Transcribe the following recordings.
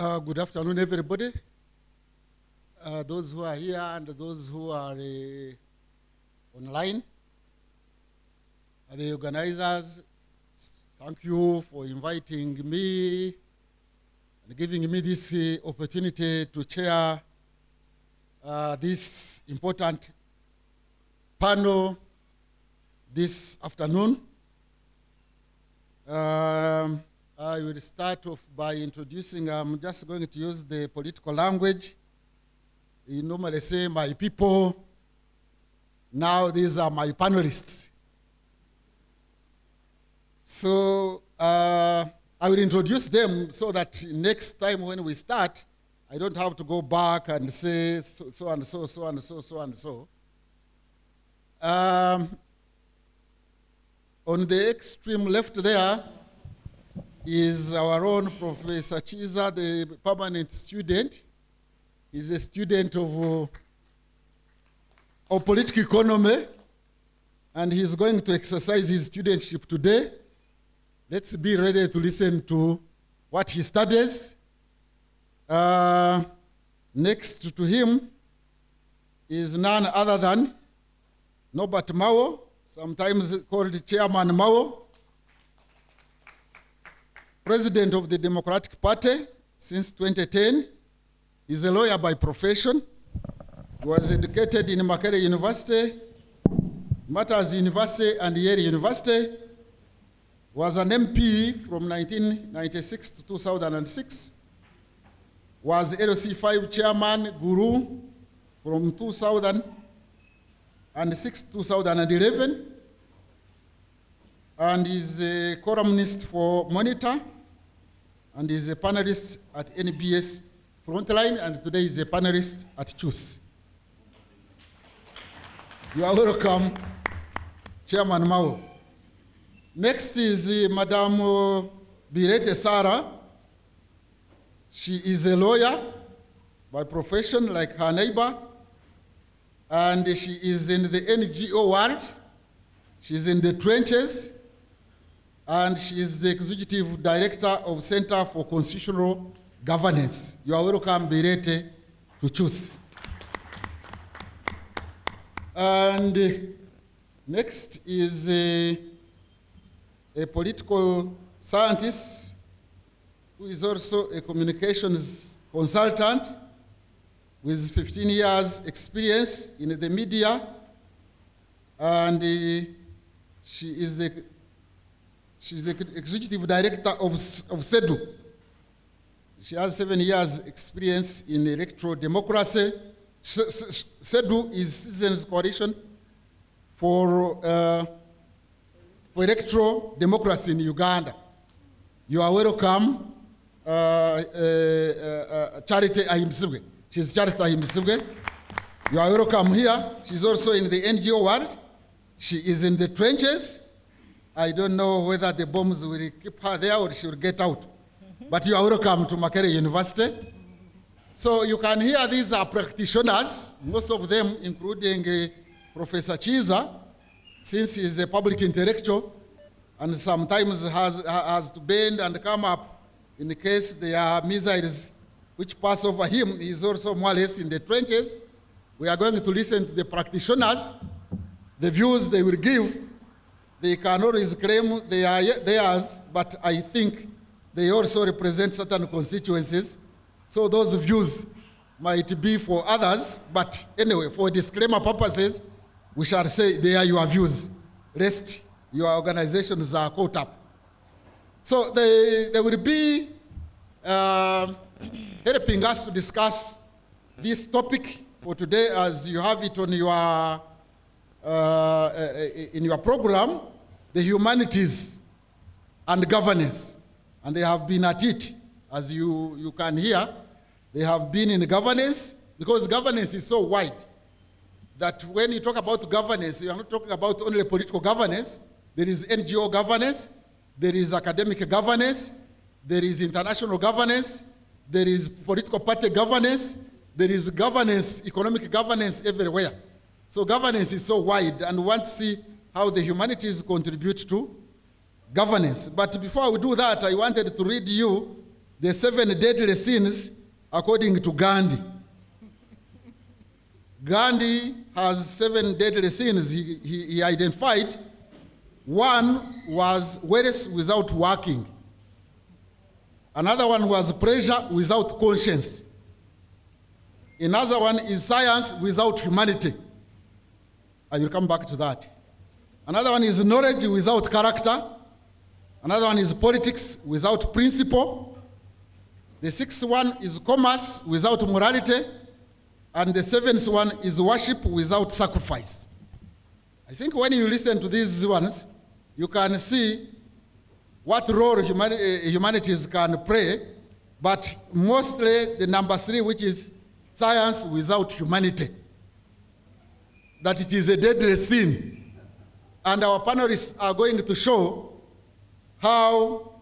Good afternoon, everybody. Those who are here and those who are online. The organizers, thank you for inviting me and giving me this opportunity to chair this important panel this afternoon. I will start off by introducing, I'm just going to use the political language. You normally say, my people. Now these are my panelists. So I will introduce them so that next time when we start, I don't have to go back and say so and so, so and so, so and so. On the extreme left there is our own Professor Chiza, the permanent student. He's a student of political economy, and he's going to exercise his studentship today. Let's be ready to listen to what he studies. Next to him is none other than Norbert Mao, sometimes called Chairman Mao, President of the Democratic Party since 2010. He's a lawyer by profession. He was educated in Makerere University, Matters University, and Yale University. Was an MP from 1996 to 2006. Was LC5 chairman, Guru, from 2006 to 2011. And is a columnist for Monitor, and is a panelist at NBS Frontline, and today is a panelist at CHUSS. You are welcome, Chairman Mao. Next is Madame Birete Sarah. She is a lawyer by profession, like her neighbor, and she is in the NGO world. She's in the trenches, and she is the executive director of Center for Constitutional Governance. You are welcome, Birete, to CHUSS. And next is a political scientist who is also a communications consultant with 15 years experience in the media, and she's the executive director of CEDU. She has 7 years experience in electoral democracy. CEDU is Citizens Coalition for electoral democracy in Uganda. You are welcome, Charity Ahimsibwe. She's Charity Ahimsibwe. You are welcome here. She's also in the NGO world. She is in the trenches. I don't know whether the bombs will keep her there or she will get out. But you are welcome to Makerere University. So you can hear these are practitioners, most of them including Professor Chiza, since he's a public intellectual, and sometimes has to bend and come up in case there are missiles which pass over him. He's also more or less in the trenches. We are going to listen to the practitioners, the views they will give. They can always claim they are theirs, but I think they also represent certain constituencies. So those views might be for others, but anyway, for disclaimer purposes, we shall say they are your views, lest your organizations are caught up. So they will be helping us to discuss this topic for today, as you have it on your in your program, the Humanities and Governance. And they have been at it, as you can hear. They have been in governance, because governance is so wide that when you talk about governance, you are not talking about only political governance. There is NGO governance, there is academic governance, there is international governance, there is political party governance, there is governance, economic governance everywhere. So governance is so wide, and we want to see how the humanities contribute to governance. But before we do that, I wanted to read you the 7 deadly sins according to Gandhi. Gandhi has 7 deadly sins he identified. One was wealth without working. Another one was pleasure without conscience. Another one is science without humanity. I will come back to that. Another one is knowledge without character. Another one is politics without principle. The 6th one is commerce without morality. And the 7th one is worship without sacrifice. I think when you listen to these ones, you can see what role humanities can play, but mostly the number 3, which is science without humanity, that it is a deadly sin. And our panelists are going to show how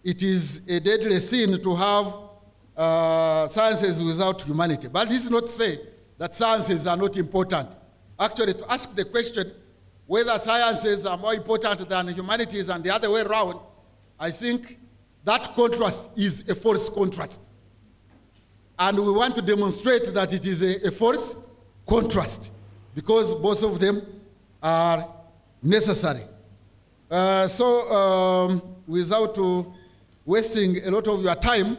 it is a deadly sin to have sciences without humanity. But this is not to say that sciences are not important. Actually, to ask the question whether sciences are more important than humanities and the other way around, I think that contrast is a false contrast. And we want to demonstrate that it is a false contrast because both of them are necessary. Without wasting a lot of your time,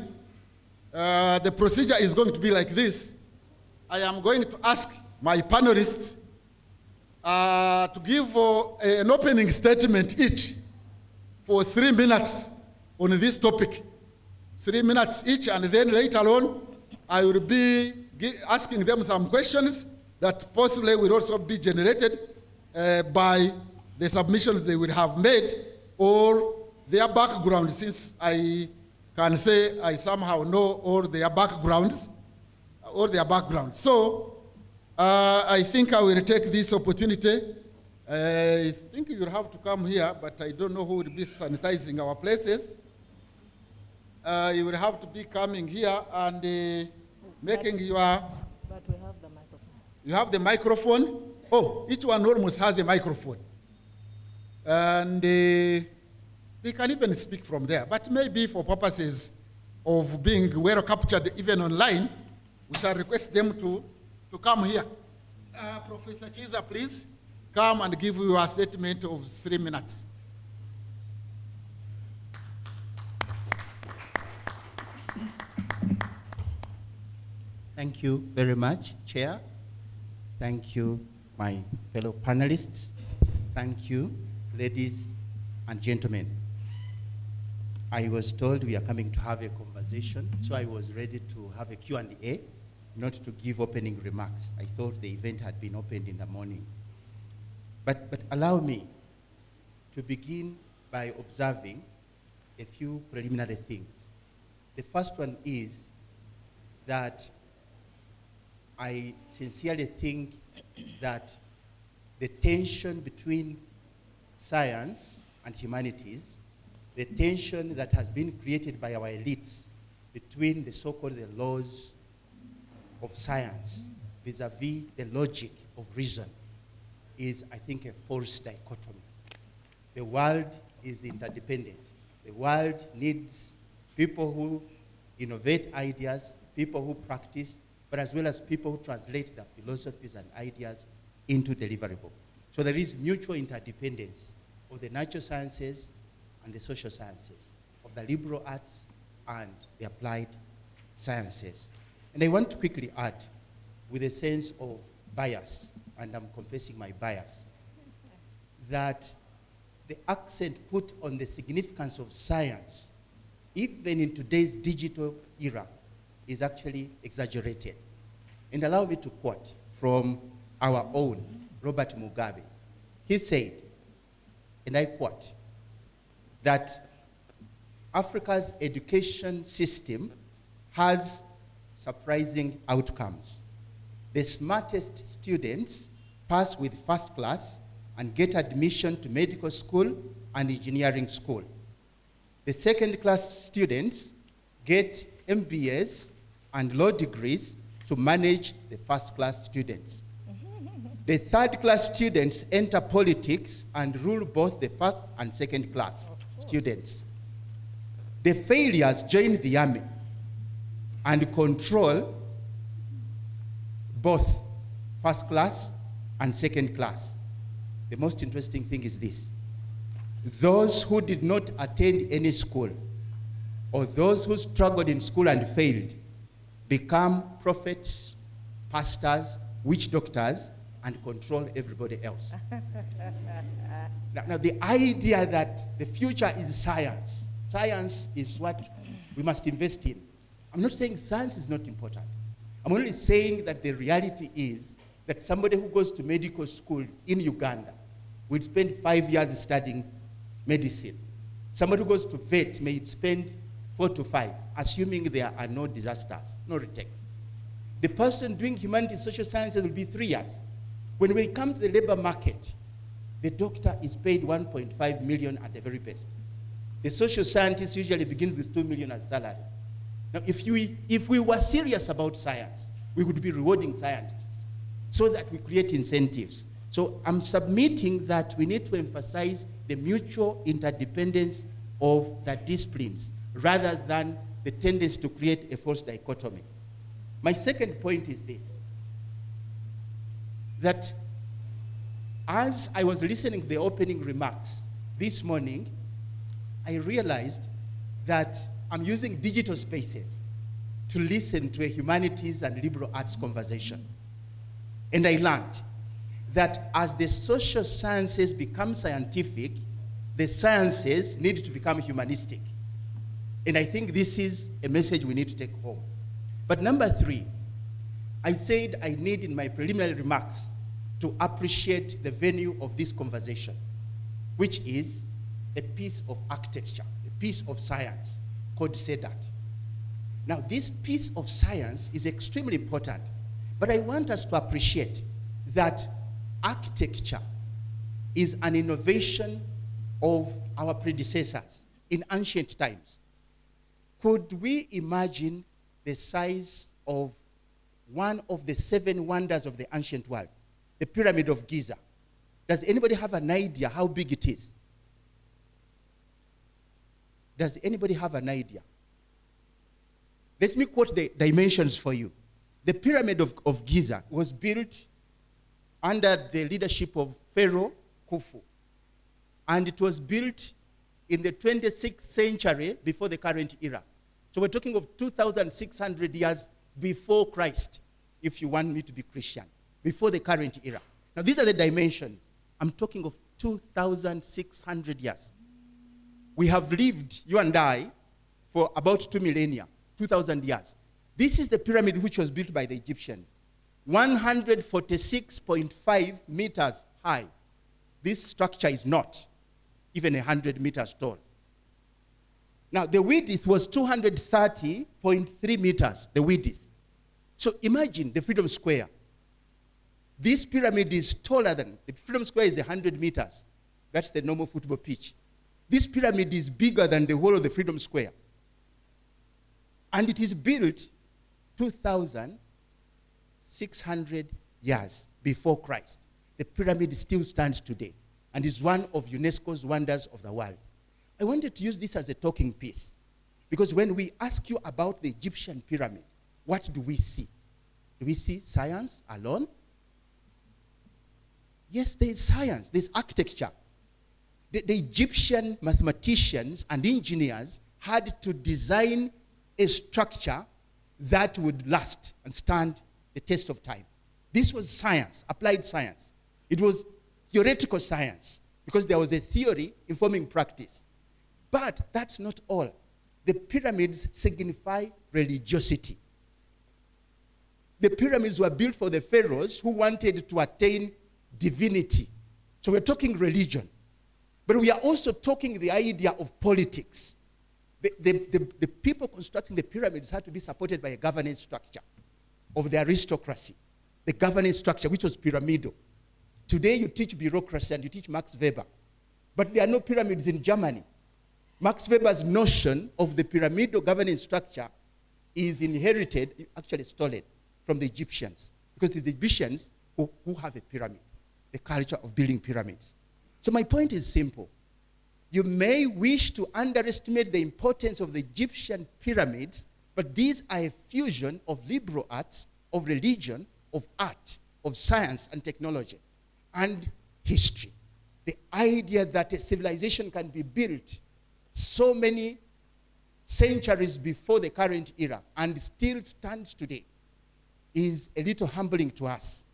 the procedure is going to be like this. I am going to ask my panelists to give an opening statement each for 3 minutes on this topic. 3 minutes each, and then later on, I will be asking them some questions that possibly will also be generated by the submissions they will have made or their background, since I can say I somehow know all their backgrounds, So I think I will take this opportunity. I think you'll have to come here, but I don't know who will be sanitizing our places. You will have to be coming here and making your... But we have the microphone. You have the microphone? Oh, each one almost has a microphone. And they can even speak from there. But maybe for purposes of being well captured even online, we shall request them to come here. Professor Giza, please come and give your statement of 3 minutes. Thank you very much, Chair. Thank you, my fellow panelists. Thank you, ladies and gentlemen. I was told we are coming to have a conversation, so I was ready to have a Q&A, not to give opening remarks. I thought the event had been opened in the morning. But allow me to begin by observing a few preliminary things. The first one is that I sincerely think that the tension between science and humanities, the tension that has been created by our elites between the so-called the laws of science vis-a-vis the logic of reason is, I think, a false dichotomy. The world is interdependent. The world needs people who innovate ideas, people who practice, but as well as people who translate their philosophies and ideas into deliverable. So there is mutual interdependence of the natural sciences and the social sciences, of the liberal arts and the applied sciences. And I want to quickly add, with a sense of bias, and I'm confessing my bias, that the accent put on the significance of science, even in today's digital era, is actually exaggerated. And allow me to quote from our own Robert Mugabe. He said, and I quote, that Africa's education system has surprising outcomes. The smartest students pass with first class and get admission to medical school and engineering school. The second class students get MBAs and law degrees to manage the first class students. The third class students enter politics and rule both the first and second class students. The failures join the army and control both first class and second class. The most interesting thing is this. Those who did not attend any school, or those who struggled in school and failed, become prophets, pastors, witch doctors, and control everybody else. Now, the idea that the future is science. Science is what we must invest in. I'm not saying science is not important. I'm only saying that the reality is that somebody who goes to medical school in Uganda will spend 5 years studying medicine. Somebody who goes to vet may spend 4 to 5, assuming there are no disasters, no retakes. The person doing humanities, social sciences will be 3 years. When we come to the labor market, the doctor is paid 1.5 million at the very best. The social scientist usually begins with 2 million as salary. Now, if we were serious about science, we would be rewarding scientists so that we create incentives. So I'm submitting that we need to emphasize the mutual interdependence of the disciplines rather than the tendency to create a false dichotomy. My second point is this, that as I was listening to the opening remarks this morning, I realized that I'm using digital spaces to listen to a humanities and liberal arts conversation. And I learned that as the social sciences become scientific, the sciences need to become humanistic. And I think this is a message we need to take home. But number 3, I said I need in my preliminary remarks to appreciate the venue of this conversation, which is a piece of architecture, a piece of science called CEDAT. Now, this piece of science is extremely important, but I want us to appreciate that architecture is an innovation of our predecessors in ancient times. Could we imagine the size of one of the 7 wonders of the ancient world, the Pyramid of Giza? Does anybody have an idea how big it is? Does anybody have an idea? Let me quote the dimensions for you. The Pyramid of Giza was built under the leadership of Pharaoh Khufu. And it was built in the 26th century before the current era. So we're talking of 2,600 years before Christ, if you want me to be Christian, before the current era. Now, these are the dimensions. I'm talking of 2,600 years. We have lived, you and I, for about 2 millennia, 2,000 years. This is the pyramid which was built by the Egyptians, 146.5 meters high. This structure is not even 100 meters tall. Now, the width was 230.3 meters, the width. So imagine the Freedom Square. This pyramid is taller than, the Freedom Square is 100 meters. That's the normal football pitch. This pyramid is bigger than the whole of the Freedom Square. And it is built 2,600 years before Christ. The pyramid still stands today and is one of UNESCO's wonders of the world. I wanted to use this as a talking piece because when we ask you about the Egyptian pyramid, what do we see? Do we see science alone? Yes, there is science, there is architecture. The Egyptian mathematicians and engineers had to design a structure that would last and stand the test of time. This was science, applied science. It was theoretical science because there was a theory informing practice. But that's not all. The pyramids signify religiosity. The pyramids were built for the pharaohs who wanted to attain divinity. So we're talking religion. But we are also talking the idea of politics. The people constructing the pyramids had to be supported by a governance structure of the aristocracy. The governance structure, which was pyramidal. Today you teach bureaucracy and you teach Max Weber. But there are no pyramids in Germany. Max Weber's notion of the pyramidal governance structure is inherited, actually stolen, from the Egyptians. Because it's the Egyptians who have a pyramid, the culture of building pyramids. So my point is simple. You may wish to underestimate the importance of the Egyptian pyramids, but these are a fusion of liberal arts, of religion, of art, of science and technology, and history. The idea that a civilization can be built so many centuries before the current era and still stands today is a little humbling to us.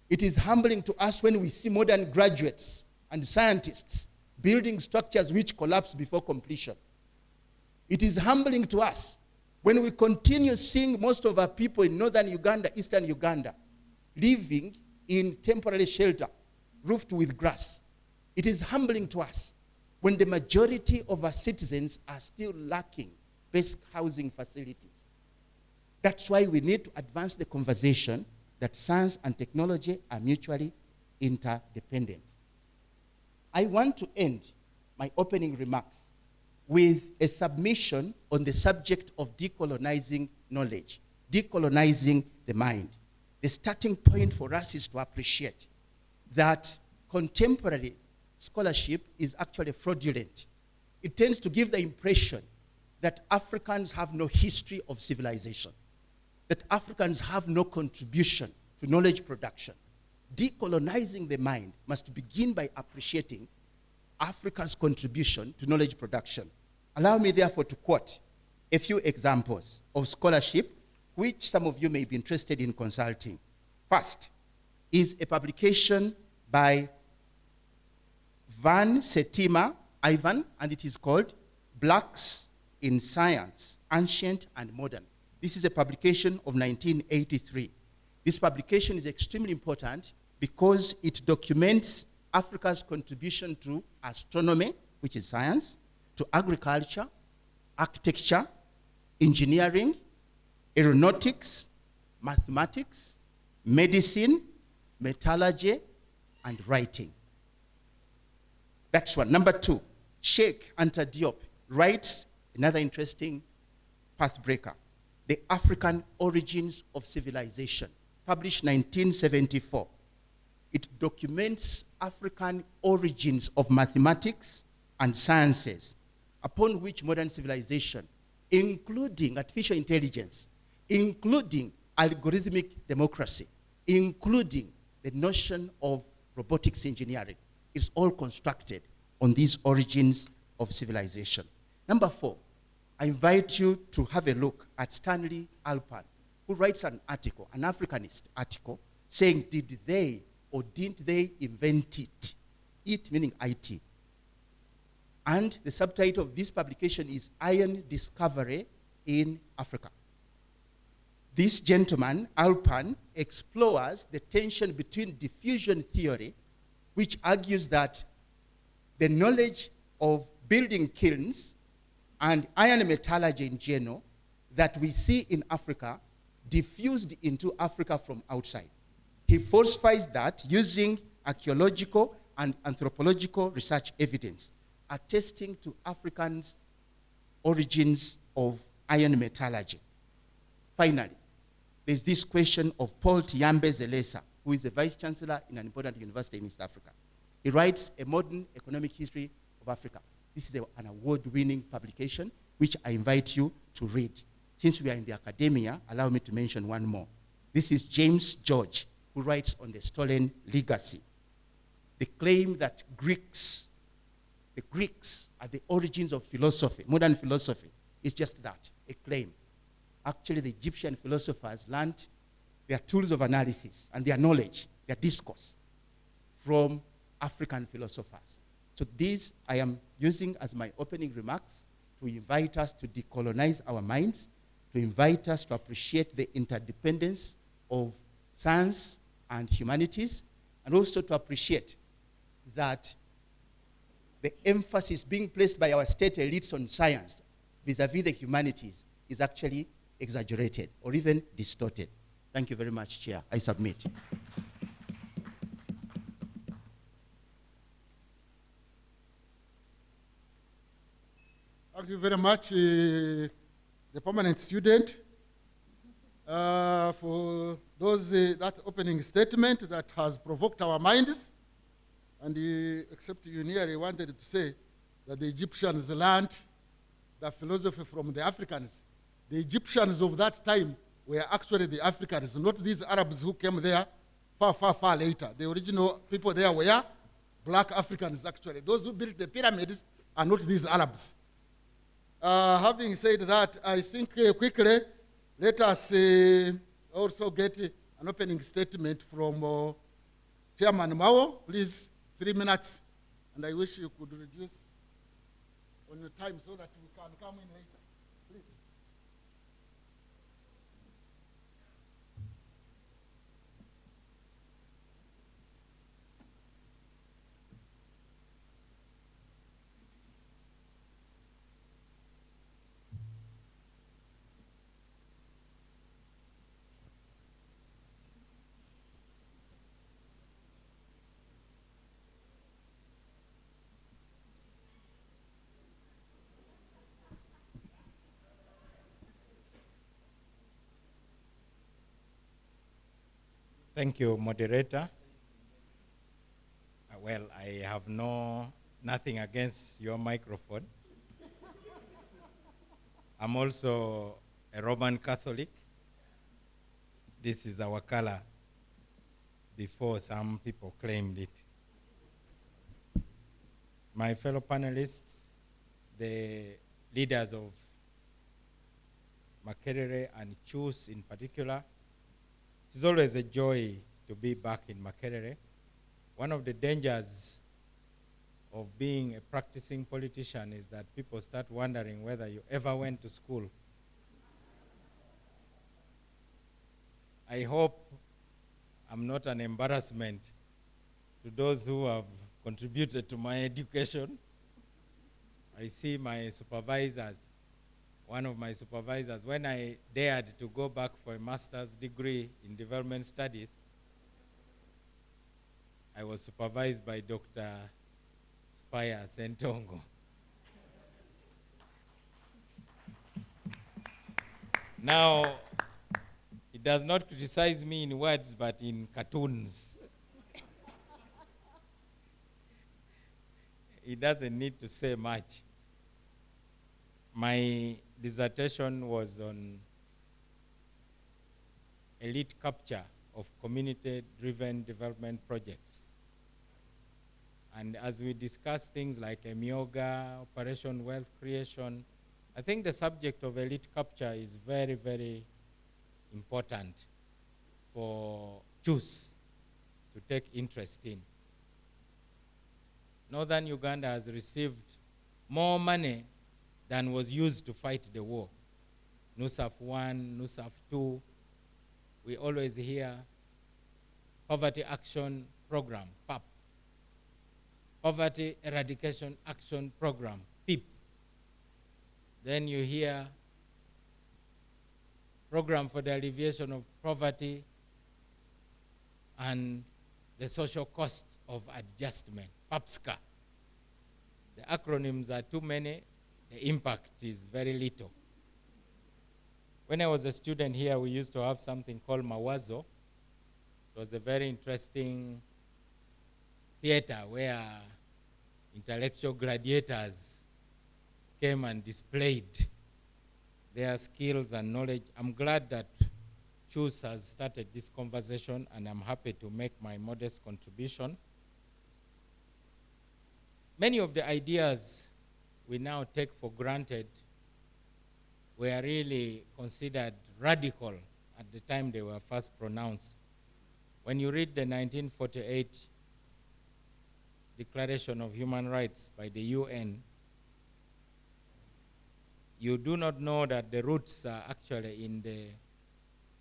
It is humbling to us when we see modern graduates and scientists building structures which collapse before completion. It is humbling to us when we continue seeing most of our people in northern Uganda, eastern Uganda, living in temporary shelter, roofed with grass. It is humbling to us when the majority of our citizens are still lacking basic housing facilities. That's why we need to advance the conversation that science and technology are mutually interdependent. I want to end my opening remarks with a submission on the subject of decolonizing knowledge, decolonizing the mind. The starting point for us is to appreciate that contemporary scholarship is actually fraudulent. It tends to give the impression that Africans have no history of civilization, that Africans have no contribution to knowledge production. Decolonizing the mind must begin by appreciating Africa's contribution to knowledge production. Allow me, therefore, to quote a few examples of scholarship which some of you may be interested in consulting. First is a publication by Van Setima Ivan, and it is called Blacks in Science, Ancient and Modern. This is a publication of 1983. This publication is extremely important because it documents Africa's contribution to astronomy, which is science, to agriculture, architecture, engineering, aeronautics, mathematics, medicine, metallurgy, and writing. That's one. Number two, Sheikh Anta Diop writes another interesting pathbreaker, The African Origins of Civilization, published 1974. It documents African origins of mathematics and sciences, upon which modern civilization, including artificial intelligence, including algorithmic democracy, including the notion of robotics engineering, is all constructed on these origins of civilization. Number four, I invite you to have a look at Stanley Alpan, who writes an article, an Africanist article, saying, did they or didn't they invent it? It meaning IT. And the subtitle of this publication is Iron Discovery in Africa. This gentleman, Alpan, explores the tension between diffusion theory, which argues that the knowledge of building kilns and iron metallurgy in general that we see in Africa diffused into Africa from outside. He falsifies that using archaeological and anthropological research evidence, attesting to Africans' origins of iron metallurgy. Finally, there's this question of Paul Tiambe Zelesa, who is a vice chancellor in an important university in East Africa. He writes a modern economic history of Africa. This is an award-winning publication, which I invite you to read. Since we are in the academia, allow me to mention one more. This is James George, who writes on the stolen legacy. The claim that the Greeks are the origins of philosophy, modern philosophy, is just that, a claim. Actually, the Egyptian philosophers learned their tools of analysis and their knowledge, their discourse, from African philosophers. So these I am using as my opening remarks to invite us to decolonize our minds, to invite us to appreciate the interdependence of science and humanities, and also to appreciate that the emphasis being placed by our state elites on science vis-a-vis the humanities is actually exaggerated or even distorted. Thank you very much, Chair. I submit. Thank you very much, the permanent student, for that opening statement that has provoked our minds. And except you nearly wanted to say, that the Egyptians learned the philosophy from the Africans. The Egyptians of that time were actually the Africans, not these Arabs who came there far, far, far later. The original people there were black Africans, actually. Those who built the pyramids are not these Arabs. Having said that, I think quickly, let us also get an opening statement from Chairman Mao. Please, 3 minutes. And I wish you could reduce on your time so that we can come in later. Please. Thank you, moderator. Well, I have nothing against your microphone. I'm also a Roman Catholic. This is our color before some people claimed it. My fellow panelists, the leaders of Makerere and CHUSS in particular, it is always a joy to be back in Makerere. One of the dangers of being a practicing politician is that people start wondering whether you ever went to school. I hope I'm not an embarrassment to those who have contributed to my education. I see my supervisors. One of my supervisors, when I dared to go back for a master's degree in development studies, I was supervised by Dr. Spire Sentongo. Now, he does not criticize me in words, but in cartoons. He doesn't need to say much. My dissertation was on elite capture of community-driven development projects. And as we discuss things like Emyoga, Operation Wealth Creation, I think the subject of elite capture is very, very important for CHUSS to take interest in. Northern Uganda has received more money than was used to fight the war. NUSAF 1, NUSAF 2, we always hear Poverty Action Program, PAP. Poverty Eradication Action Program, PEEP. Then you hear Program for the Alleviation of Poverty and the Social Cost of Adjustment, PAPSCA. The acronyms are too many, the impact is very little. When I was a student here, we used to have something called Mawazo. It was a very interesting theater where intellectual gladiators came and displayed their skills and knowledge. I'm glad that CHUSS has started this conversation, and I'm happy to make my modest contribution. Many of the ideas we now take for granted were really considered radical at the time they were first pronounced. When you read the 1948 Declaration of Human Rights by the UN, you do not know that the roots are actually in the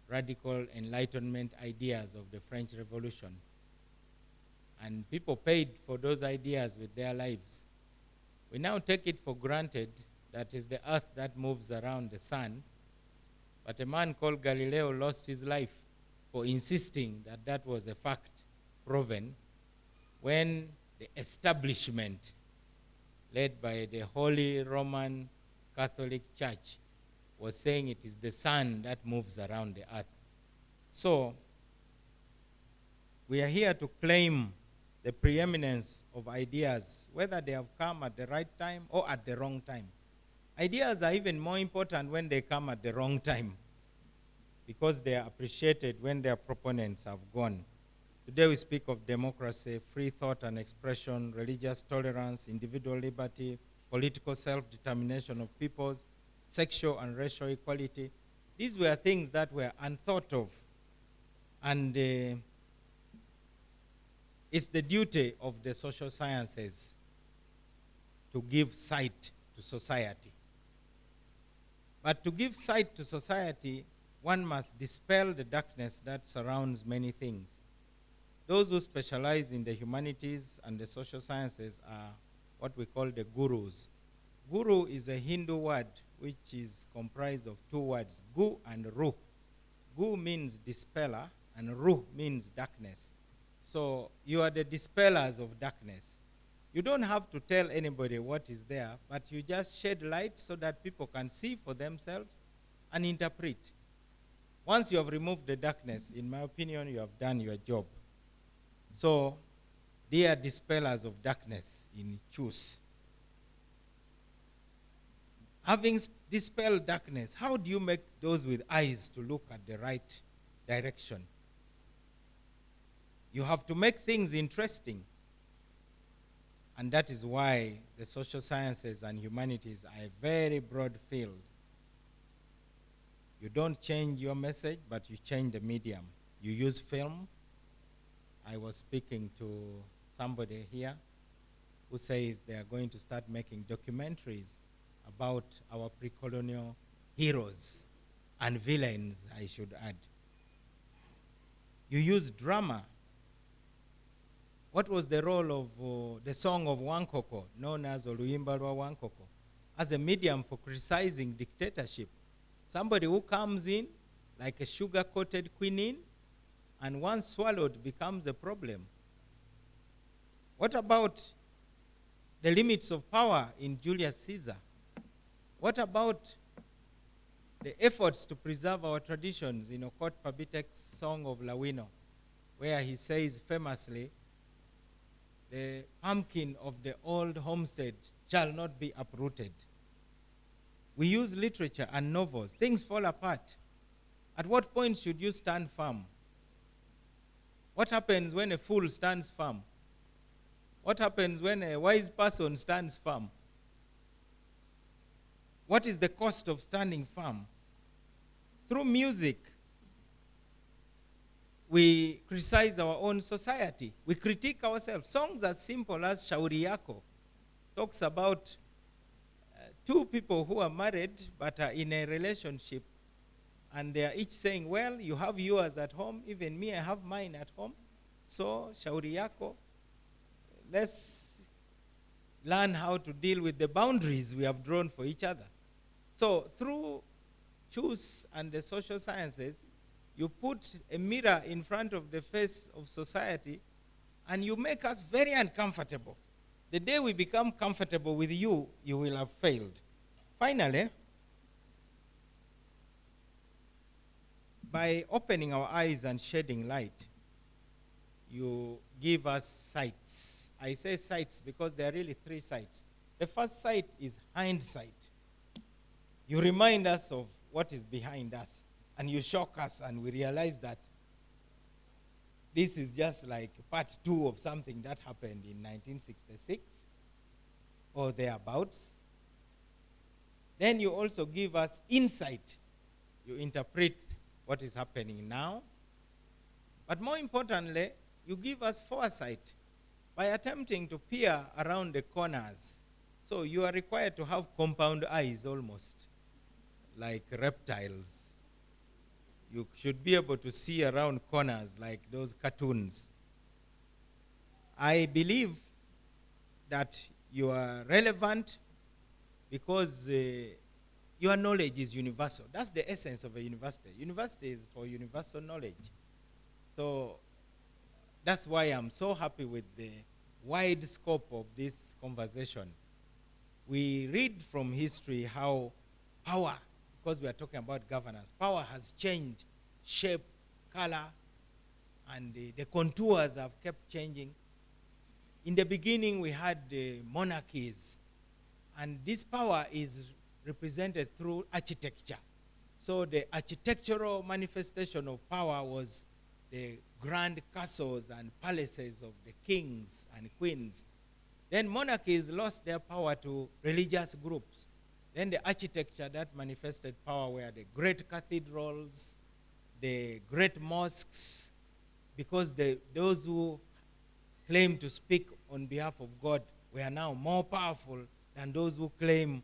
radical Enlightenment ideas of the French Revolution. And people paid for those ideas with their lives. We now take it for granted that it's the earth that moves around the sun, but a man called Galileo lost his life for insisting that that was a fact proven when the establishment led by the Holy Roman Catholic Church was saying it is the sun that moves around the earth. So we are here to claim the preeminence of ideas, whether they have come at the right time or at the wrong time. Ideas are even more important when they come at the wrong time, because they are appreciated when their proponents have gone. Today we speak of democracy, free thought and expression, religious tolerance, individual liberty, political self-determination of peoples, sexual and racial equality. These were things that were unthought of. And it's the duty of the social sciences to give sight to society. But to give sight to society, one must dispel the darkness that surrounds many things. Those who specialize in the humanities and the social sciences are what we call the gurus. Guru is a Hindu word which is comprised of two words, gu and ru. Gu means dispeller and ru means darkness. So you are the dispellers of darkness. You don't have to tell anybody what is there, but you just shed light so that people can see for themselves and interpret. Once you have removed the darkness, in my opinion, you have done your job. So, they are dispellers of darkness in CHUSS. Having dispelled darkness, how do you make those with eyes to look at the right direction? You have to make things interesting. And that is why the social sciences and humanities are a very broad field. You don't change your message, but you change the medium. You use film. I was speaking to somebody here who says they are going to start making documentaries about our pre-colonial heroes and villains, I should add. You use drama. What was the role of the song of Wankoko, known as Oluyimba lwa Wankoko, as a medium for criticizing dictatorship? Somebody who comes in like a sugar-coated quinine and once swallowed becomes a problem. What about the limits of power in Julius Caesar? What about the efforts to preserve our traditions in Okot Pabitek's Song of Lawino, where he says famously, the pumpkin of the old homestead shall not be uprooted. We use literature and novels. Things fall apart. At what point should you stand firm? What happens when a fool stands firm? What happens when a wise person stands firm? What is the cost of standing firm? Through music, we criticize our own society. We critique ourselves. Songs as simple as Shauri Yako talks about two people who are married but are in a relationship, and they are each saying, well, you have yours at home, even me, I have mine at home. So, Shauri Yako, let's learn how to deal with the boundaries we have drawn for each other. So, through CHUSS and the social sciences, you put a mirror in front of the face of society, and you make us very uncomfortable. The day we become comfortable with you, you will have failed. Finally, by opening our eyes and shedding light, you give us sights. I say sights because there are really three sights. The first sight is hindsight. You remind us of what is behind us, and you shock us, and we realize that this is just like part 2 of something that happened in 1966 or thereabouts. Then you also give us insight. You interpret what is happening now. But more importantly, you give us foresight by attempting to peer around the corners. So you are required to have compound eyes almost, like reptiles. You should be able to see around corners like those cartoons. I believe that you are relevant because your knowledge is universal. That's the essence of a university. University is for universal knowledge. So that's why I'm so happy with the wide scope of this conversation. We read from history how power, because we are talking about governance, power has changed shape, color, and the contours have kept changing. in the beginning we had monarchies, and this power is represented through architecture. So the architectural manifestation of power was the grand castles and palaces of the kings and queens. Then monarchies lost their power to religious groups. Then the architecture that manifested power were the great cathedrals, the great mosques, because those who claim to speak on behalf of God were now more powerful than those who claim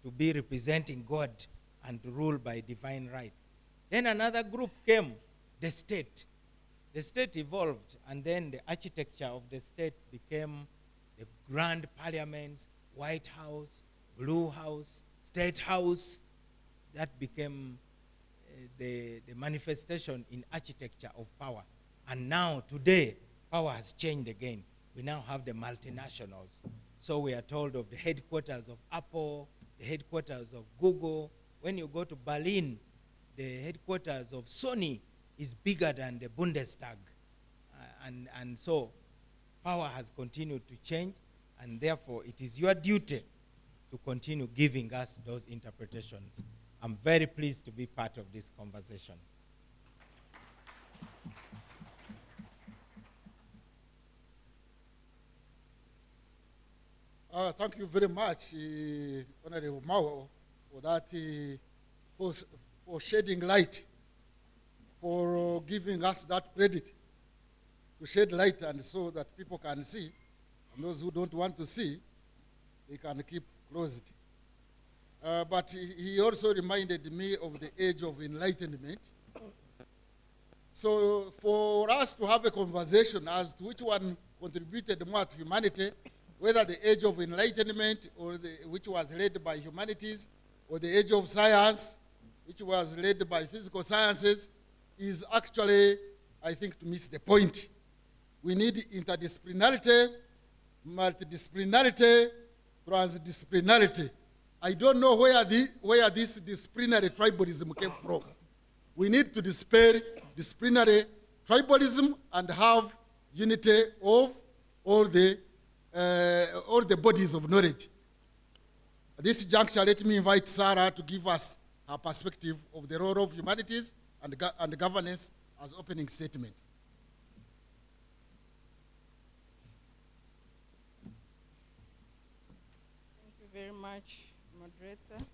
to be representing God and to rule by divine right. Then another group came, the state. The state evolved, and then the architecture of the state became the grand parliaments, White House, Blue House, State House. That became the manifestation in architecture of power. And now, today, power has changed again. We now have the multinationals. So we are told of the headquarters of Apple, the headquarters of Google. When you go to Berlin, the headquarters of Sony is bigger than the Bundestag. And so power has continued to change, and therefore it is your duty to continue giving us those interpretations. I'm very pleased to be part of this conversation. Thank you very much, Honorable Mao, for that, for shedding light, for giving us that credit to shed light, and so that people can see, and those who don't want to see, they can keep closed. But he also reminded me of the age of enlightenment. So for us to have a conversation as to which one contributed more to humanity, whether the age of enlightenment, or which was led by humanities, or the age of science, which was led by physical sciences, is actually, I think, to miss the point. We need interdisciplinarity, multidisciplinarity, transdisciplinarity. I don't know where this disciplinary tribalism came from. We need to dispel disciplinary tribalism and have unity of all the bodies of knowledge. At this juncture, let me invite Sarah to give us her perspective of the role of humanities and governance as opening statement. Thank you very much, moderator.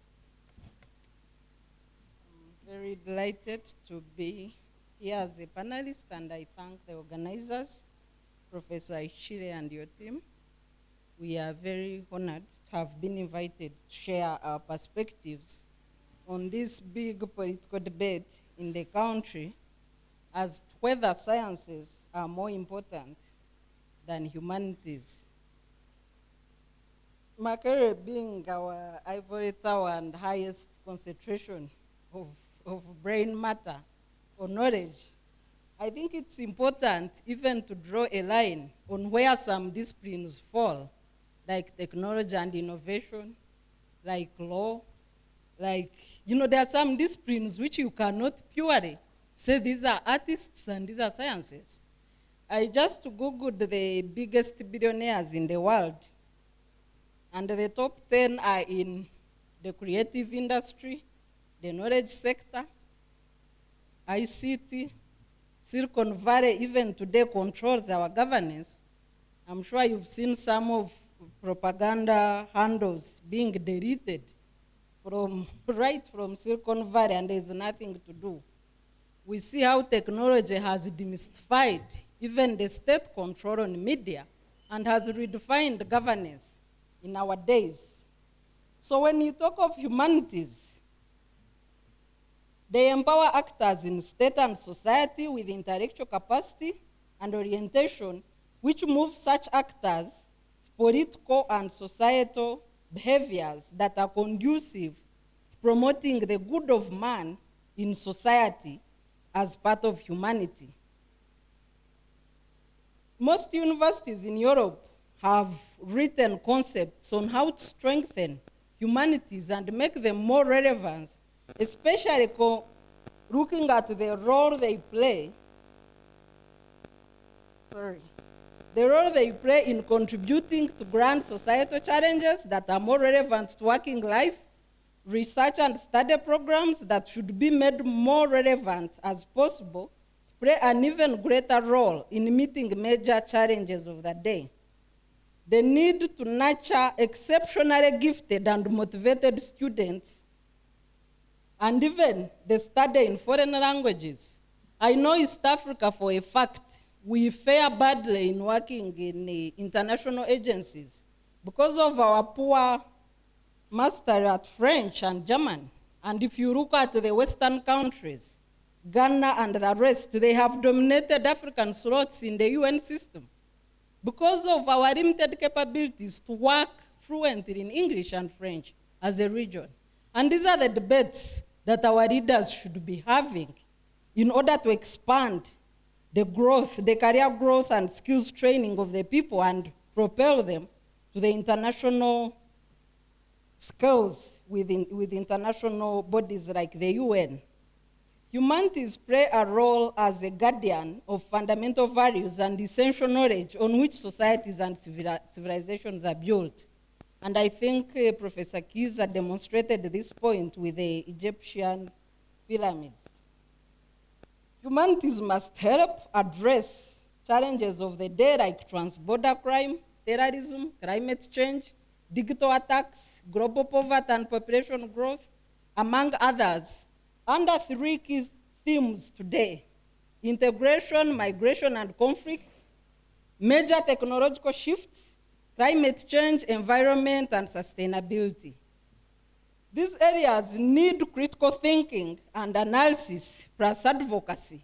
I'm very delighted to be here as a panelist, and I thank the organizers, Professor Ishire and your team. We are very honored to have been invited to share our perspectives on this big political debate in the country as to whether sciences are more important than humanities. Makerere being our ivory tower and highest concentration of brain matter or knowledge, I think it's important even to draw a line on where some disciplines fall, like technology and innovation, like law, like, there are some disciplines which you cannot purely say these are artists and these are sciences. I just Googled the biggest billionaires in the world, and the top 10 are in the creative industry, the knowledge sector, ICT, Silicon Valley even today controls our governance. I'm sure you've seen some of propaganda handles being deleted right from Silicon Valley, and there's nothing to do. We see how technology has demystified even the state control on media and has redefined governance in our days. So when you talk of humanities, they empower actors in state and society with intellectual capacity and orientation, which move such actors to political and societal behaviors that are conducive to promoting the good of man in society as part of humanity. Most universities in Europe have written concepts on how to strengthen humanities and make them more relevant, especially looking at the role they play. the role they play in contributing to grand societal challenges that are more relevant to working life, research and study programs that should be made more relevant as possible, play an even greater role in meeting major challenges of the day. The need to nurture exceptionally gifted and motivated students, and even the study in foreign languages. I know East Africa for a fact, we fare badly in working in international agencies because of our poor mastery at French and German. And if you look at the Western countries, Ghana and the rest, they have dominated African slots in the UN system because of our limited capabilities to work fluently in English and French as a region. And these are the debates that our leaders should be having in order to expand the growth, the career growth and skills training of the people and propel them to the international skills with international bodies like the UN. Humanities play a role as a guardian of fundamental values and essential knowledge on which societies and civilizations are built. And I think Professor Giza demonstrated this point with the Egyptian pyramids. Humanities must help address challenges of the day like transborder crime, terrorism, climate change, digital attacks, global poverty and population growth, among others, under 3 key themes today: integration, migration and conflict, major technological shifts, climate change, environment and sustainability. These areas need critical thinking and analysis plus advocacy,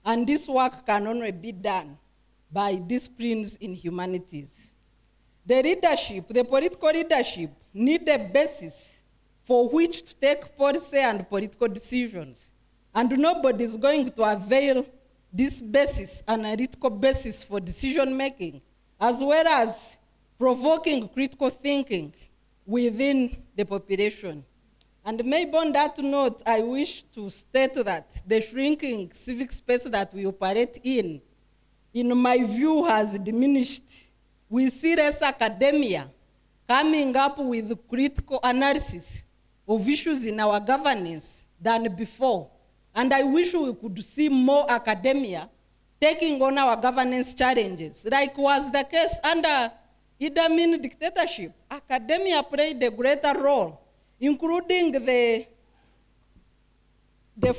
and this work can only be done by disciplines in humanities. The leadership, the political leadership, need a basis for which to take policy and political decisions, and nobody is going to avail this basis, analytical basis for decision making, as well as provoking critical thinking within the population. And maybe on that note, I wish to state that the shrinking civic space that we operate in my view, has diminished. We see less academia coming up with critical analysis of issues in our governance than before. And I wish we could see more academia taking on our governance challenges, like was the case under Idi Amin dictatorship. Academia played a greater role, including the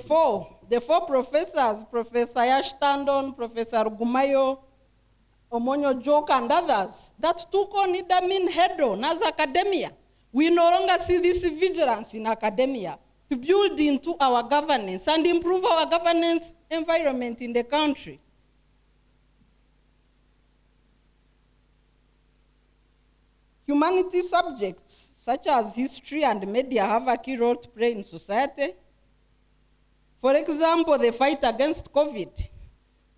four professors, Professor Ashtandon, Professor Gumayo, Omonyo Joke, and others, that took on Idi Amin head-on as academia. We no longer see this vigilance in academia to build into our governance and improve our governance environment in the country. Humanities subjects, such as history and media, have a key role to play in society. For example, the fight against COVID.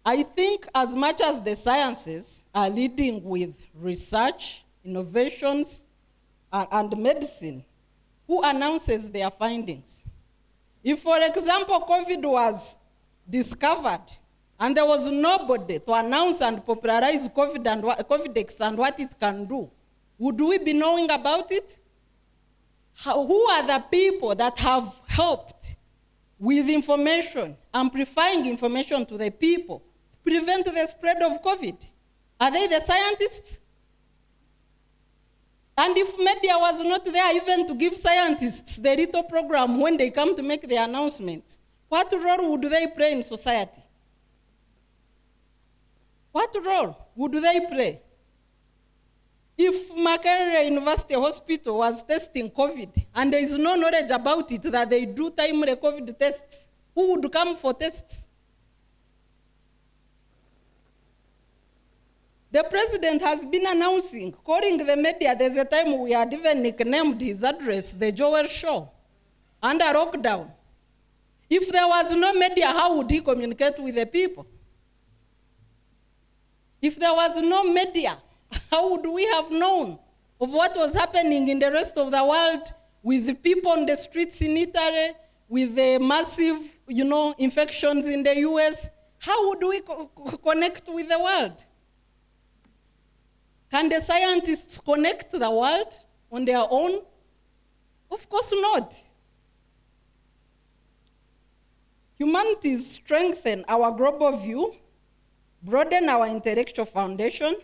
I think as much as the sciences are leading with research, innovations, and medicine, who announces their findings? If, for example, COVID was discovered and there was nobody to announce and popularize COVID and what it can do, would we be knowing about it? Who are the people that have helped with information, amplifying information to the people, to prevent the spread of COVID? Are they the scientists? And if media was not there even to give scientists the little program when they come to make the announcements, what role would they play in society? What role would they play? If Makerere University Hospital was testing COVID and there is no knowledge about it, that they do timely COVID tests, who would come for tests? The president has been announcing, calling the media. There's a time we had even nicknamed his address, the Joel Show, under lockdown. If there was no media, how would he communicate with the people? If there was no media, how would we have known of what was happening in the rest of the world with the people on the streets in Italy, with the massive, infections in the US? How would we connect with the world? Can the scientists connect the world on their own? Of course not. Humanities strengthen our global view, broaden our intellectual foundation,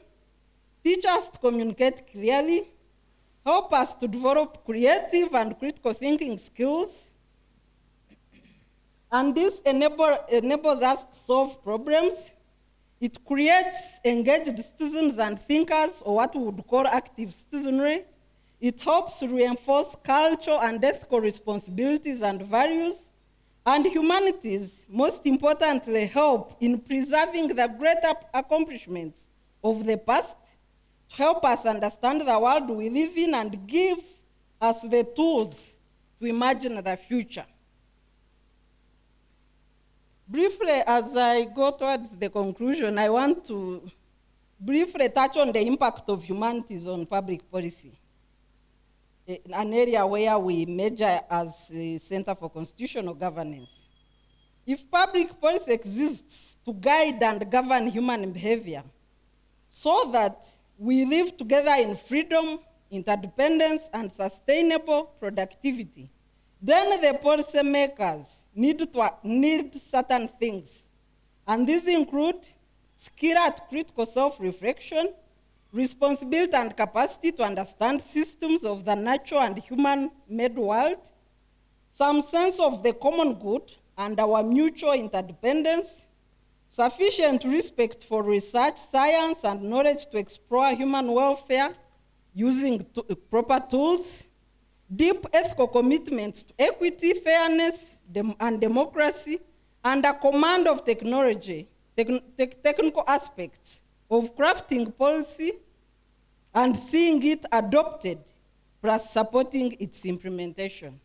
teach us to communicate clearly, help us to develop creative and critical thinking skills, and this enables us to solve problems. It creates engaged citizens and thinkers, or what we would call active citizenry. It helps reinforce cultural and ethical responsibilities and values. And humanities, most importantly, help in preserving the great accomplishments of the past, to help us understand the world we live in and give us the tools to imagine the future. Briefly, as I go towards the conclusion, I want to briefly touch on the impact of humanities on public policy, an area where we measure as a Center for Constitutional Governance. If public policy exists to guide and govern human behavior so that we live together in freedom, interdependence, and sustainable productivity, then the policymakers need certain things. And these include skill at critical self-reflection, responsibility and capacity to understand systems of the natural and human-made world, some sense of the common good and our mutual interdependence, sufficient respect for research, science, and knowledge to explore human welfare using proper tools, deep ethical commitments to equity, fairness, and democracy, and a command of technology, technical aspects of crafting policy and seeing it adopted, plus supporting its implementation.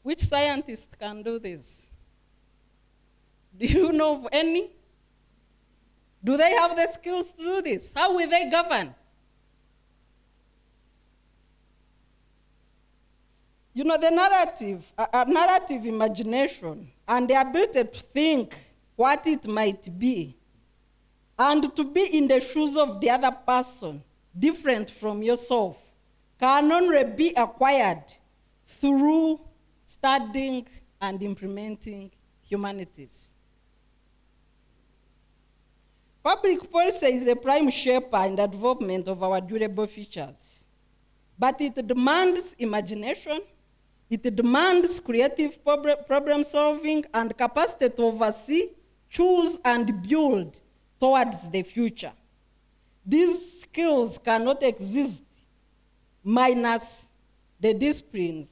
Which scientist can do this? Do you know of any? Do they have the skills to do this? How will they govern? You know, the narrative, a narrative imagination, and the ability to think what it might be, and to be in the shoes of the other person, different from yourself, can only be acquired through studying and implementing humanities. Public policy is a prime shaper in the development of our durable futures, but it demands imagination, it demands creative problem solving and capacity to oversee, choose, and build towards the future. These skills cannot exist minus the disciplines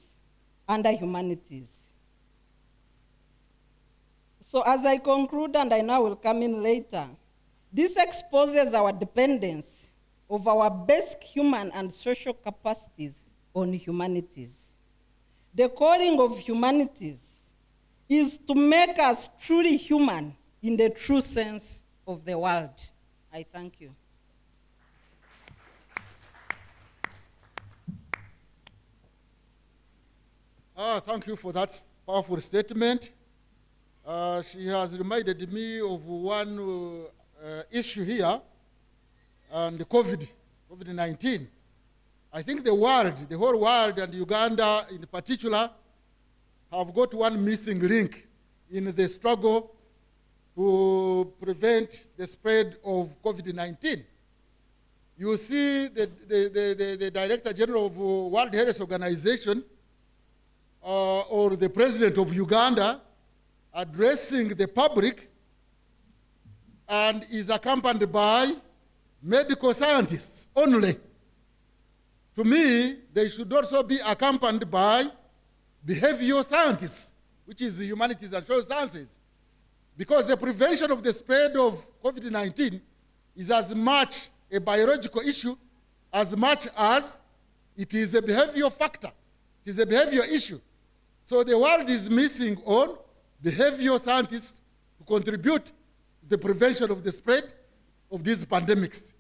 under humanities. So as I conclude, and I now will come in later, this exposes our dependence of our basic human and social capacities on humanities. The calling of humanities is to make us truly human in the true sense of the word. I thank you. Thank you for that powerful statement. She has reminded me of one issue here, and COVID-19. I think the whole world, and Uganda in particular, have got one missing link in the struggle to prevent the spread of COVID-19. You see the Director General of World Health Organization or the President of Uganda addressing the public and is accompanied by medical scientists only. To me, they should also be accompanied by behavioral scientists, which is the humanities and social sciences. Because the prevention of the spread of COVID-19 is as much a biological issue as much as it is a behavioral factor. It is a behavioral issue. So the world is missing on behavioral scientists to contribute to the prevention of the spread of these pandemics.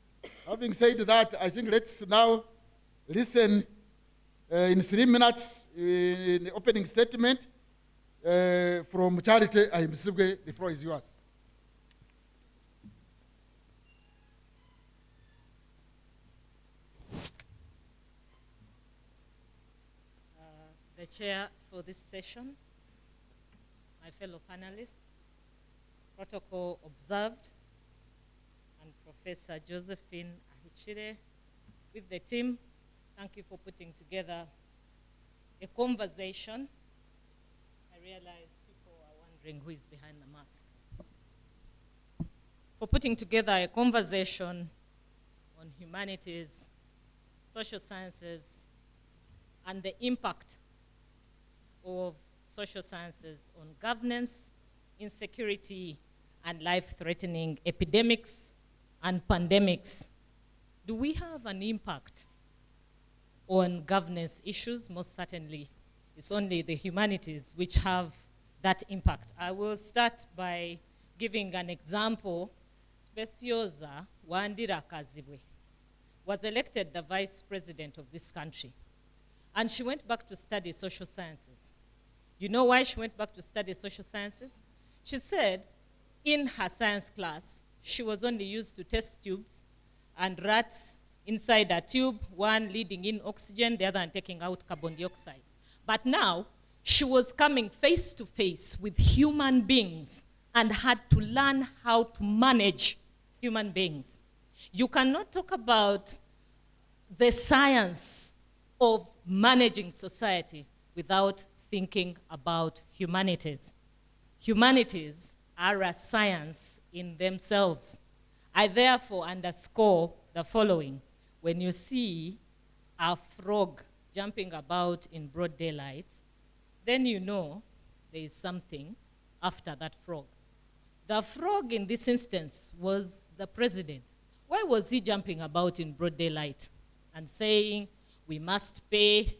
Having said that, I think let's now listen in 3 minutes in the opening statement from Charity Ahimsibwe. The floor is yours. 。 。 。 。 。 。 。 。 . 。 。 . 。 。 。 。 。 . 。 。 。 。 。 。 . 。 。 。 。 。 . 。 。 。 。 。 . 。 。 . 。 。 . 。 。 . 。 . 。 . 。 . 。the chair for this session, my fellow panelists, protocol observed, and Professor Josephine Ahichire with the team. Thank you for putting together a conversation. I realize people are wondering who is behind the mask. For putting together a conversation on humanities, social sciences, and the impact of social sciences on governance, insecurity, and life-threatening epidemics and pandemics. Do we have an impact on governance issues? Most certainly. It's only the humanities which have that impact. I will start by giving an example. Speciosa Wandira Kazibwe was elected the vice president of this country. And she went back to study social sciences. You know why she went back to study social sciences? She said in her science class, she was only used to test tubes and rats inside a tube, one leading in oxygen, the other one taking out carbon dioxide. But now, she was coming face to face with human beings and had to learn how to manage human beings. You cannot talk about the science of managing society without thinking about humanities. Humanities are a science in themselves. I therefore underscore the following. When you see a frog jumping about in broad daylight, then you know there is something after that frog. The frog in this instance was the president. Why was he jumping about in broad daylight and saying we must pay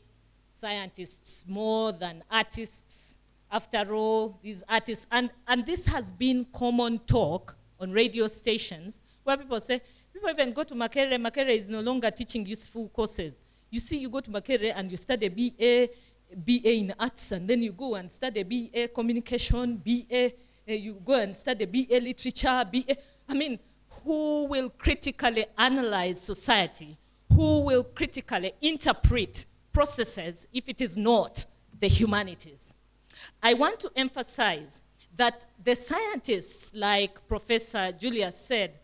scientists more than artists? After all, these artists, and this has been common talk on radio stations where people say, people even go to Makerere. Makerere is no longer teaching useful courses. You see, you go to Makerere and you study BA in arts, and then you go and study BA communication, BA, you go and study BA literature, BA. I mean, who will critically analyze society? Who will critically interpret processes if it is not the humanities? I want to emphasize that the scientists, like Professor Julius said,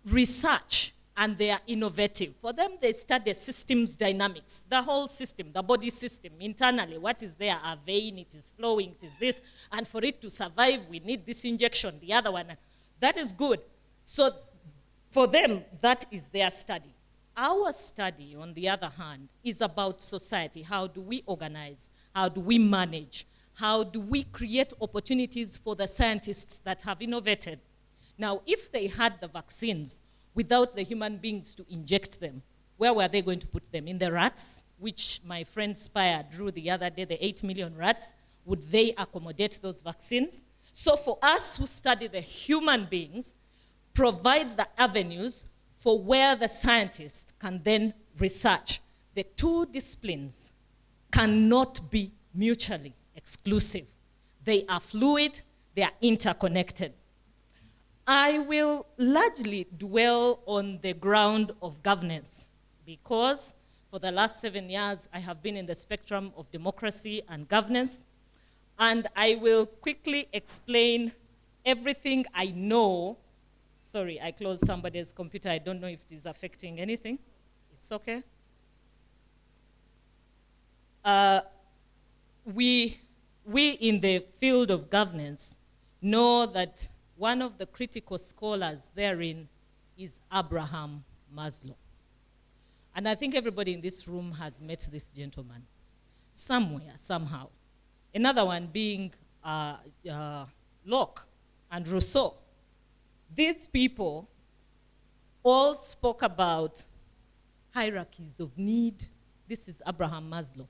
research and they are innovative. For them, they study systems dynamics, the whole system, the body system, internally. What is there? A vein, it is flowing, it is this. And for it to survive, we need this injection, the other one. That is good. So for them, that is their study. Our study, on the other hand, is about society. How do we organize? How do we manage? How do we create opportunities for the scientists that have innovated? Now, if they had the vaccines without the human beings to inject them, where were they going to put them? In the rats, which my friend Spire drew the other day, the 8 million rats? Would they accommodate those vaccines? So for us who study the human beings, provide the avenues for where the scientist can then research. The two disciplines cannot be mutually exclusive. They are fluid, they are interconnected. I will largely dwell on the ground of governance because for the last 7 years, I have been in the spectrum of democracy and governance, and I will quickly explain everything I know. Sorry, I closed somebody's computer. I don't know if it is affecting anything. It's okay. We in the field of governance know that one of the critical scholars therein is Abraham Maslow. And I think everybody in this room has met this gentleman somewhere, somehow. Another one being Locke and Rousseau. These people all spoke about hierarchies of need. This is Abraham Maslow.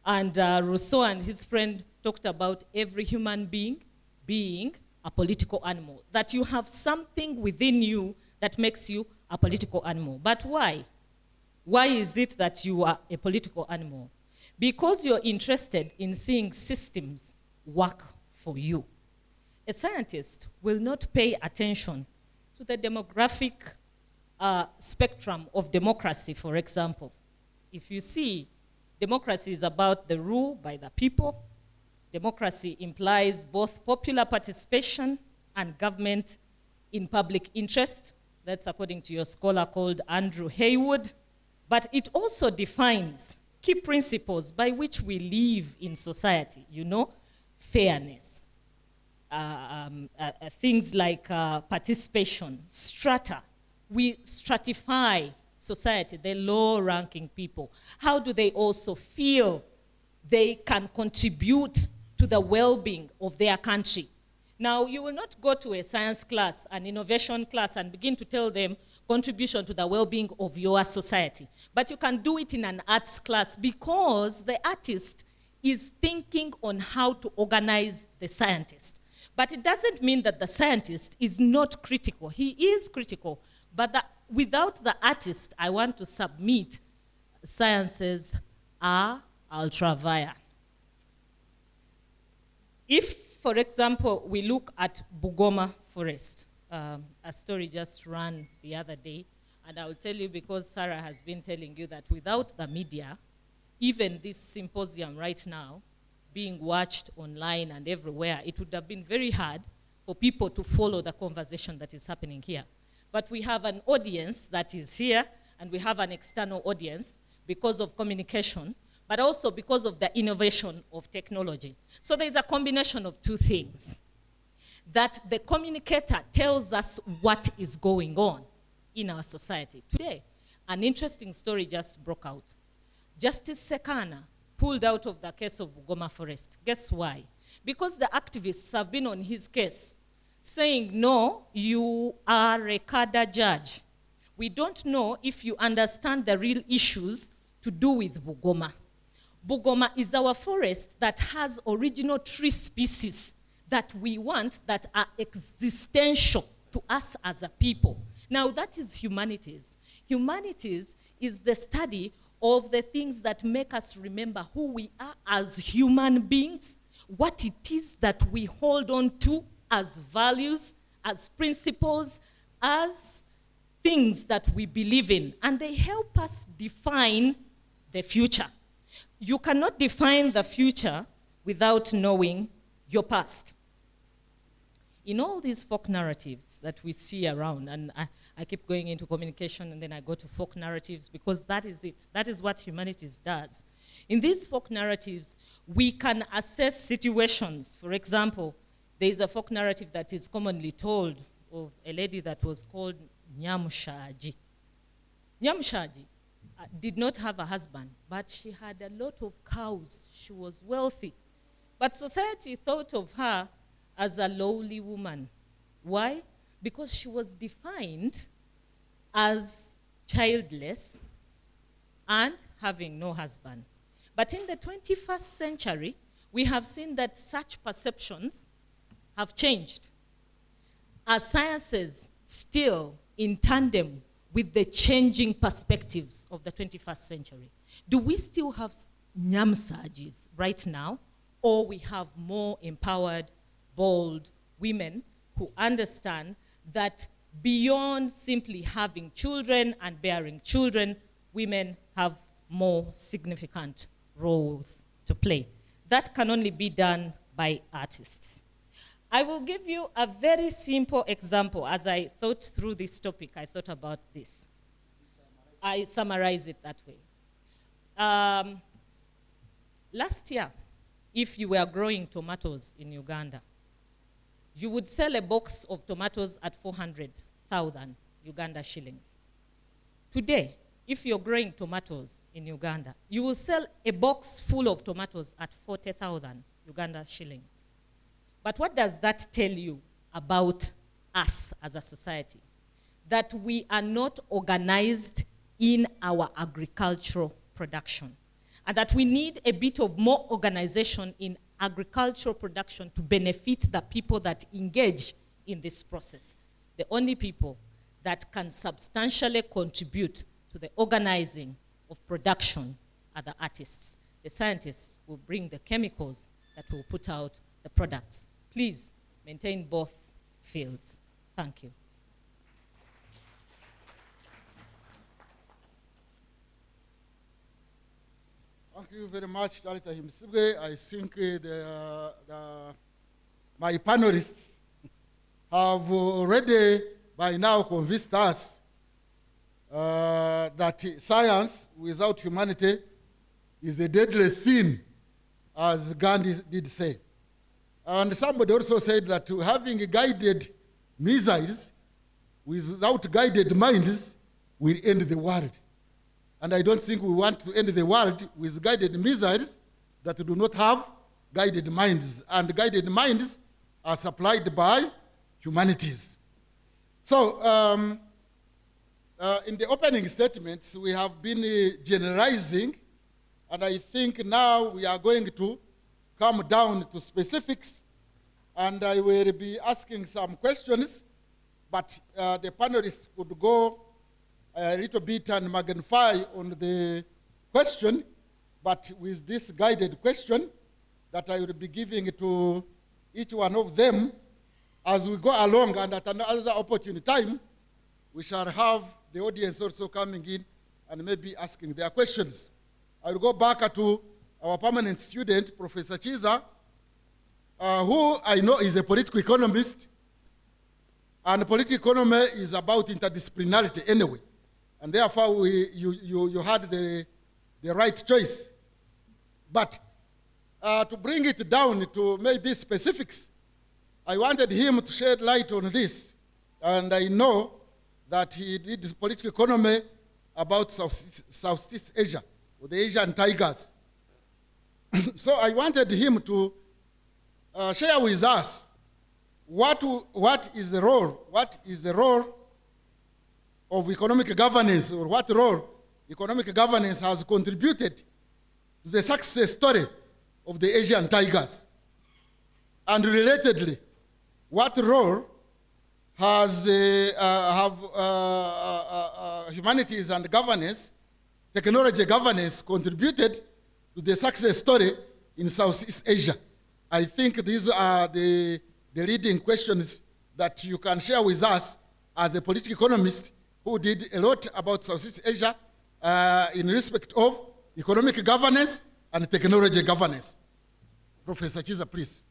And Rousseau and his friend talked about every human being being a political animal, that you have something within you that makes you a political animal. But why? Why is it that you are a political animal? Because you're interested in seeing systems work for you. A scientist will not pay attention to the demographic spectrum of democracy, for example. If you see Democracy is about the rule by the people. Democracy implies both popular participation and government in public interest. That's according to your scholar called Andrew Haywood. But it also defines key principles by which we live in society, you know, fairness, things like participation, strata. We stratify society, the low-ranking people. How do they also feel they can contribute to the well-being of their country? Now, you will not go to a science class, an innovation class, and begin to tell them contribution to the well-being of your society. But you can do it in an arts class because the artist is thinking on how to organize the scientist. But it doesn't mean that the scientist is not critical. He is critical. But without the artist, I want to submit, sciences are ultra-vire. If, for example, we look at Bugoma Forest, a story just ran the other day, and I will tell you because Sarah has been telling you that without the media, even this symposium right now, being watched online and everywhere, it would have been very hard for people to follow the conversation that is happening here. But we have an audience that is here, and we have an external audience because of communication, but also because of the innovation of technology. So there's a combination of two things. That the communicator tells us what is going on in our society. Today, an interesting story just broke out. Justice Sekana pulled out of the case of Bugoma Forest. Guess why? Because the activists have been on his case, saying, no, you are a cadre judge. We don't know if you understand the real issues to do with Bugoma. Bugoma is our forest that has original tree species that we want that are existential to us as a people. Now, that is humanities. Humanities is the study of the things that make us remember who we are as human beings, what it is that we hold on to as values, as principles, as things that we believe in. And they help us define the future. You cannot define the future without knowing your past. In all these folk narratives that we see around, and I keep going into communication and then I go to folk narratives because that is it. That is what humanities does. In these folk narratives, we can assess situations. For example, there is a folk narrative that is commonly told of a lady that was called Nyamushaji. Nyamushaji did not have a husband, but she had a lot of cows. She was wealthy. But society thought of her as a lowly woman. Why? Because she was defined as childless and having no husband. But in the 21st century, we have seen that such perceptions have changed. Are sciences still in tandem with the changing perspectives of the 21st century? Do we still have Nyamsajis right now, or we have more empowered, bold women who understand that beyond simply having children and bearing children, women have more significant roles to play? That can only be done by artists. I will give you a very simple example. As I thought through this topic, I thought about this. I summarize it that way. Last year, if you were growing tomatoes in Uganda, you would sell a box of tomatoes at 400,000 Uganda shillings. Today, if you're growing tomatoes in Uganda, you will sell a box full of tomatoes at 40,000 Uganda shillings. But what does that tell you about us as a society? That we are not organized in our agricultural production, and that we need a bit of more organization in agricultural production to benefit the people that engage in this process. The only people that can substantially contribute to the organizing of production are the artists. The scientists will bring the chemicals that will put out the products. Please maintain both fields. Thank you. Thank you very much, Charita Himsibwe. I think my panelists have already by now convinced us that science without humanity is a deadly sin, as Gandhi did say. And somebody also said that having guided missiles without guided minds will end the world. And I don't think we want to end the world with guided missiles that do not have guided minds. And guided minds are supplied by humanities. So, in the opening statements, we have been generalizing, and I think now we are going to come down to specifics, and I will be asking some questions, but the panelists could go a little bit and magnify on the question, but with this guided question that I will be giving to each one of them as we go along, and at another opportune time, we shall have the audience also coming in and maybe asking their questions. I will go back to our permanent student, Professor Chiza, who I know is a political economist, and political economy is about interdisciplinarity anyway. And therefore, you had the right choice. But to bring it down to maybe specifics, I wanted him to shed light on this. And I know that he did his political economy about Southeast Asia, or the Asian tigers. So I wanted him to share with us what is the role of economic governance, or what role economic governance has contributed to the success story of the Asian tigers. And relatedly, what role has humanities and governance, technology governance, contributed to the success story in Southeast Asia? I think these are the leading questions that you can share with us as a political economist who did a lot about Southeast Asia in respect of economic governance and technology governance. Professor Chiza, please.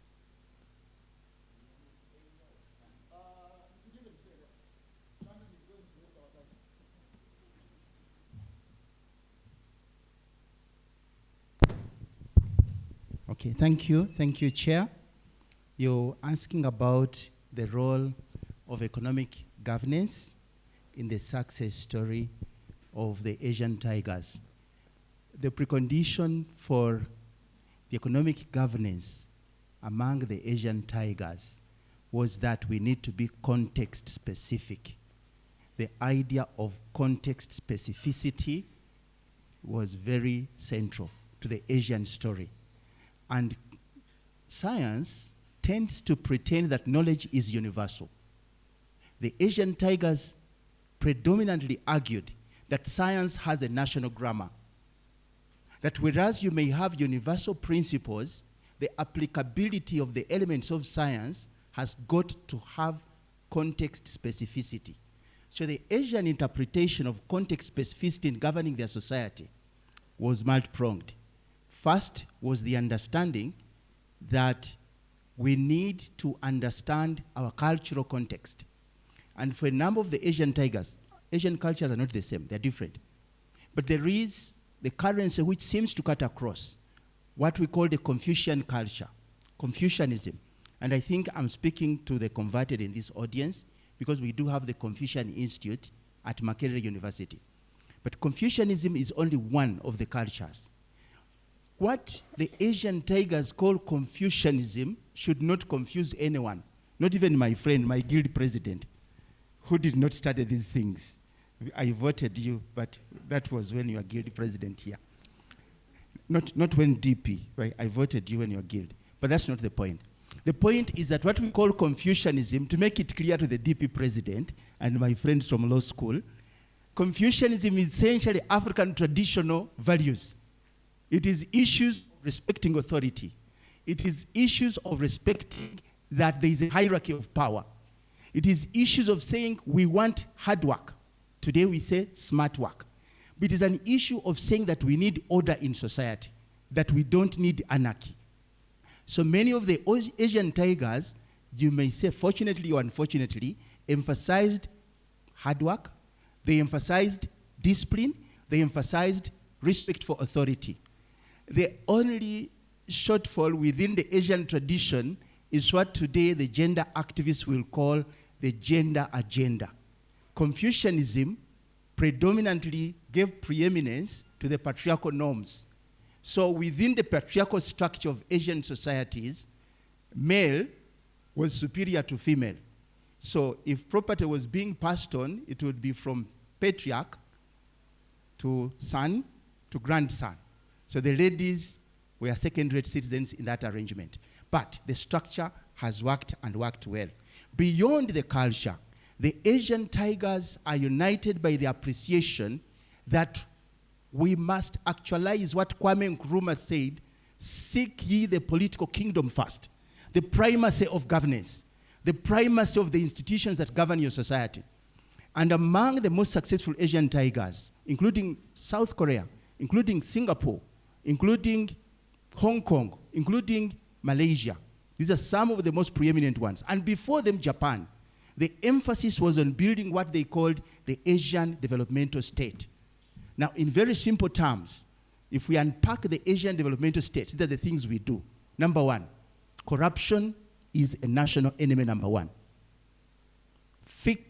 Okay, thank you, Chair. You're asking about the role of economic governance in the success story of the Asian tigers. The precondition for the economic governance among the Asian tigers was that we need to be context specific. The idea of context specificity was very central to the Asian story. And science tends to pretend that knowledge is universal. The Asian tigers predominantly argued that science has a national grammar. That whereas you may have universal principles, the applicability of the elements of science has got to have context specificity. So the Asian interpretation of context specificity in governing their society was multi-pronged. First was the understanding that we need to understand our cultural context. And for a number of the Asian tigers, Asian cultures are not the same, they're different. But there is the currency which seems to cut across what we call the Confucian culture, Confucianism. And I think I'm speaking to the converted in this audience because we do have the Confucian Institute at Makerere University. But Confucianism is only one of the cultures. What the Asian tigers call Confucianism should not confuse anyone, not even my friend, my guild president, who did not study these things. I voted you, but that was when you were guild president here. Not when DP, right? I voted you when you were guild. But that's not the point. The point is that what we call Confucianism, to make it clear to the DP president and my friends from law school, Confucianism is essentially African traditional values. It is issues respecting authority. It is issues of respecting that there is a hierarchy of power. It is issues of saying we want hard work. Today we say smart work. But it is an issue of saying that we need order in society. that we don't need anarchy. So many of the Asian tigers, you may say fortunately or unfortunately, emphasized hard work, they emphasized discipline, they emphasized respect for authority. The only shortfall within the Asian tradition is what today the gender activists will call the gender agenda. Confucianism predominantly gave preeminence to the patriarchal norms. So within the patriarchal structure of Asian societies, male was superior to female. So if property was being passed on, it would be from patriarch to son to grandson. So the ladies were second-rate citizens in that arrangement. But the structure has worked and worked well. Beyond the culture, the Asian tigers are united by the appreciation that we must actualize what Kwame Nkrumah said, seek ye the political kingdom first, the primacy of governance, the primacy of the institutions that govern your society. And among the most successful Asian tigers, including South Korea, including Singapore, including Hong Kong, including Malaysia, these are some of the most preeminent ones. And before them, Japan. The emphasis was on building what they called the Asian developmental state. Now, in very simple terms, if we unpack the Asian developmental states, these are the things we do. Number one, corruption is a national enemy number one.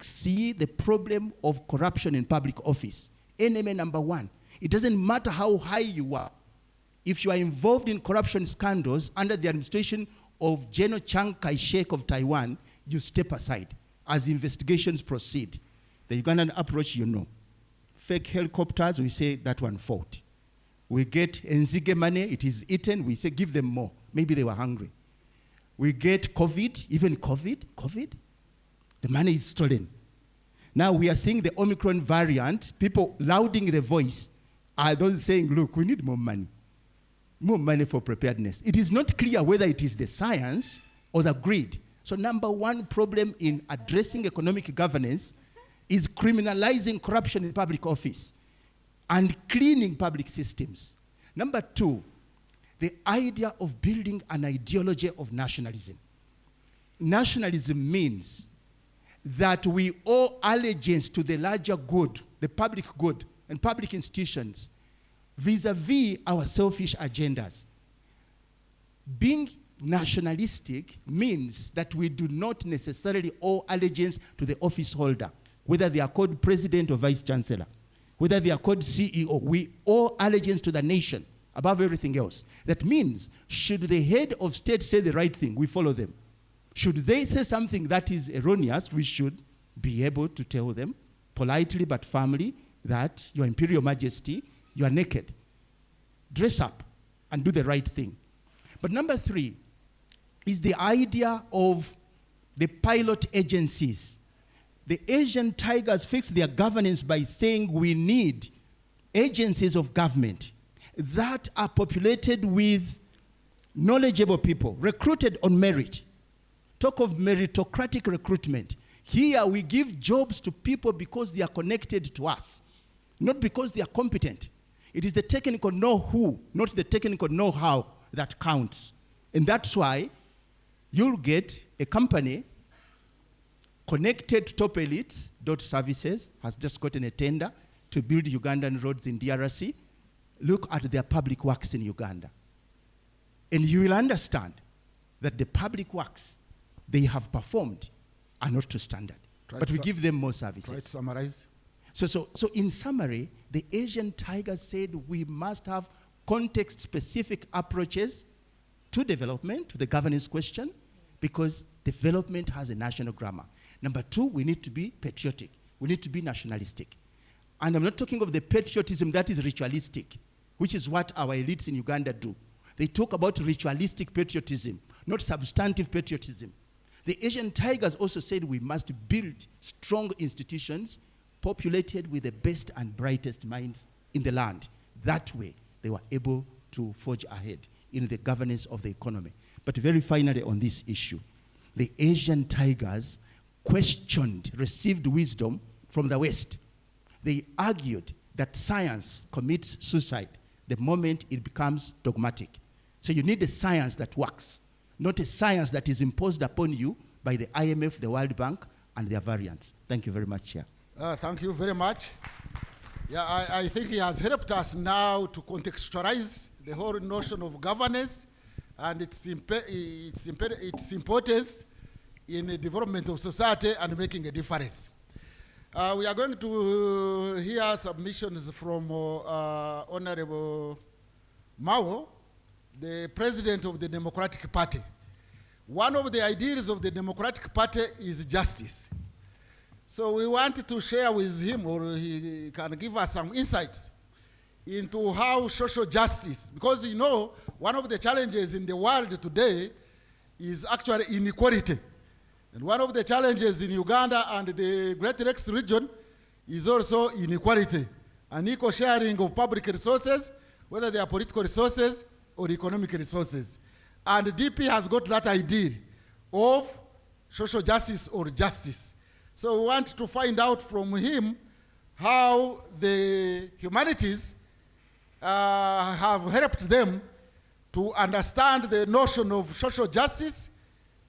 See the problem of corruption in public office. Enemy number one. It doesn't matter how high you are. If you are involved in corruption scandals under the administration of General Chiang Kai-shek of Taiwan, you step aside as investigations proceed. The Ugandan approach, you know. Fake helicopters, we say that one fault. We get Nzige money, it is eaten, we say give them more. Maybe they were hungry. We get COVID, even COVID, the money is stolen. Now we are seeing the Omicron variant, people louding the voice are those saying, look, we need more money for preparedness. It is not clear whether it is the science or the greed. So number one problem in addressing economic governance is criminalizing corruption in public office and cleaning public systems. Number two, the idea of building an ideology of nationalism. Nationalism means that we owe allegiance to the larger good, the public good, and public institutions vis-a-vis our selfish agendas. Being nationalistic means that we do not necessarily owe allegiance to the office holder, whether they are called president or vice chancellor, whether they are called CEO. We owe allegiance to the nation above everything else. That means, should the head of state say the right thing, we follow them. Should they say something that is erroneous, we should be able to tell them politely but firmly that, Your Imperial Majesty, you are naked. Dress up and do the right thing. But number three is the idea of the pilot agencies. The Asian tigers fix their governance by saying we need agencies of government that are populated with knowledgeable people, recruited on merit. Talk of meritocratic recruitment. Here we give jobs to people because they are connected to us, not because they are competent. It is the technical know-who, not the technical know-how that counts. And that's why you'll get a company connected top elites, Dot Services, has just gotten a tender to build Ugandan roads in DRC. Look at their public works in Uganda. And you will understand that the public works they have performed are not to standard. But we give them more services. Try to summarize. So in summary, the Asian tigers said we must have context-specific approaches to development, to the governance question, because development has a national grammar. Number two, we need to be patriotic. We need to be nationalistic. And I'm not talking of the patriotism that is ritualistic, which is what our elites in Uganda do. They talk about ritualistic patriotism, not substantive patriotism. The Asian tigers also said we must build strong institutions populated with the best and brightest minds in the land. That way, they were able to forge ahead in the governance of the economy. But very finally on this issue, the Asian tigers questioned, received wisdom from the West. They argued that science commits suicide, the moment it becomes dogmatic. So you need a science that works, not a science that is imposed upon you by the IMF, the World Bank, and their variants. Thank you very much, Chair. Thank you very much. Yeah, I think he has helped us now to contextualize the whole notion of governance and its importance in the development of society and making a difference. We are going to hear submissions from Honorable Mao, the president of the Democratic Party. One of the ideals of the Democratic Party is justice. So we wanted to share with him, or he can give us some insights into how social justice, because you know, one of the challenges in the world today is actually inequality. And one of the challenges in Uganda and the Great Lakes region is also inequality, unequal sharing of public resources, whether they are political resources or economic resources. And DP has got that idea of social justice or justice. So we want to find out from him how the humanities have helped them to understand the notion of social justice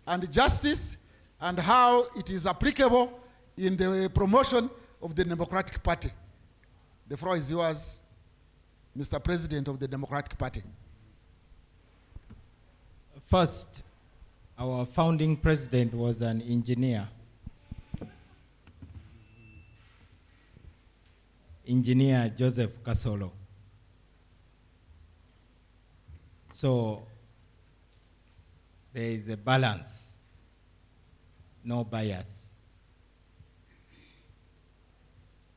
and how it is applicable in the promotion of the Democratic Party. The floor is yours, Mr. President of the Democratic Party. First, our founding president was an engineer. Engineer Joseph Kasolo. So there is a balance, no bias.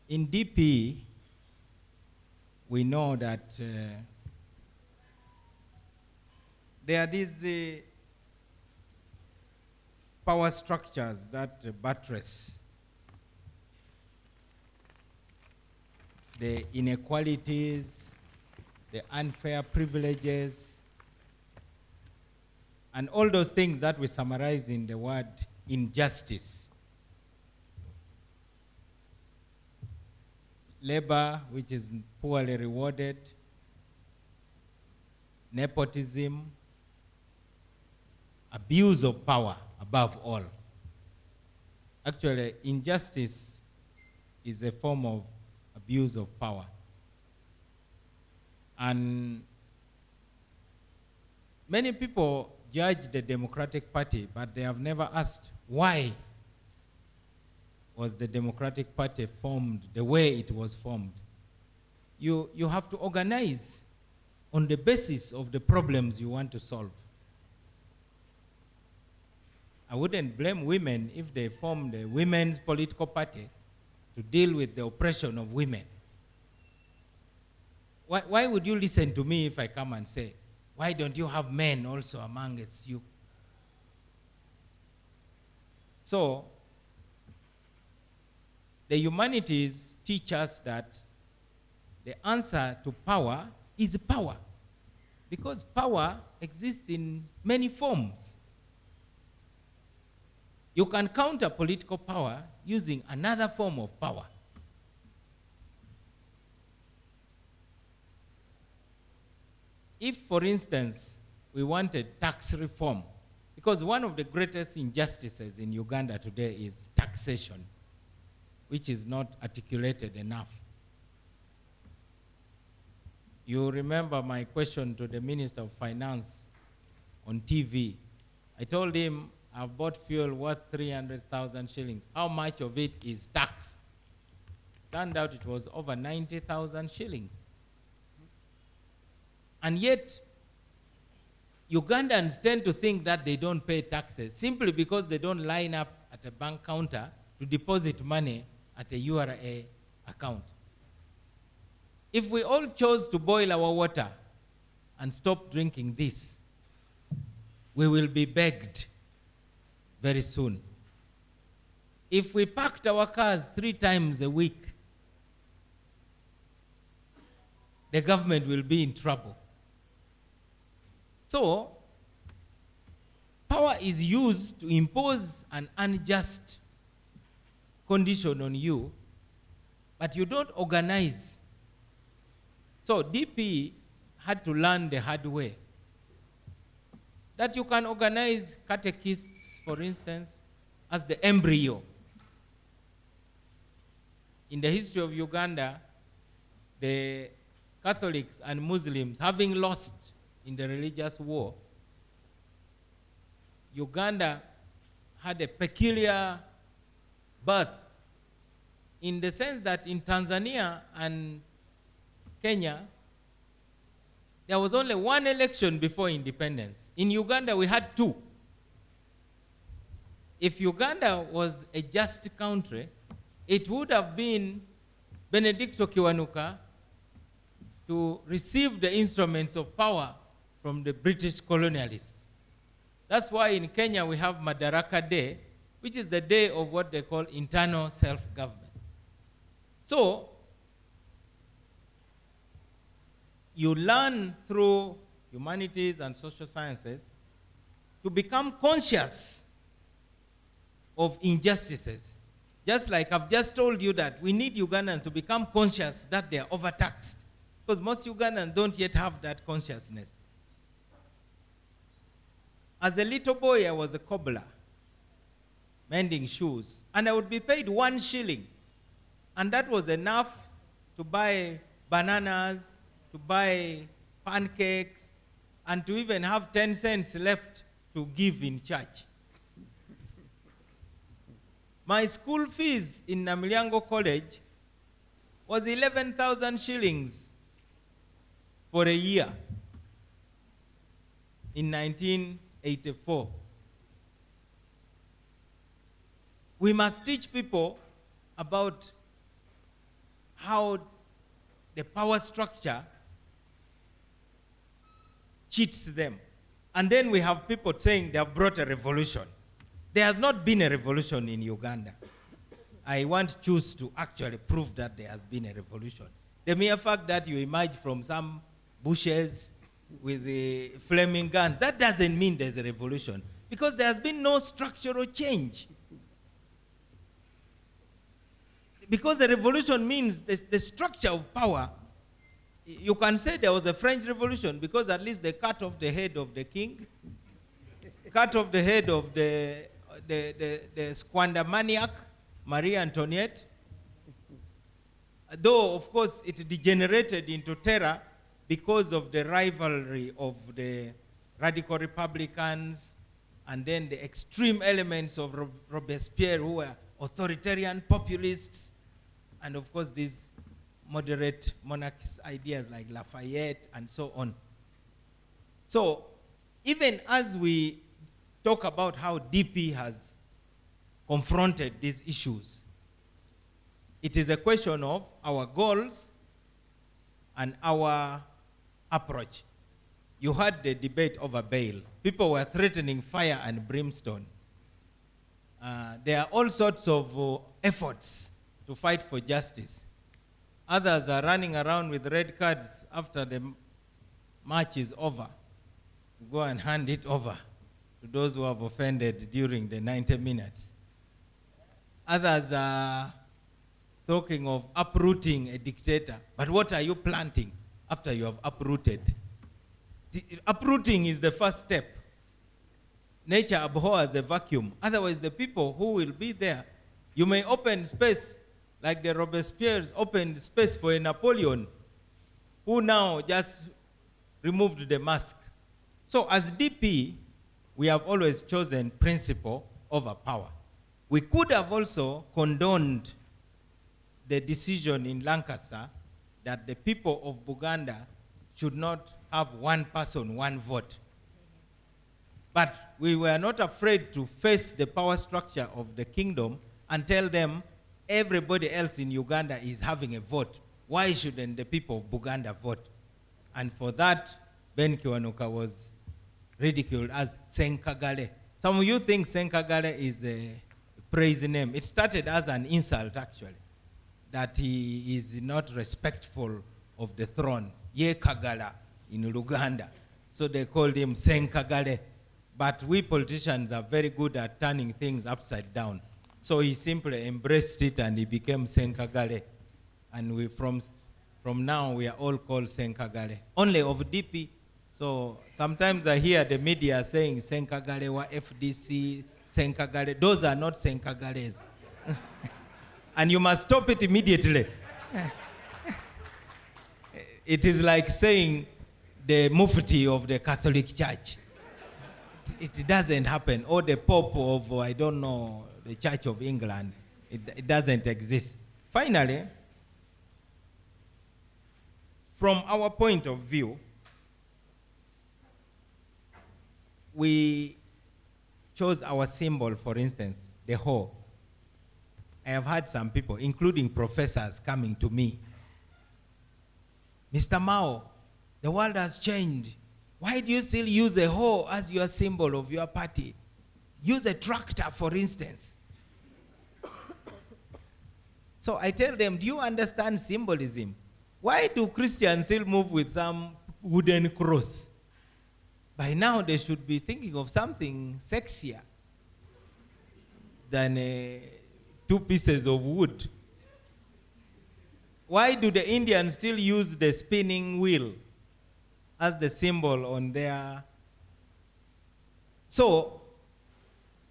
In DP, we know that there are these power structures that buttress the inequalities, the unfair privileges, and all those things that we summarize in the word injustice. Labor, which is poorly rewarded, nepotism, abuse of power above all. Actually, injustice is a form of abuse of power. And many people judge the Democratic Party, but they have never asked why was the Democratic Party formed the way it was formed. You have to organize on the basis of the problems you want to solve. I wouldn't blame women if they formed a women's political party to deal with the oppression of women. Why would you listen to me if I come and say, why don't you have men also amongst you? So, the humanities teach us that the answer to power is power, because power exists in many forms. You can counter political power using another form of power. If, for instance, we wanted tax reform, because one of the greatest injustices in Uganda today is taxation, which is not articulated enough. You remember my question to the Minister of Finance on TV. I told him, I've bought fuel worth 300,000 shillings. How much of it is tax? Turned out it was over 90,000 shillings. And yet, Ugandans tend to think that they don't pay taxes simply because they don't line up at a bank counter to deposit money at a URA account. If we all chose to boil our water and stop drinking this, we will be begged very soon. If we parked our cars 3 times a week, the government will be in trouble. So, power is used to impose an unjust condition on you, but you don't organize. So DP had to learn the hard way. That you can organize catechists, for instance, as the embryo. In the history of Uganda, the Catholics and Muslims, having lost in the religious war, Uganda had a peculiar birth in the sense that in Tanzania and Kenya, there was only one election before independence. In Uganda, we had two. If Uganda was a just country, it would have been Benedicto Kiwanuka to receive the instruments of power from the British colonialists. That's why in Kenya we have Madaraka Day, which is the day of what they call internal self-government. So, you learn through humanities and social sciences to become conscious of injustices. Just like I've just told you that we need Ugandans to become conscious that they are overtaxed, because most Ugandans don't yet have that consciousness. As a little boy, I was a cobbler, mending shoes, and I would be paid 1 shilling, and that was enough to buy bananas, to buy pancakes, and to even have 10 cents left to give in church. My school fees in Namilyango College was 11,000 shillings for a year in 1984. We must teach people about how the power structure cheats them. And then we have people saying they have brought a revolution. There has not been a revolution in Uganda. I want CHUSS to actually prove that there has been a revolution. The mere fact that you emerge from some bushes with a flaming gun, that doesn't mean there's a revolution, because there has been no structural change. Because a revolution means the structure of power. You can say there was a French Revolution because at least they cut off the head of the king, cut off the head of the squander maniac, Marie Antoinette. Though, of course, it degenerated into terror because of the rivalry of the radical Republicans and then the extreme elements of Robespierre, who were authoritarian populists, and of course these moderate monarchist ideas like Lafayette and so on. So even as we talk about how DP has confronted these issues, it is a question of our goals and our approach. You had the debate over bail. People were threatening fire and brimstone. There are all sorts of efforts to fight for justice. Others are running around with red cards after the march is over to go and hand it over to those who have offended during the 90 minutes. Others are talking of uprooting a dictator. But what are you planting after you have uprooted? Uprooting is the first step. Nature abhors a vacuum. Otherwise, the people who will be there, you may open space like the Robespierres opened space for a Napoleon, who now just removed the mask. So as DP, we have always chosen principle over power. We could have also condoned the decision in Lancaster that the people of Buganda should not have one person, one vote. But we were not afraid to face the power structure of the kingdom and tell them everybody else in Uganda is having a vote. Why shouldn't the people of Buganda vote? And for that, Ben Kiwanuka was ridiculed as Senkagale. Some of you think Senkagale is a praise name. It started as an insult, actually, that he is not respectful of the throne. Ye Kagala in Uganda. So they called him Senkagale. But we politicians are very good at turning things upside down. So he simply embraced it and he became Senkagale. And we, from From now, we are all called Senkagale. Only of DP. So sometimes I hear the media saying Senkagale wa FDC, Senkagale. Those are not Senkagales. And you must stop it immediately. It is like saying the Mufti of the Catholic Church. It doesn't happen. Or the Pope of, I don't know, the Church of England. It doesn't exist. Finally, from our point of view, we chose our symbol, for instance, the hoe. I have had some people, including professors, coming to me. Mr. Mao, the world has changed. Why do you still use a hoe as your symbol of your party? Use a tractor, for instance. So I tell them, do you understand symbolism? Why do Christians still move with some wooden cross? By now, they should be thinking of something sexier than 2 pieces of wood. Why do the Indians still use the spinning wheel as the symbol on their... So,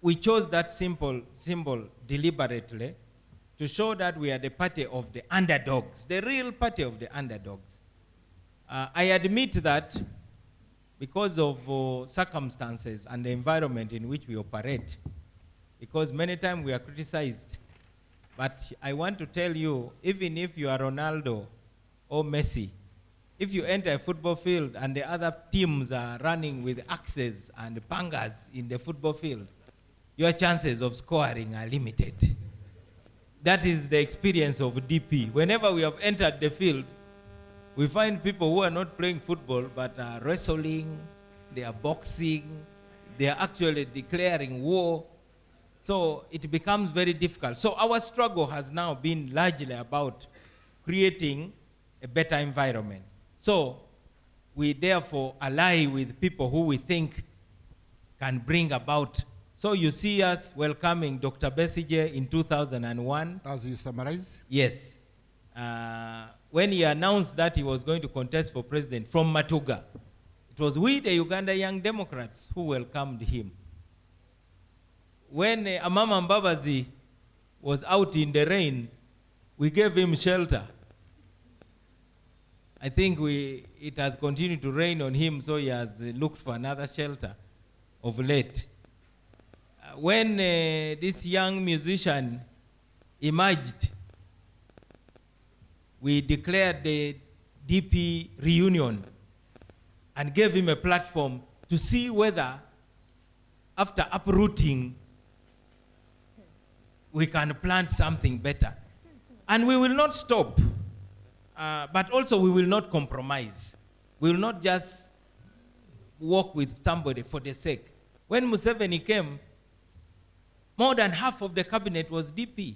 we chose that symbol deliberately to show that we are the party of the underdogs, the real party of the underdogs. I admit that because of circumstances and the environment in which we operate, because many times we are criticized. But I want to tell you, even if you are Ronaldo or Messi, if you enter a football field and the other teams are running with axes and pangas in the football field, your chances of scoring are limited. That is the experience of DP. Whenever we have entered the field, we find people who are not playing football but are wrestling, they are boxing, they are actually declaring war. So it becomes very difficult. So our struggle has now been largely about creating a better environment. So we therefore ally with people who we think can bring about. So you see us welcoming Dr. Besigye in 2001. As you summarize? Yes. When he announced that he was going to contest for president from Matuga, it was we, the Uganda Young Democrats, who welcomed him. When Amama Mbabazi was out in the rain, we gave him shelter. I think it has continued to rain on him, so he has looked for another shelter of late. When this young musician emerged, we declared the DP reunion and gave him a platform to see whether, after uprooting, we can plant something better. And we will not stop, but also we will not compromise. We will not just work with somebody for the sake. When Museveni came, more than half of the cabinet was DP.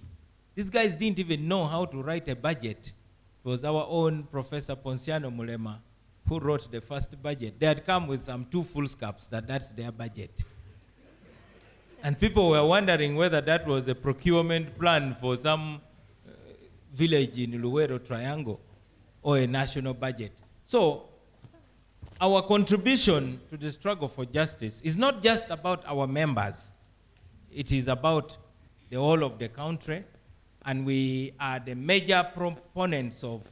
These guys didn't even know how to write a budget. It was our own Professor Ponciano Mulema who wrote the first budget. They had come with some 2 foolscaps that's their budget. And people were wondering whether that was a procurement plan for some village in Luwero Triangle or a national budget. So our contribution to the struggle for justice is not just about our members. It is about the whole of the country, and we are the major proponents of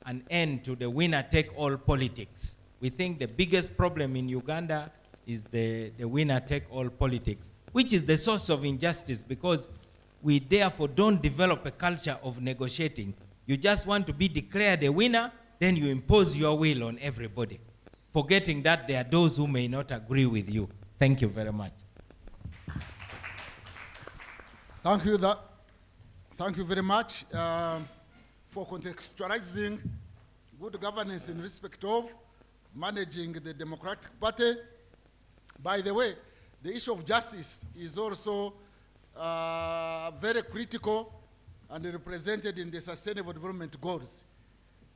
an end to the winner-take-all politics. We think the biggest problem in Uganda is the winner-take-all politics, which is the source of injustice, because we therefore don't develop a culture of negotiating. You just want to be declared a winner, then you impose your will on everybody, forgetting that there are those who may not agree with you. Thank you very much. Thank you very much for contextualizing good governance in respect of managing the Democratic Party. By the way, the issue of justice is also very critical and represented in the Sustainable Development Goals.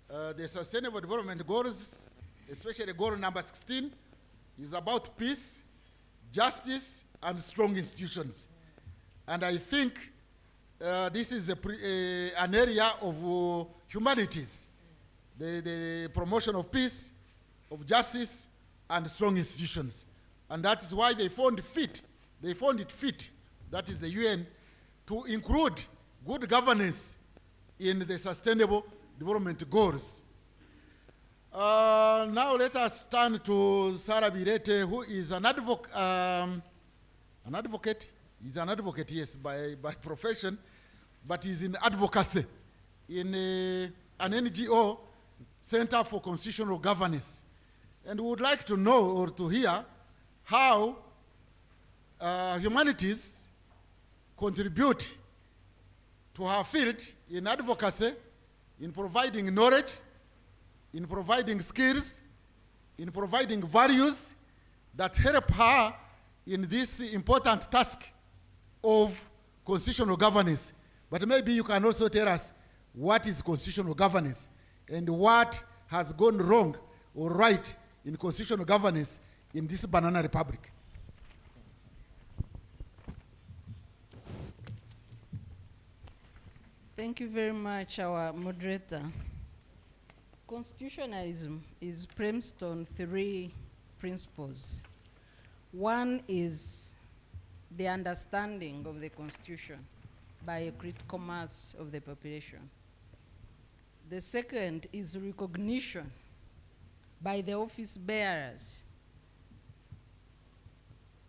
The Sustainable Development Goals, especially goal number 16, is about peace, justice, and strong institutions. And I think this is an area of humanities. the promotion of peace, of justice, and strong institutions. And that is why they found it fit, that is the UN, to include good governance in the sustainable development goals. Now let us turn to Sarah Birete, who is an advocate. He's an advocate, yes, by profession, but he's in advocacy in an NGO, Center for Constitutional Governance. And we would like to know or to hear how humanities contribute to her field in advocacy, in providing knowledge, in providing skills, in providing values that help her in this important task of constitutional governance. But maybe you can also tell us what is constitutional governance and what has gone wrong or right in constitutional governance in this banana republic. Thank you very much, our moderator. Constitutionalism is premised on 3 principles. One is the understanding of the Constitution by a critical mass of the population. The second is recognition by the office bearers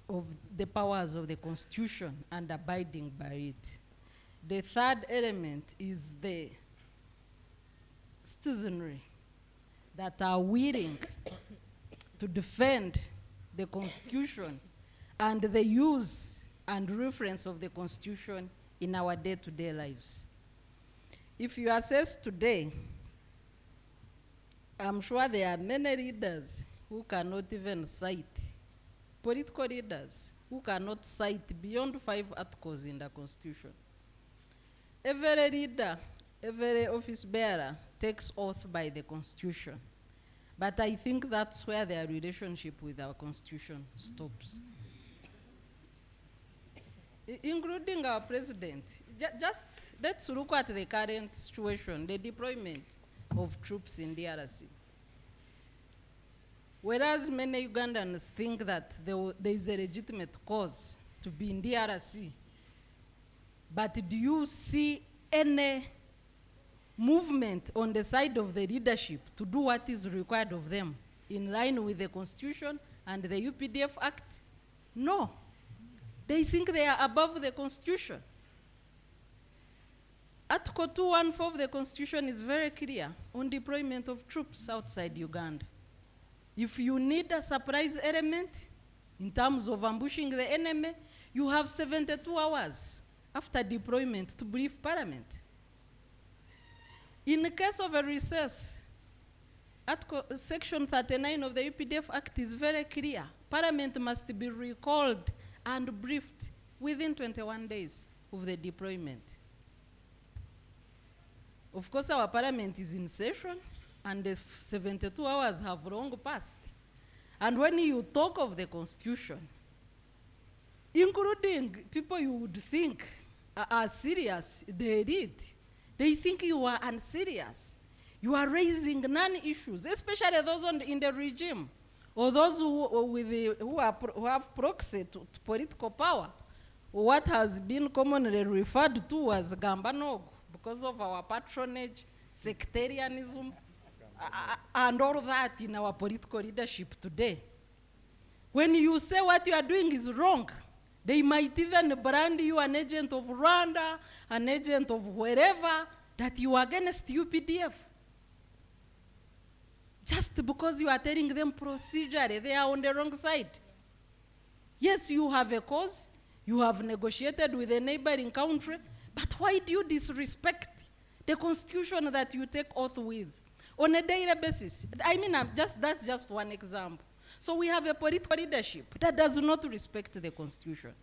of the powers of the Constitution and abiding by it. The third element is the citizenry that are willing to defend the Constitution and the use and reference of the Constitution in our day-to-day lives. If you assess today, I'm sure there are many leaders who cannot even cite, political leaders who cannot cite beyond 5 articles in the Constitution. Every leader, every office bearer takes oath by the Constitution. But I think that's where their relationship with our Constitution stops. Including our president. Just let's look at the current situation, the deployment of troops in DRC. Whereas many Ugandans think that there is a legitimate cause to be in DRC, but do you see any movement on the side of the leadership to do what is required of them in line with the Constitution and the UPDF Act? No. They think they are above the Constitution. Article 214 of the Constitution is very clear on deployment of troops outside Uganda. If you need a surprise element in terms of ambushing the enemy, you have 72 hours after deployment to brief Parliament. In the case of a recess, Section 39 of the UPDF Act is very clear. Parliament must be recalled and briefed within 21 days of the deployment. Of course, our Parliament is in session, and the 72 hours have long passed. And when you talk of the Constitution, including people you would think are serious, they think you are unserious. You are raising non-issues, especially those in the regime, or those who have proxy to political power, or what has been commonly referred to as Gambanog, because of our patronage, sectarianism, and all that in our political leadership today. When you say what you are doing is wrong, they might even brand you an agent of Rwanda, an agent of wherever, that you are against UPDF. Just because you are telling them procedurally, they are on the wrong side. Yes, you have a cause, you have negotiated with a neighboring country, but why do you disrespect the Constitution that you take oath with on a daily basis? I mean, that's just one example. So we have a political leadership that does not respect the Constitution.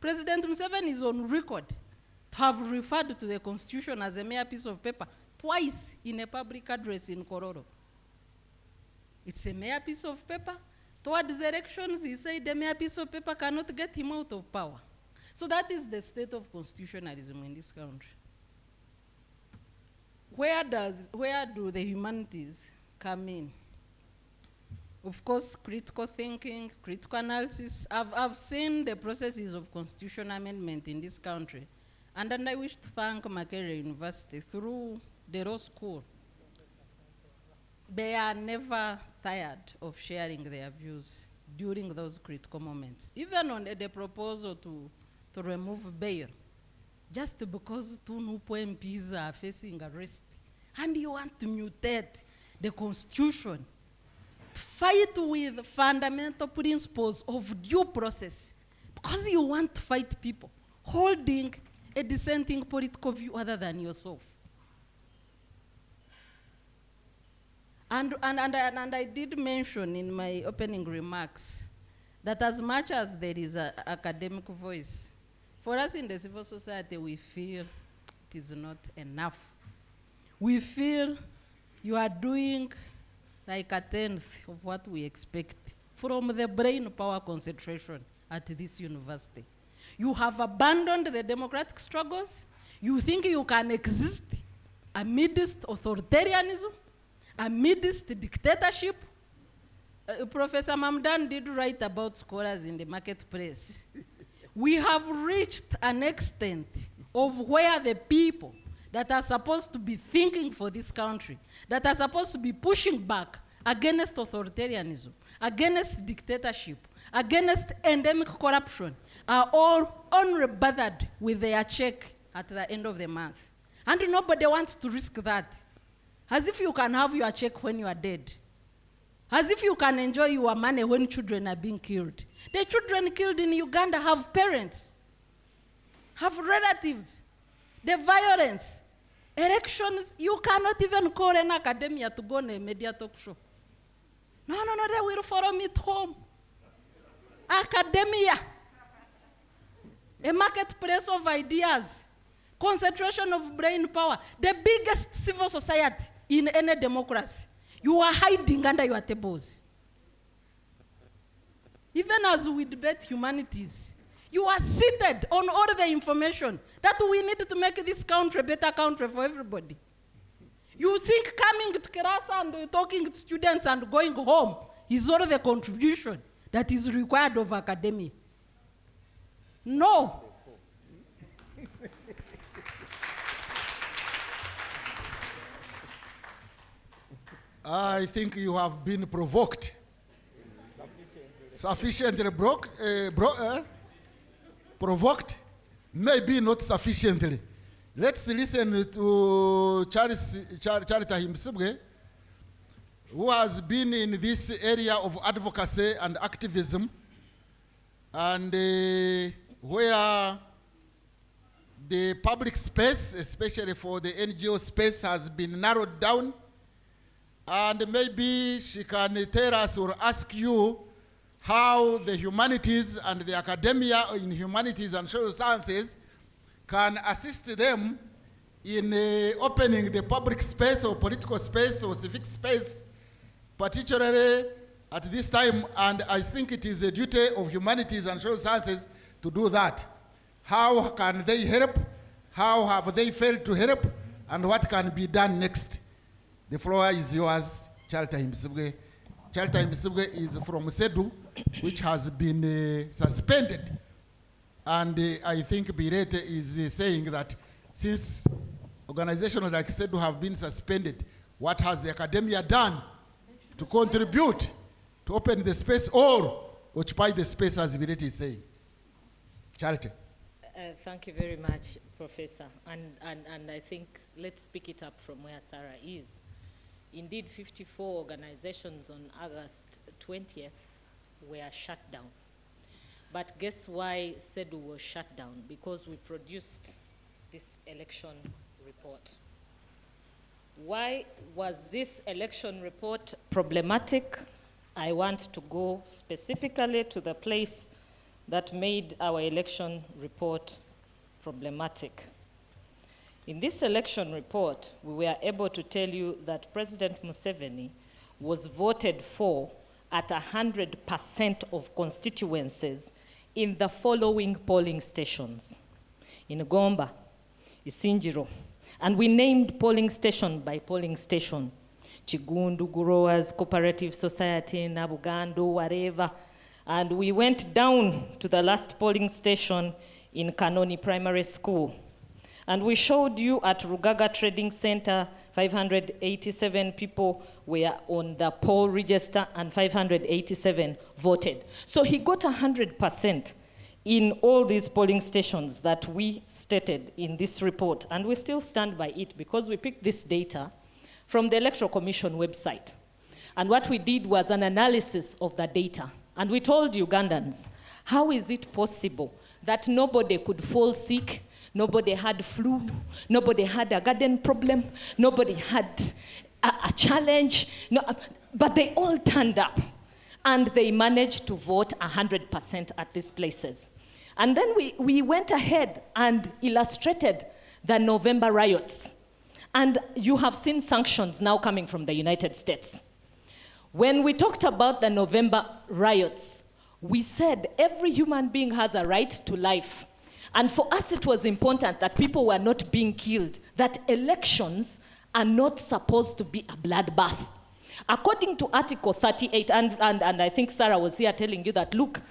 President Museveni is on record to have referred to the Constitution as a mere piece of paper twice in a public address in Kororo. It's a mere piece of paper. Towards the elections, he said the mere piece of paper cannot get him out of power. So that is the state of constitutionalism in this country. where do the humanities come in? Of course, critical thinking, critical analysis. I've seen the processes of constitutional amendment in this country, and I wish to thank Makerere University through the law school. They are never tired of sharing their views during those critical moments. Even on the proposal to remove bail, just because two Nupo MPs are facing arrest, and you want to mutate the Constitution, fight with fundamental principles of due process, because you want to fight people holding a dissenting political view other than yourself. And I did mention in my opening remarks that as much as there is an academic voice, for us in the civil society, we feel it is not enough. We feel you are doing like a tenth of what we expect from the brain power concentration at this university. You have abandoned the democratic struggles. You think you can exist amidst authoritarianism, amidst dictatorship. Professor Mamdan did write about scholars in the marketplace. We have reached an extent of where the people that are supposed to be thinking for this country, that are supposed to be pushing back against authoritarianism, against dictatorship, against endemic corruption, are all unrebutted with their check at the end of the month. And nobody wants to risk that. As if you can have your check when you are dead. As if you can enjoy your money when children are being killed. The children killed in Uganda have parents, have relatives. The violence, elections, you cannot even call an academia to go on a media talk show. No, they will follow me to home. Academia, a marketplace of ideas, concentration of brain power, the biggest civil society in any democracy. You are hiding under your tables. Even as we debate humanities, you are seated on all the information that we need to make this country a better country for everybody. You think coming to class and talking to students and going home is all the contribution that is required of academia. No. I think you have been provoked. Sufficiently provoked, maybe not sufficiently. Let's listen to Charita Himsibwe, who has been in this area of advocacy and activism, and where the public space, especially for the NGO space, has been narrowed down. And maybe she can tell us or ask you how the humanities and the academia in humanities and social sciences can assist them in opening the public space or political space or civic space, particularly at this time. And I think it is a duty of humanities and social sciences to do that. How can they help? How have they failed to help? And what can be done next? The floor is yours, Charita Himsibwe. Charita Himsibwe is from SEDU, which has been suspended. And I think Birete is saying that since organizations like SEDU have been suspended, what has the academia done to contribute to open the space or occupy the space, as Birete is saying? Charity. Thank you very much, Professor. And I think let's pick it up from where Sarah is. Indeed, 54 organizations on August 20th were shut down. But guess why SEDU was shut down? Because we produced this election report. Why was this election report problematic? I want to go specifically to the place that made our election report problematic. In this election report, we were able to tell you that President Museveni was voted for at 100% of constituencies in the following polling stations: in Gomba, Isinjiro, And we named polling station by polling station. Chigundu, Growers, Cooperative Society, Nabugando, whatever. And we went down to the last polling station in Kanoni Primary School. And we showed you at Rugaga Trading Center, 587 people were on the poll register and 587 voted. So he got 100% in all these polling stations that we stated in this report. And we still stand by it because we picked this data from the Electoral Commission website. And what we did was an analysis of the data. And we told Ugandans, how is it possible that nobody could fall sick, nobody had flu, nobody had a garden problem, nobody had a challenge, no, but they all turned up and they managed to vote 100% at these places. And then we went ahead and illustrated the November riots. And you have seen sanctions now coming from the United States. When we talked about the November riots, we said every human being has a right to life. And for us, it was important that people were not being killed, that elections are not supposed to be a bloodbath. According to Article 38, and I think Sarah was here telling you that, look,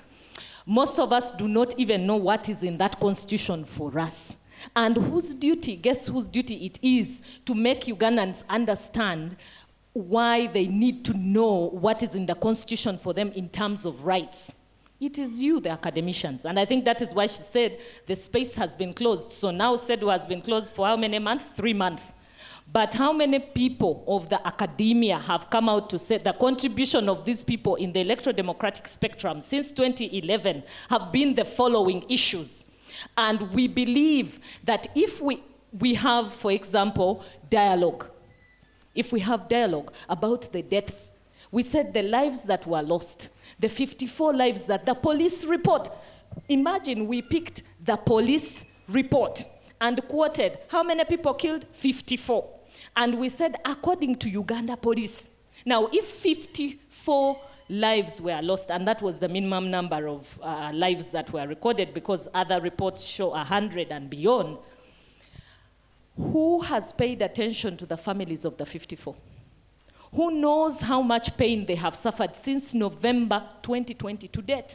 most of us do not even know what is in that constitution for us. And guess whose duty it is to make Ugandans understand why they need to know what is in the constitution for them in terms of rights. It is you, the academicians. And I think that is why she said the space has been closed. So now CEDU has been closed for how many months? 3 months. But how many people of the academia have come out to say the contribution of these people in the electro-democratic spectrum since 2011 have been the following issues? And we believe that if we have, for example, dialogue, if we have dialogue about the death, we said the lives that were lost, the 54 lives that the police report. Imagine we picked the police report and quoted how many people killed? 54. And we said according to Uganda police. Now if 54 lives were lost, and that was the minimum number of lives that were recorded because other reports show 100 and beyond, who has paid attention to the families of the 54? Who knows how much pain they have suffered since November 2020 to date?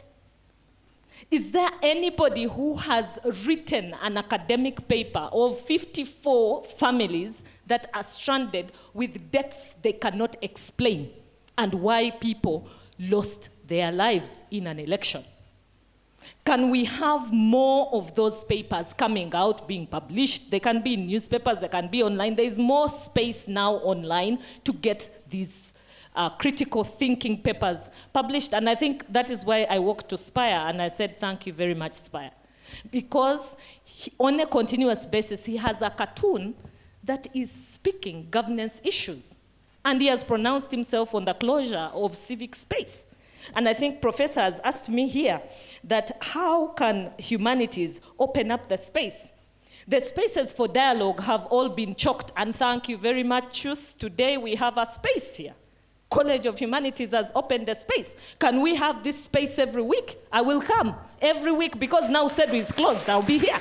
Is there anybody who has written an academic paper of 54 families that are stranded with death they cannot explain and why people lost their lives in an election? Can we have more of those papers coming out, being published? They can be in newspapers, they can be online. There is more space now online to get these critical thinking papers published. And I think that is why I walked to Spire and I said, thank you very much, Spire. Because on a continuous basis, he has a cartoon that is speaking governance issues. And he has pronounced himself on the closure of civic space. And I think Professor has asked me here that how can humanities open up the space? The spaces for dialogue have all been choked, and thank you very much, CHUSS. Today we have a space here. College of Humanities has opened a space. Can we have this space every week? I will come every week because now CEDU is closed, I'll be here.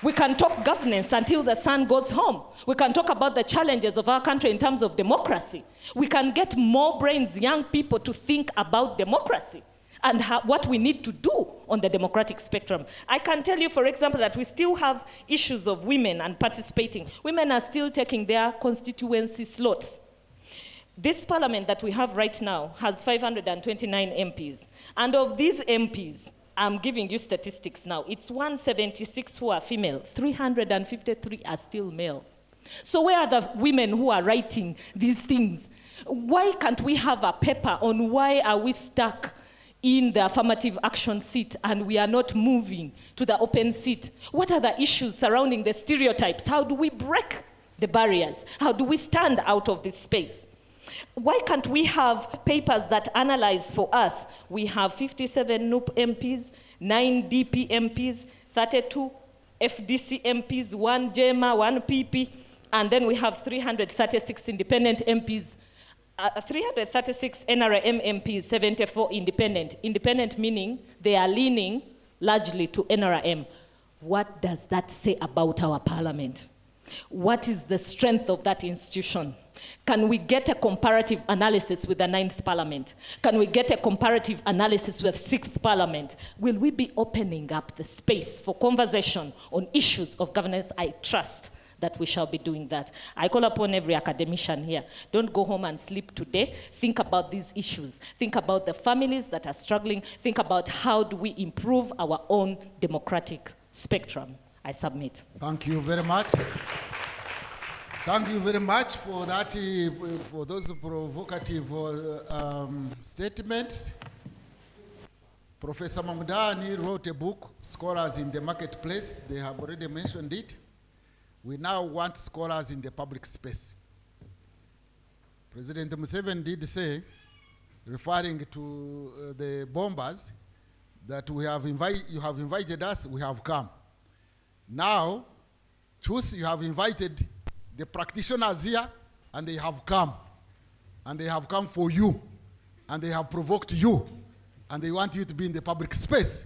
We can talk governance until the sun goes home. We can talk about the challenges of our country in terms of democracy. We can get more brains, young people, to think about democracy and what we need to do on the democratic spectrum. I can tell you, for example, that we still have issues of women and participating. Women are still taking their constituency slots. This parliament that we have right now has 529 MPs. And of these MPs, I'm giving you statistics now. It's 176 who are female, 353 are still male. So where are the women who are writing these things? Why can't we have a paper on why are we stuck in the affirmative action seat and we are not moving to the open seat? What are the issues surrounding the stereotypes? How do we break the barriers? How do we stand out of this space? Why can't we have papers that analyze for us? We have 57 NUP MPs, 9 DP MPs, 32 FDC MPs, 1 JEMA, 1 PP, and then we have 336 independent MPs, 336 NRM MPs, 74 independent. Independent meaning they are leaning largely to NRM. What does that say about our parliament? What is the strength of that institution? Can we get a comparative analysis with the 9th Parliament? Can we get a comparative analysis with 6th Parliament? Will we be opening up the space for conversation on issues of governance? I trust that we shall be doing that. I call upon every academician here, don't go home and sleep today. Think about these issues. Think about the families that are struggling. Think about how do we improve our own democratic spectrum. I submit. Thank you very much. Thank you very much for that, for those provocative statements. Professor Mamudani wrote a book, Scholars in the Marketplace. They have already mentioned it. We now want scholars in the public space. President Museveni did say, referring to the bombers, that you have invited us, we have come. Now, CHUSS, you have invited the practitioners here, and they have come. And they have come for you. And they have provoked you. And they want you to be in the public space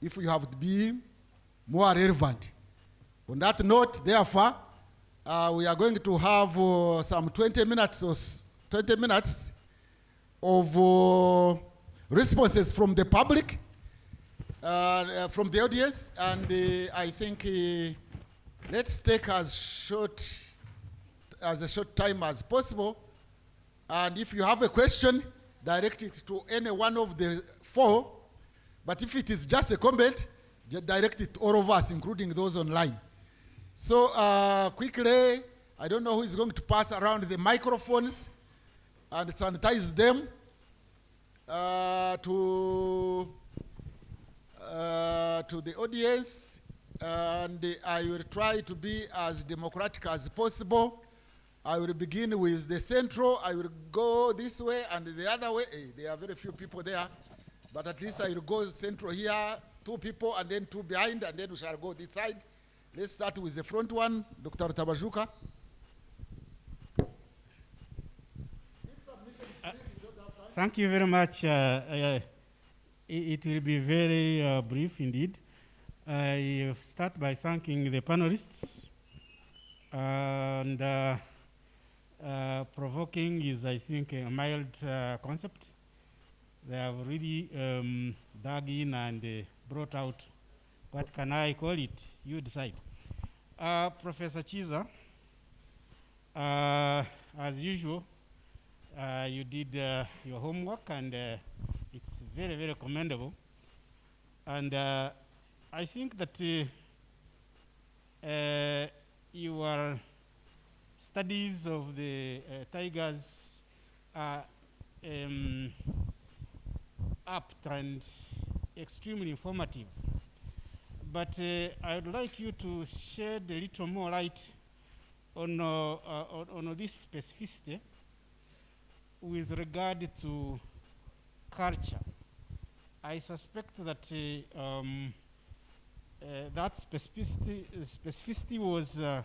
if you have to be more relevant. On that note, therefore, we are going to have some 20 minutes of responses from the public, from the audience, and I think let's take as a short time as possible. And if you have a question, direct it to any one of the four. But if it is just a comment, direct it to all of us, including those online. So quickly, I don't know who is going to pass around the microphones and sanitize them to the audience. And I will try to be as democratic as possible. I will begin with the central. I will go this way and the other way. Hey, there are very few people there, but at least I will go central here, 2 people, and then 2 behind, and then we shall go this side. Let's start with the front one, Dr. Tabajuka. Thank you very much. It will be very brief indeed. I start by thanking the panelists. And provoking is, I think, a mild concept. They have really dug in and brought out, what can I call it? You decide. Professor Giza, as usual, you did your homework, and it's very, very commendable. And I think that your studies of the tigers are apt and extremely informative. But I would like you to shed a little more light on this specificity with regard to culture. I suspect that that specificity was a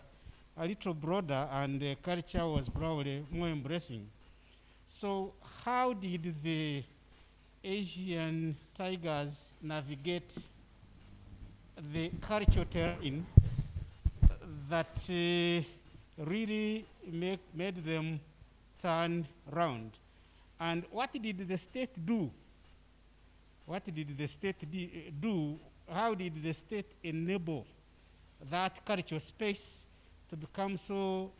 little broader, and culture was probably more embracing. So how did the Asian tigers navigate the cultural terrain that really made them turn round? And what did the state do? What did the state do? How did the state enable that cultural space to become so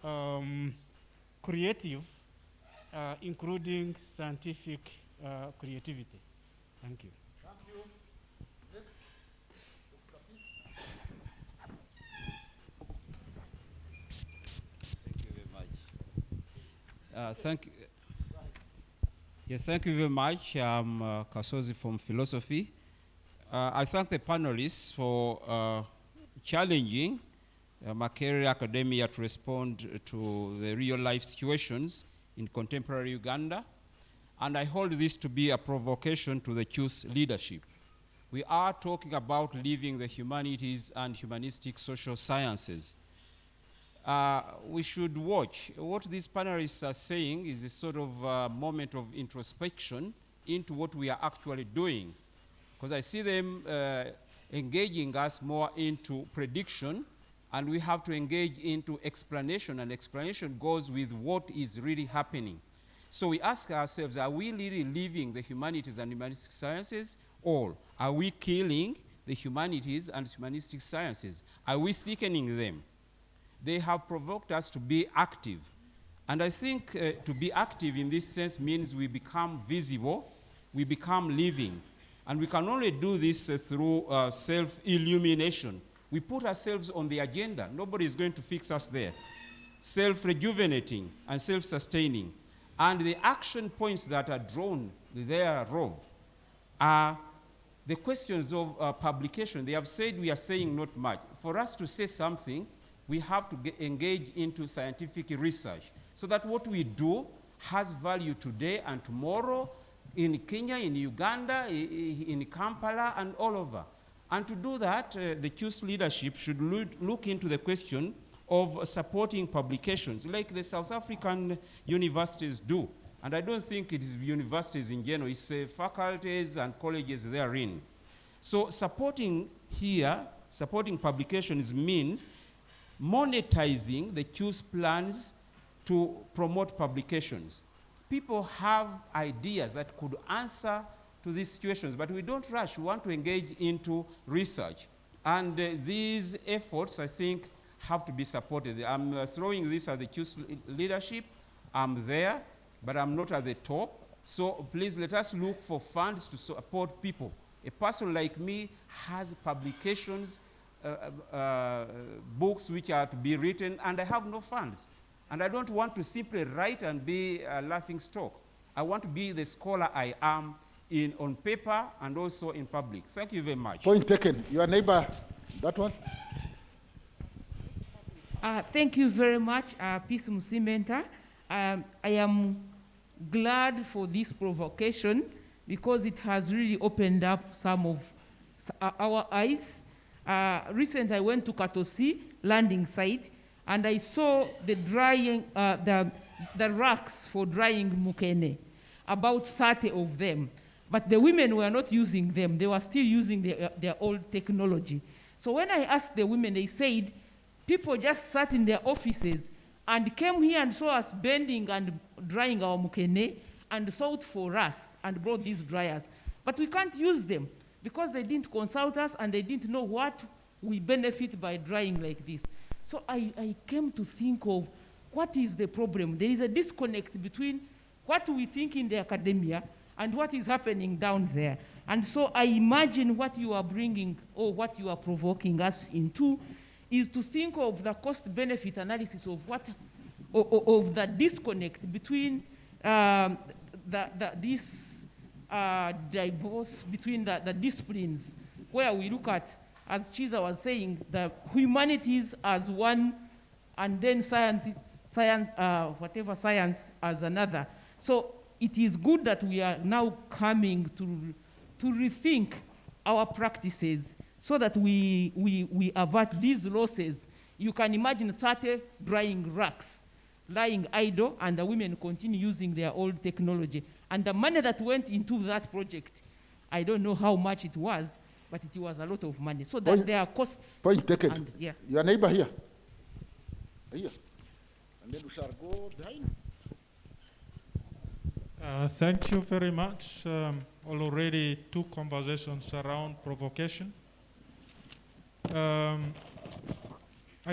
creative, including scientific creativity? Thank you. Thank you. Thank you very much. Thank you very much. I'm Kasozi from philosophy. I thank the panelists for challenging Makerere academia to respond to the real life situations in contemporary Uganda. And I hold this to be a provocation to the CHUSS leadership. We are talking about living the humanities and humanistic social sciences. We should watch. What these panelists are saying is a sort of moment of introspection into what we are actually doing. Because I see them engaging us more into prediction and we have to engage into explanation, and explanation goes with what is really happening. So we ask ourselves, are we really living the humanities and humanistic sciences, or are we killing the humanities and humanistic sciences? Are we sickening them? They have provoked us to be active. And I think to be active in this sense means we become visible, we become living. And we can only do this through self-illumination. We put ourselves on the agenda. Nobody is going to fix us there. Self-rejuvenating and self-sustaining. And the action points that are drawn thereof are the questions of publication. They have said we are saying not much. For us to say something, we have to engage into scientific research so that what we do has value today and tomorrow in Kenya, in Uganda, in Kampala, and all over. And to do that, the CHUSS leadership should look into the question of supporting publications like the South African universities do. And I don't think it is universities in general, it's faculties and colleges therein. So supporting here, supporting publications means monetizing the CHUSS plans to promote publications. People have ideas that could answer to these situations, but we don't rush. We want to engage into research. And these efforts, I think, have to be supported. I'm throwing this at the CHUSS leadership. I'm there, but I'm not at the top. So please let us look for funds to support people. A person like me has publications, books which are to be written, and I have no funds. And I don't want to simply write and be a laughing stock. I want to be the scholar I am on paper and also in public. Thank you very much. Point taken. Your neighbor, that one? Thank you very much, Peace Musimenta. I am glad for this provocation because it has really opened up some of our eyes. Recently, I went to Katosi landing site, and I saw the drying, the racks for drying mukene, about 30 of them. But the women were not using them. They were still using their old technology. So when I asked the women, they said, people just sat in their offices and came here and saw us bending and drying our mukene and thought for us and brought these dryers. But we can't use them because they didn't consult us and they didn't know what we benefit by drying like this. So I came to think of what is the problem. There is a disconnect between what we think in the academia and what is happening down there. And so I imagine what you are bringing or what you are provoking us into is to think of the cost-benefit analysis of what, of the disconnect between this divorce between the disciplines, where we look at, as Chiza was saying, the humanities as one, and then science as another. So it is good that we are now coming to rethink our practices so that we avert these losses. You can imagine 30 drying racks lying idle, and the women continue using their old technology. And the money that went into that project, I don't know how much it was, but it was a lot of money. So that there are costs. Point taken. And, yeah. Your neighbor here. Here. And then we shall go behind. Thank you very much. Already 2 conversations around provocation. I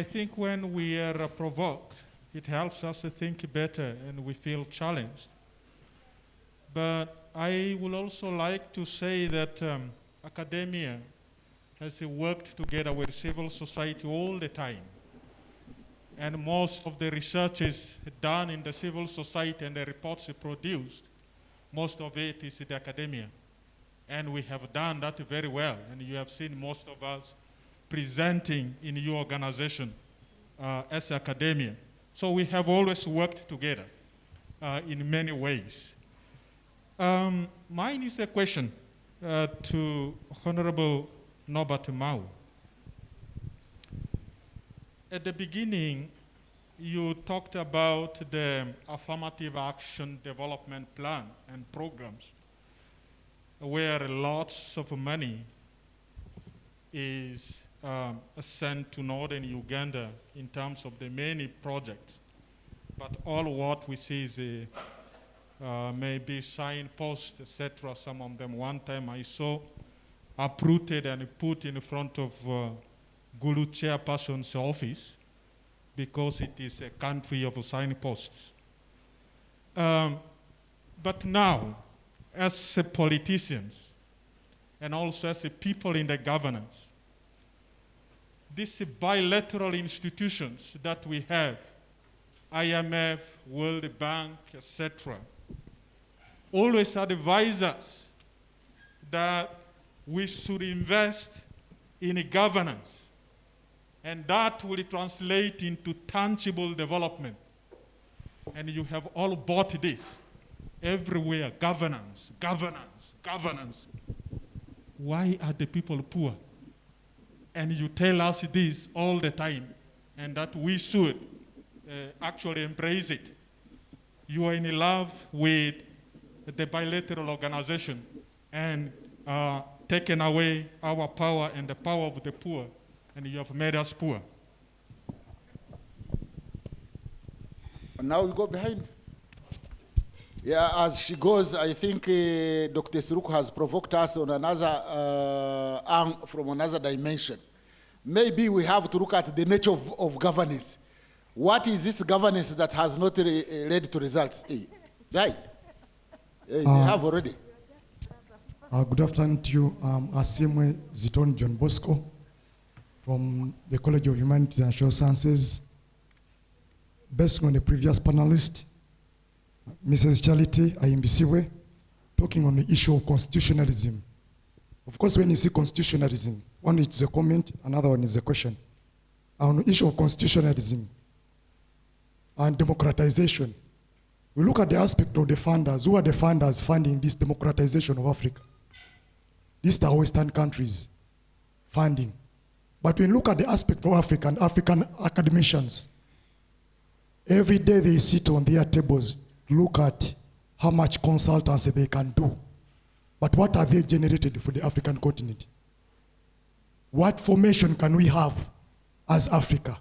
think when we are provoked, it helps us to think better and we feel challenged. But I would also like to say that academia has worked together with civil society all the time. And most of the research is done in the civil society and the reports produced, most of it is in the academia. And we have done that very well. And you have seen most of us presenting in your organization as academia. So we have always worked together in many ways. Mine is a question to Honorable Norbert Mau. At the beginning, you talked about the affirmative action development plan and programs, where lots of money is sent to northern Uganda in terms of the many projects. But all what we see is maybe signposts, etc. Some of them one time I saw uprooted and put in front of Gulu chairperson's office because it is a country of signposts. But now, as politicians, and also as people in the governance, these bilateral institutions that we have, IMF, World Bank, etc., always advise us that we should invest in governance, and that will translate into tangible development. And you have all bought this. Everywhere, governance, governance, governance. Why are the people poor? And you tell us this all the time, and that we should actually embrace it. You are in love with the bilateral organization and taken away our power and the power of the poor, and you have made us poor. And now we go behind. Yeah, as she goes, I think Dr. Suruku has provoked us on another from another dimension. Maybe we have to look at the nature of governance. What is this governance that has not led to results? Right? They have already. Good afternoon to you. Asimwe Ziton John Bosco from the College of Humanities and Social Sciences. Based on the previous panelist, Mrs. Charity Ayimbisiwe, talking on the issue of constitutionalism. Of course, when you see constitutionalism, one is a comment, another one is a question. On the issue of constitutionalism and democratization, we look at the aspect of the funders. Who are the funders funding this democratization of Africa? These are Western countries funding. But when we look at the aspect of African academicians, every day they sit on their tables, look at how much consultancy they can do. But what are they generated for the African continent? What formation can we have as Africa?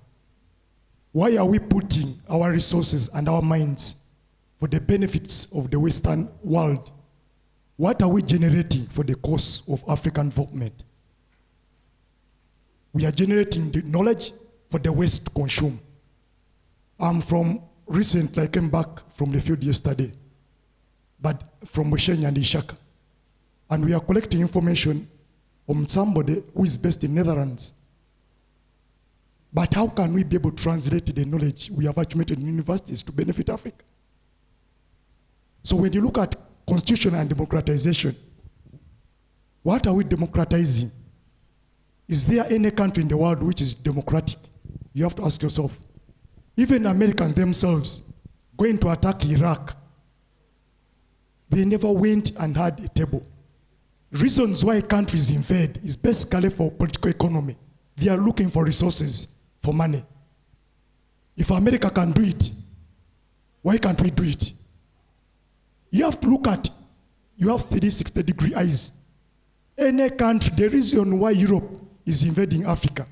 Why are we putting our resources and our minds for the benefits of the Western world? What are we generating for the cause of African development? We are generating the knowledge for the West to consume. Recently, I came back from the field yesterday, but from Moshenya and Ishaka. And we are collecting information on somebody who is based in Netherlands. But how can we be able to translate the knowledge we have accumulated in universities to benefit Africa? So when you look at constitution and democratization, what are we democratizing? Is there any country in the world which is democratic? You have to ask yourself. Even Americans themselves going to attack Iraq, they never went and had a table. Reasons why countries invade is basically for political economy. They are looking for resources, for money. If America can do it, why can't we do it? You have to look at, you have 360-degree eyes. Any country, the reason why Europe is invading Africa,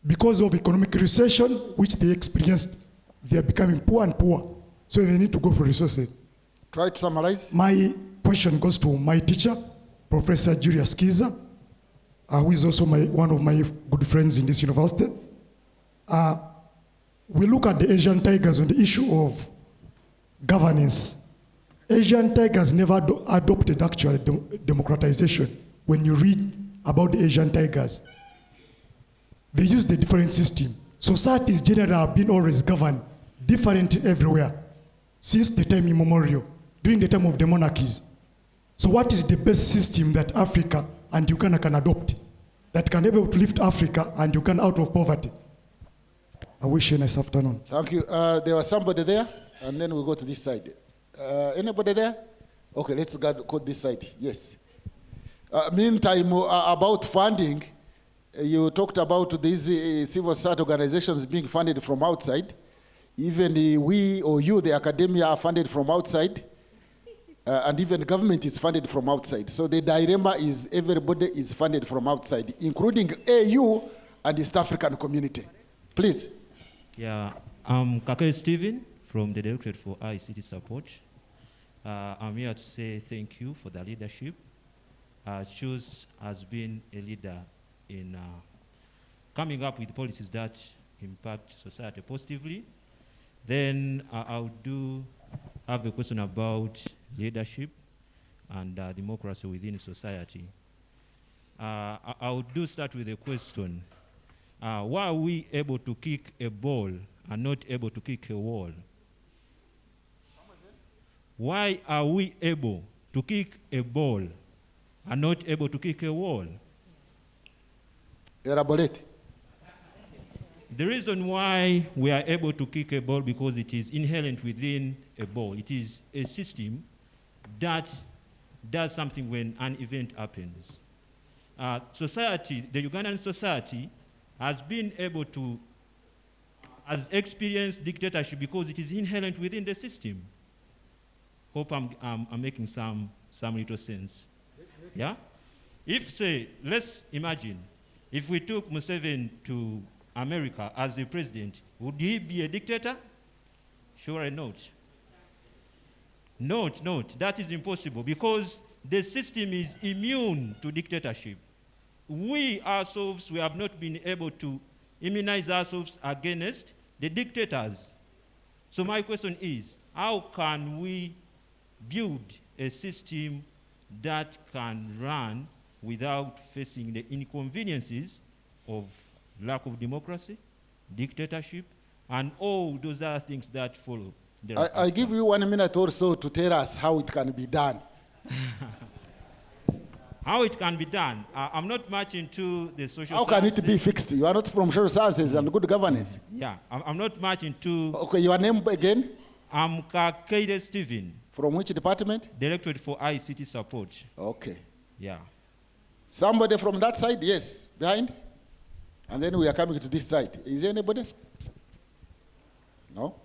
because of economic recession, which they experienced, they are becoming poor and poorer. So they need to go for resources. Try to summarize. My question goes to my teacher, Professor Julius Giza, who is also one of my good friends in this university. We look at the Asian tigers on the issue of governance. Asian tigers never adopted actual democratization. When you read about the Asian tigers, they use the different system. Societies generally have been always governed different everywhere since the time immemorial, during the time of the monarchies. So what is the best system that Africa and Uganda can adopt that can be able to lift Africa and Uganda out of poverty? I wish you a nice afternoon. Thank you. There was somebody there, and then we'll go to this side. Anybody there? Okay, let's go this side. Yes. Meantime, about funding, you talked about these civil society organizations being funded from outside. Even we or you, the academia, are funded from outside. And even the government is funded from outside. So the dilemma is everybody is funded from outside, including AU and East African community. Please. Yeah, I'm Kake Stephen from the Directorate for ICT Support. I'm here to say thank you for the leadership. CHUSS has been a leader in coming up with policies that impact society positively. Then I do have a question about leadership and democracy within society. I do start with a question. Why are we able to kick a ball and not able to kick a wall? Why are we able to kick a ball and not able to kick a wall? Elaborate. The reason why we are able to kick a ball because it is inherent within a ball. It is a system that does something when an event happens. Society, the Ugandan society, has been able to, has experienced dictatorship because it is inherent within the system. Hope I'm making some little sense. Yeah? If, say, let's imagine, if we took Museveni to America as the president, would he be a dictator? Sure not. Not. That is impossible because the system is immune to dictatorship. We ourselves, we have not been able to immunize ourselves against the dictators. So my question is, how can we build a system that can run without facing the inconveniences of lack of democracy, dictatorship, and all those other things that follow? I give you 1 minute or so to tell us how it can be done. How it can be done? I'm not much into the social How sciences. can it be fixed? You are not from social sciences and good governance. Yeah, I'm not much into... Okay, your name again? I'm Kakade Stephen. From which department? Directorate for ICT Support. Okay. Yeah. Somebody from that side? Yes. Behind? And then we are coming to this side. Is there anybody? No?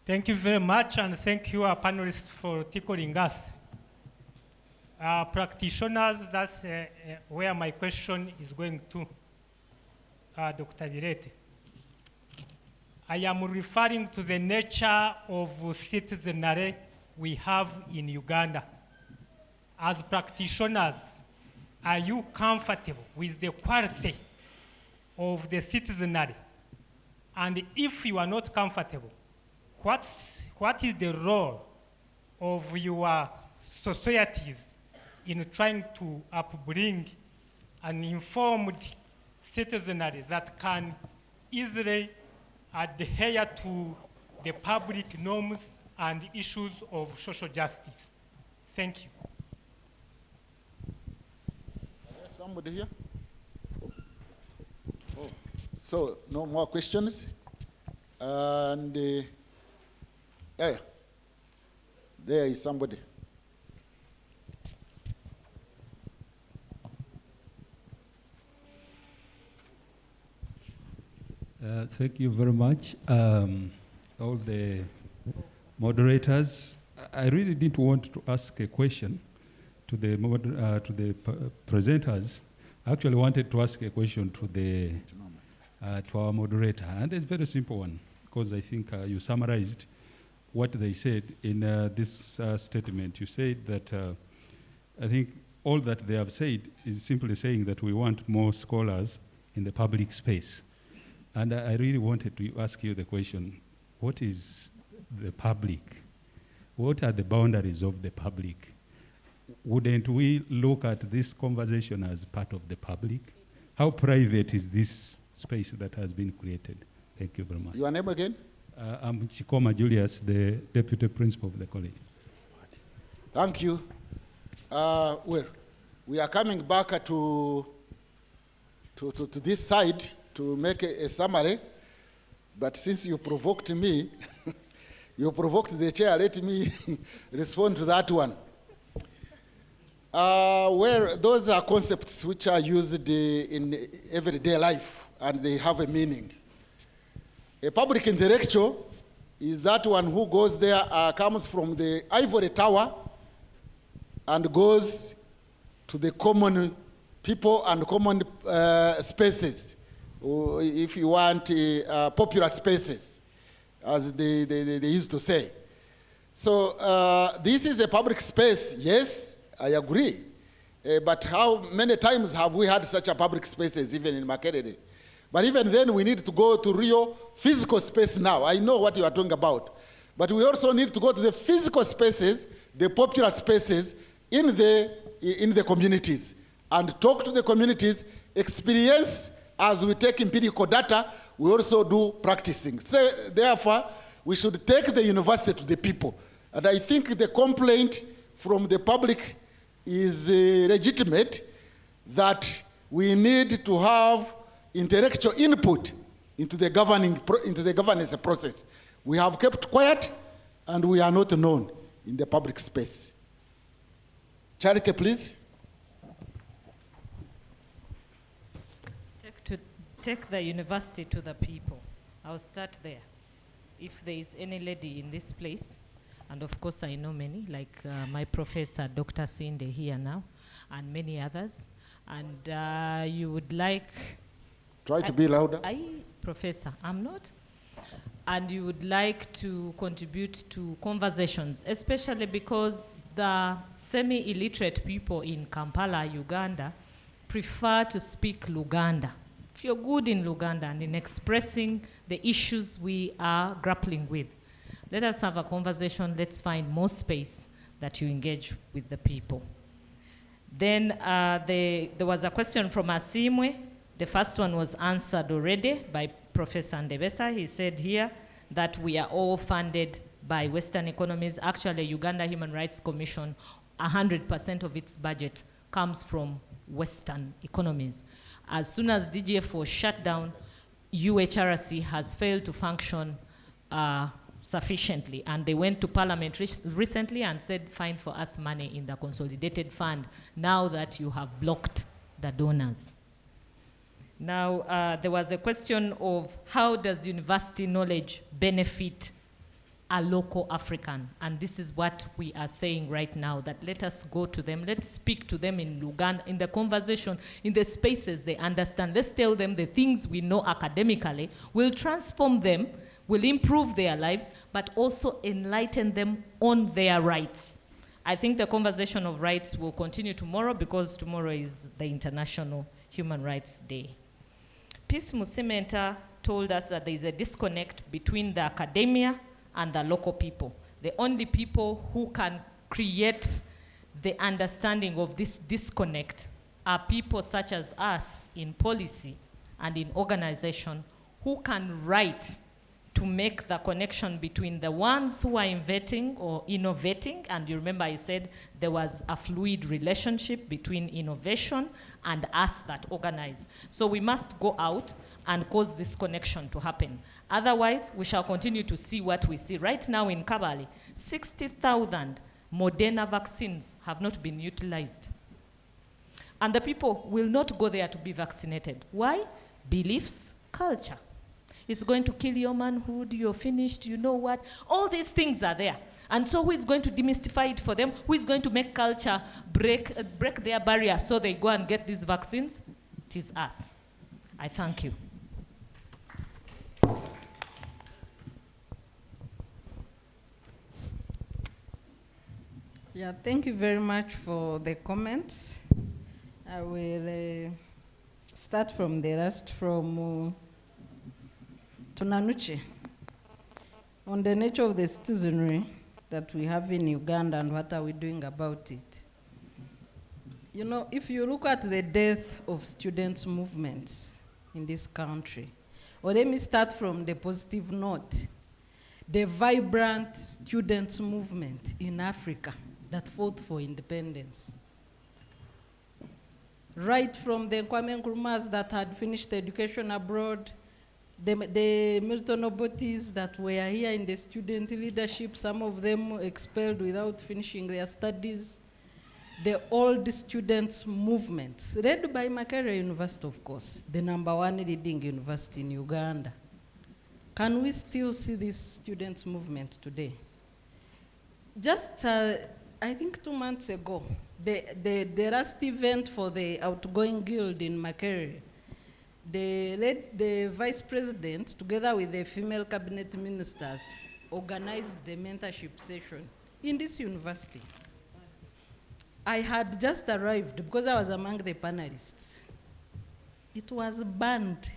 Thank you very much, and thank you, our panelists, for tickling us. Practitioners, that's where my question is going to, Dr. Virete. I am referring to the nature of citizenry we have in Uganda. As practitioners, are you comfortable with the quality of the citizenry? And if you are not comfortable, what is the role of your societies in trying to upbring an informed citizenry that can easily adhere to the public norms and issues of social justice? Thank you. Somebody here? Oh. So, no more questions? And yeah, there is somebody. Thank you very much, all the moderators. I really didn't want to ask a question to the presenters. I actually wanted to ask a question to our moderator, and it's a very simple one, because I think you summarized what they said in this statement. You said that I think all that they have said is simply saying that we want more scholars in the public space. And I really wanted to ask you the question, what is the public? What are the boundaries of the public? Wouldn't we look at this conversation as part of the public? How private is this space that has been created? Thank you very much. Your name again? I'm Chikoma Julius, the Deputy Principal of the college. Thank you. Well, we are coming back to this side to make a summary, but since you provoked me, you provoked the chair, let me respond to that one. Where those are concepts which are used in everyday life, and they have a meaning. A public intellectual is that one who goes there, comes from the ivory tower and goes to the common people and common spaces, or if you want, popular spaces, as they used to say. So this is a public space, yes, I agree. But how many times have we had such a public spaces, even in Makerere? But even then, we need to go to real physical space now. I know what you are talking about. But we also need to go to the physical spaces, the popular spaces in the communities, and talk to the communities, experience as we take empirical data, we also do practicing. So therefore, we should take the university to the people. And I think the complaint from the public is legitimate, that we need to have intellectual input into the governance process. We have kept quiet, and we are not known in the public space. Charity, please. Take the university to the people. I'll start there. If there is any lady in this place, and of course I know many, like my professor, Dr. Sinde here now, and many others, and you would like... Try to be louder. Professor, I'm not. And you would like to contribute to conversations, especially because the semi-illiterate people in Kampala, Uganda, prefer to speak Luganda. If you're good in Luganda and in expressing the issues we are grappling with, let us have a conversation. Let's find more space that you engage with the people. Then there was a question from Asimwe. The first one was answered already by Professor Ndebesa. He said here that we are all funded by Western economies. Actually, Uganda Human Rights Commission, 100% of its budget comes from Western economies. As soon as DGF was shut down, UHRC has failed to function sufficiently. And they went to Parliament recently and said, find for us money in the consolidated fund now that you have blocked the donors. Now, there was a question of how does university knowledge benefit a local African? And this is what we are saying right now, that let us go to them, let's speak to them in Uganda, in the conversation, in the spaces they understand. Let's tell them the things we know academically will transform them, will improve their lives, but also enlighten them on their rights. I think the conversation of rights will continue tomorrow, because tomorrow is the International Human Rights Day. Peace Musimenta told us that there is a disconnect between the academia and the local people. The only people who can create the understanding of this disconnect are people such as us in policy and in organization, who can write to make the connection between the ones who are inventing or innovating. And you remember I said there was a fluid relationship between innovation and us that organize. So we must go out and cause this connection to happen. Otherwise, we shall continue to see what we see. Right now in Kabale, 60,000 Moderna vaccines have not been utilized. And the people will not go there to be vaccinated. Why? Beliefs, culture. It's going to kill your manhood, you're finished, you know what? All these things are there. And so who is going to demystify it for them? Who is going to make culture break their barrier so they go and get these vaccines? It is us. I thank you. Yeah, thank you very much for the comments. I will start from the last, from Tonanuche, on the nature of the citizenry that we have in Uganda and what are we doing about it. You know, if you look at the death of students' movements in this country, or let me start from the positive note, the vibrant students' movement in Africa that fought for independence. Right from the Kwame Nkrumahs that had finished education abroad, the Milton Obotes that were here in the student leadership, some of them expelled without finishing their studies. The old students' movements, led by Makerere University, of course, the #1 leading university in Uganda. Can we still see this students' movement today? Just, I think 2 months ago, the last event for the outgoing guild in Makerere, the vice president, together with the female cabinet ministers, organized the mentorship session in this university. I had just arrived because I was among the panelists. It was banned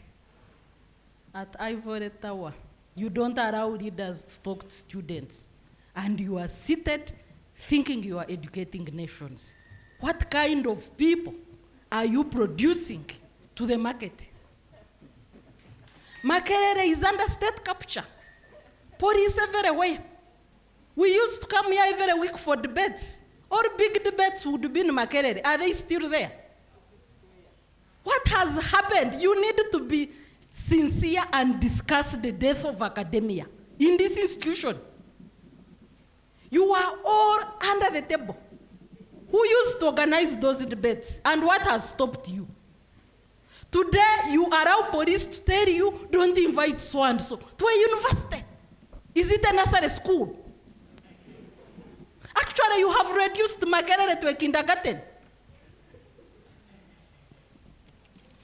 at Ivory Tower. You don't allow leaders to talk to students, and you are seated thinking you are educating nations. What kind of people are you producing to the market? Makerere is under state capture. Police everywhere. We used to come here every week for debates. All big debates would be in Makerere. Are they still there? What has happened? You need to be sincere and discuss the death of academia in this institution. You are all under the table. Who used to organize those debates, and what has stopped you? Today, you allow police to tell you, don't invite so-and-so to a university. Is it a nursery school? Actually, you have reduced Makerere to a kindergarten.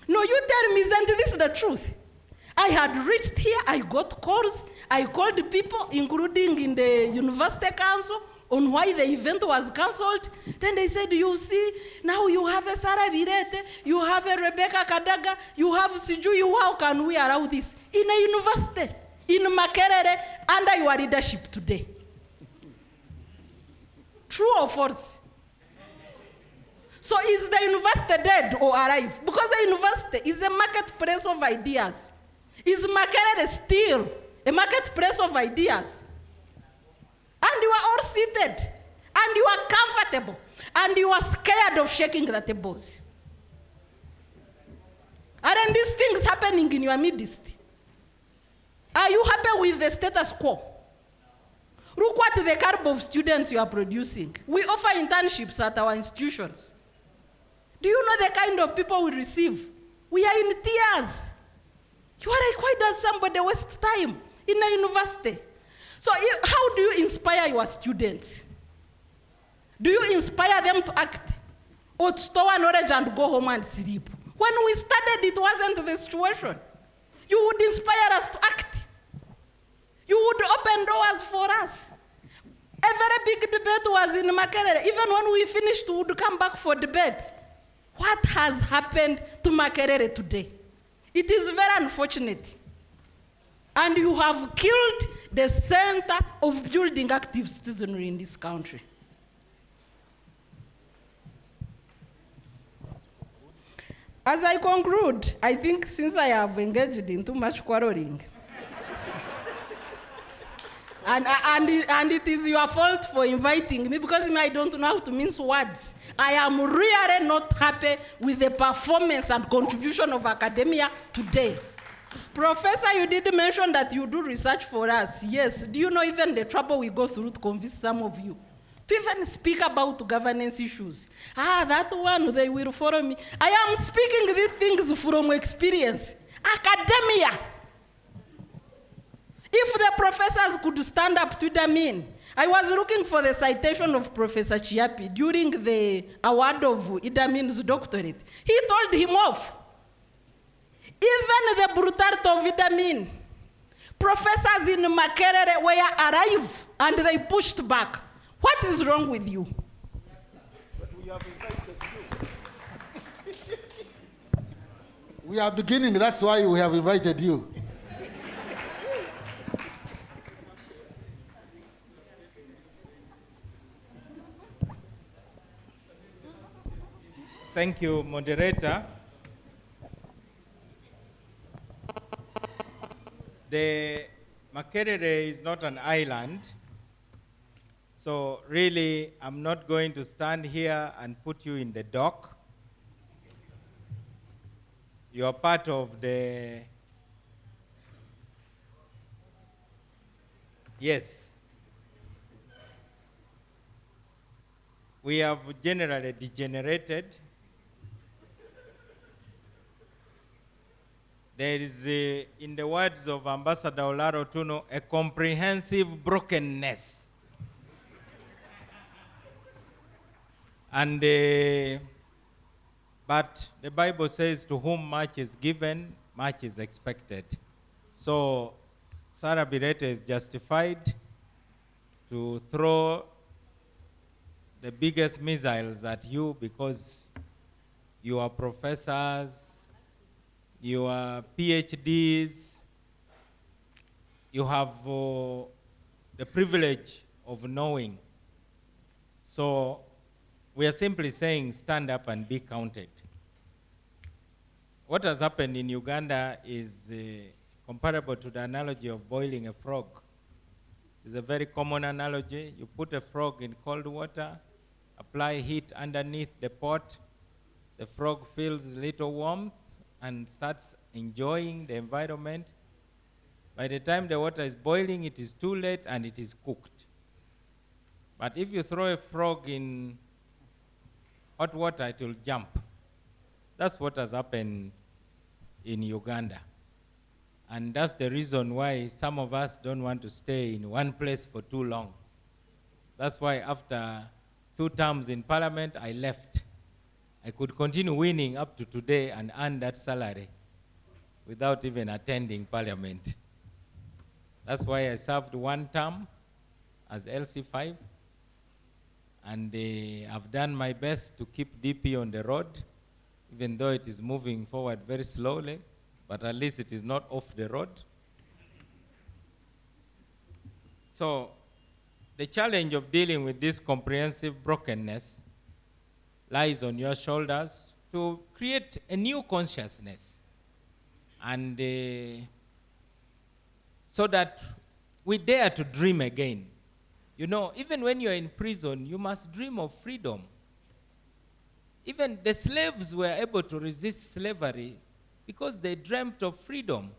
No, you tell me, isn't this the truth? I had reached here, I got calls, I called people, including in the university council, on why the event was cancelled. Then they said, you see, now you have a Sarah Virete, you have a Rebecca Kadaga, you have Siju, how can we allow this? In a university, in Makerere, under your leadership today. True or false? So is the university dead or alive? Because the university is a marketplace of ideas. Is Makerere still a marketplace of ideas? And you are all seated, and you are comfortable, and you are scared of shaking the tables. Aren't these things happening in your midst? Are you happy with the status quo? Look what the caliber of students you are producing. We offer internships at our institutions. Do you know the kind of people we receive? We are in tears. You are like, why does somebody waste time in a university? So how do you inspire your students? Do you inspire them to act, or to store knowledge and go home and sleep? When we started, it wasn't the situation. You would inspire us to act. You would open doors for us. A very big debate was in Makerere. Even when we finished, we would come back for debate. What has happened to Makerere today? It is very unfortunate. And you have killed the center of building active citizenry in this country. As I conclude, I think since I have engaged in too much quarreling, and it is your fault for inviting me, because I don't know how to mince words. I am really not happy with the performance and contribution of academia today. Professor, you did mention that you do research for us. Yes. Do you know even the trouble we go through to convince some of you to even speak about governance issues? That one, they will follow me. I am speaking these things from experience. Academia. If the professors could stand up to the mean. I was looking for the citation of Professor Chiapi during the award of Idamin's doctorate. He told him off. Even the brutality of Idamin, professors in Makerere were arrived and they pushed back. What is wrong with you? But we have invited you. We are beginning, that's why we have invited you. Thank you, moderator. The Makerere is not an island, so really I'm not going to stand here and put you in the dock. You are part of the, yes. We have generally degenerated. There is, in the words of Ambassador Olaro Tuno, a comprehensive brokenness. And but the Bible says, to whom much is given, much is expected. So Sarah Birete is justified to throw the biggest missiles at you because you are professors, you are PhDs, you have the privilege of knowing. So we are simply saying, stand up and be counted. What has happened in Uganda is comparable to the analogy of boiling a frog. It's a very common analogy. You put a frog in cold water, apply heat underneath the pot, the frog feels a little warmth and starts enjoying the environment. By the time the water is boiling, it is too late and it is cooked. But if you throw a frog in hot water, it will jump. That's what has happened in Uganda. And that's the reason why some of us don't want to stay in one place for too long. That's why after 2 terms in parliament, I left. I could continue winning up to today and earn that salary without even attending parliament. That's why I served 1 term as LC5. And I've done my best to keep DP on the road, even though it is moving forward very slowly, but at least it is not off the road. So the challenge of dealing with this comprehensive brokenness lies on your shoulders to create a new consciousness, and so that we dare to dream again. You know, even when you're in prison, you must dream of freedom. Even the slaves were able to resist slavery because they dreamt of freedom.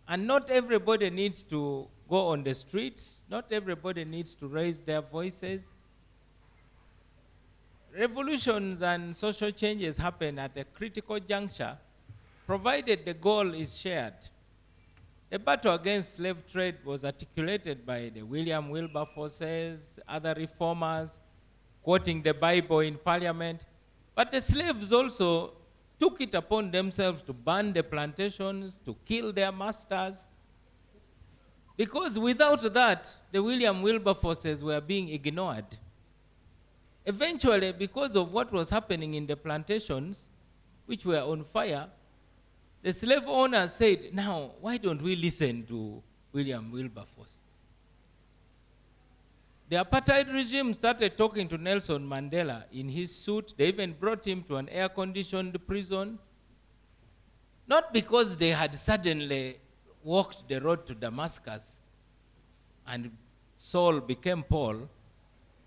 And not everybody needs to go on the streets. Not everybody needs to raise their voices. Revolutions and social changes happen at a critical juncture, provided the goal is shared. The battle against slave trade was articulated by the William Wilberforces, other reformers, quoting the Bible in parliament. But the slaves also took it upon themselves to burn the plantations, to kill their masters. Because without that, the William Wilberforces were being ignored. Eventually, because of what was happening in the plantations, which were on fire, the slave owners said, now, why don't we listen to William Wilberforce? The apartheid regime started talking to Nelson Mandela in his suit. They even brought him to an air-conditioned prison. Not because they had suddenly walked the road to Damascus and Saul became Paul,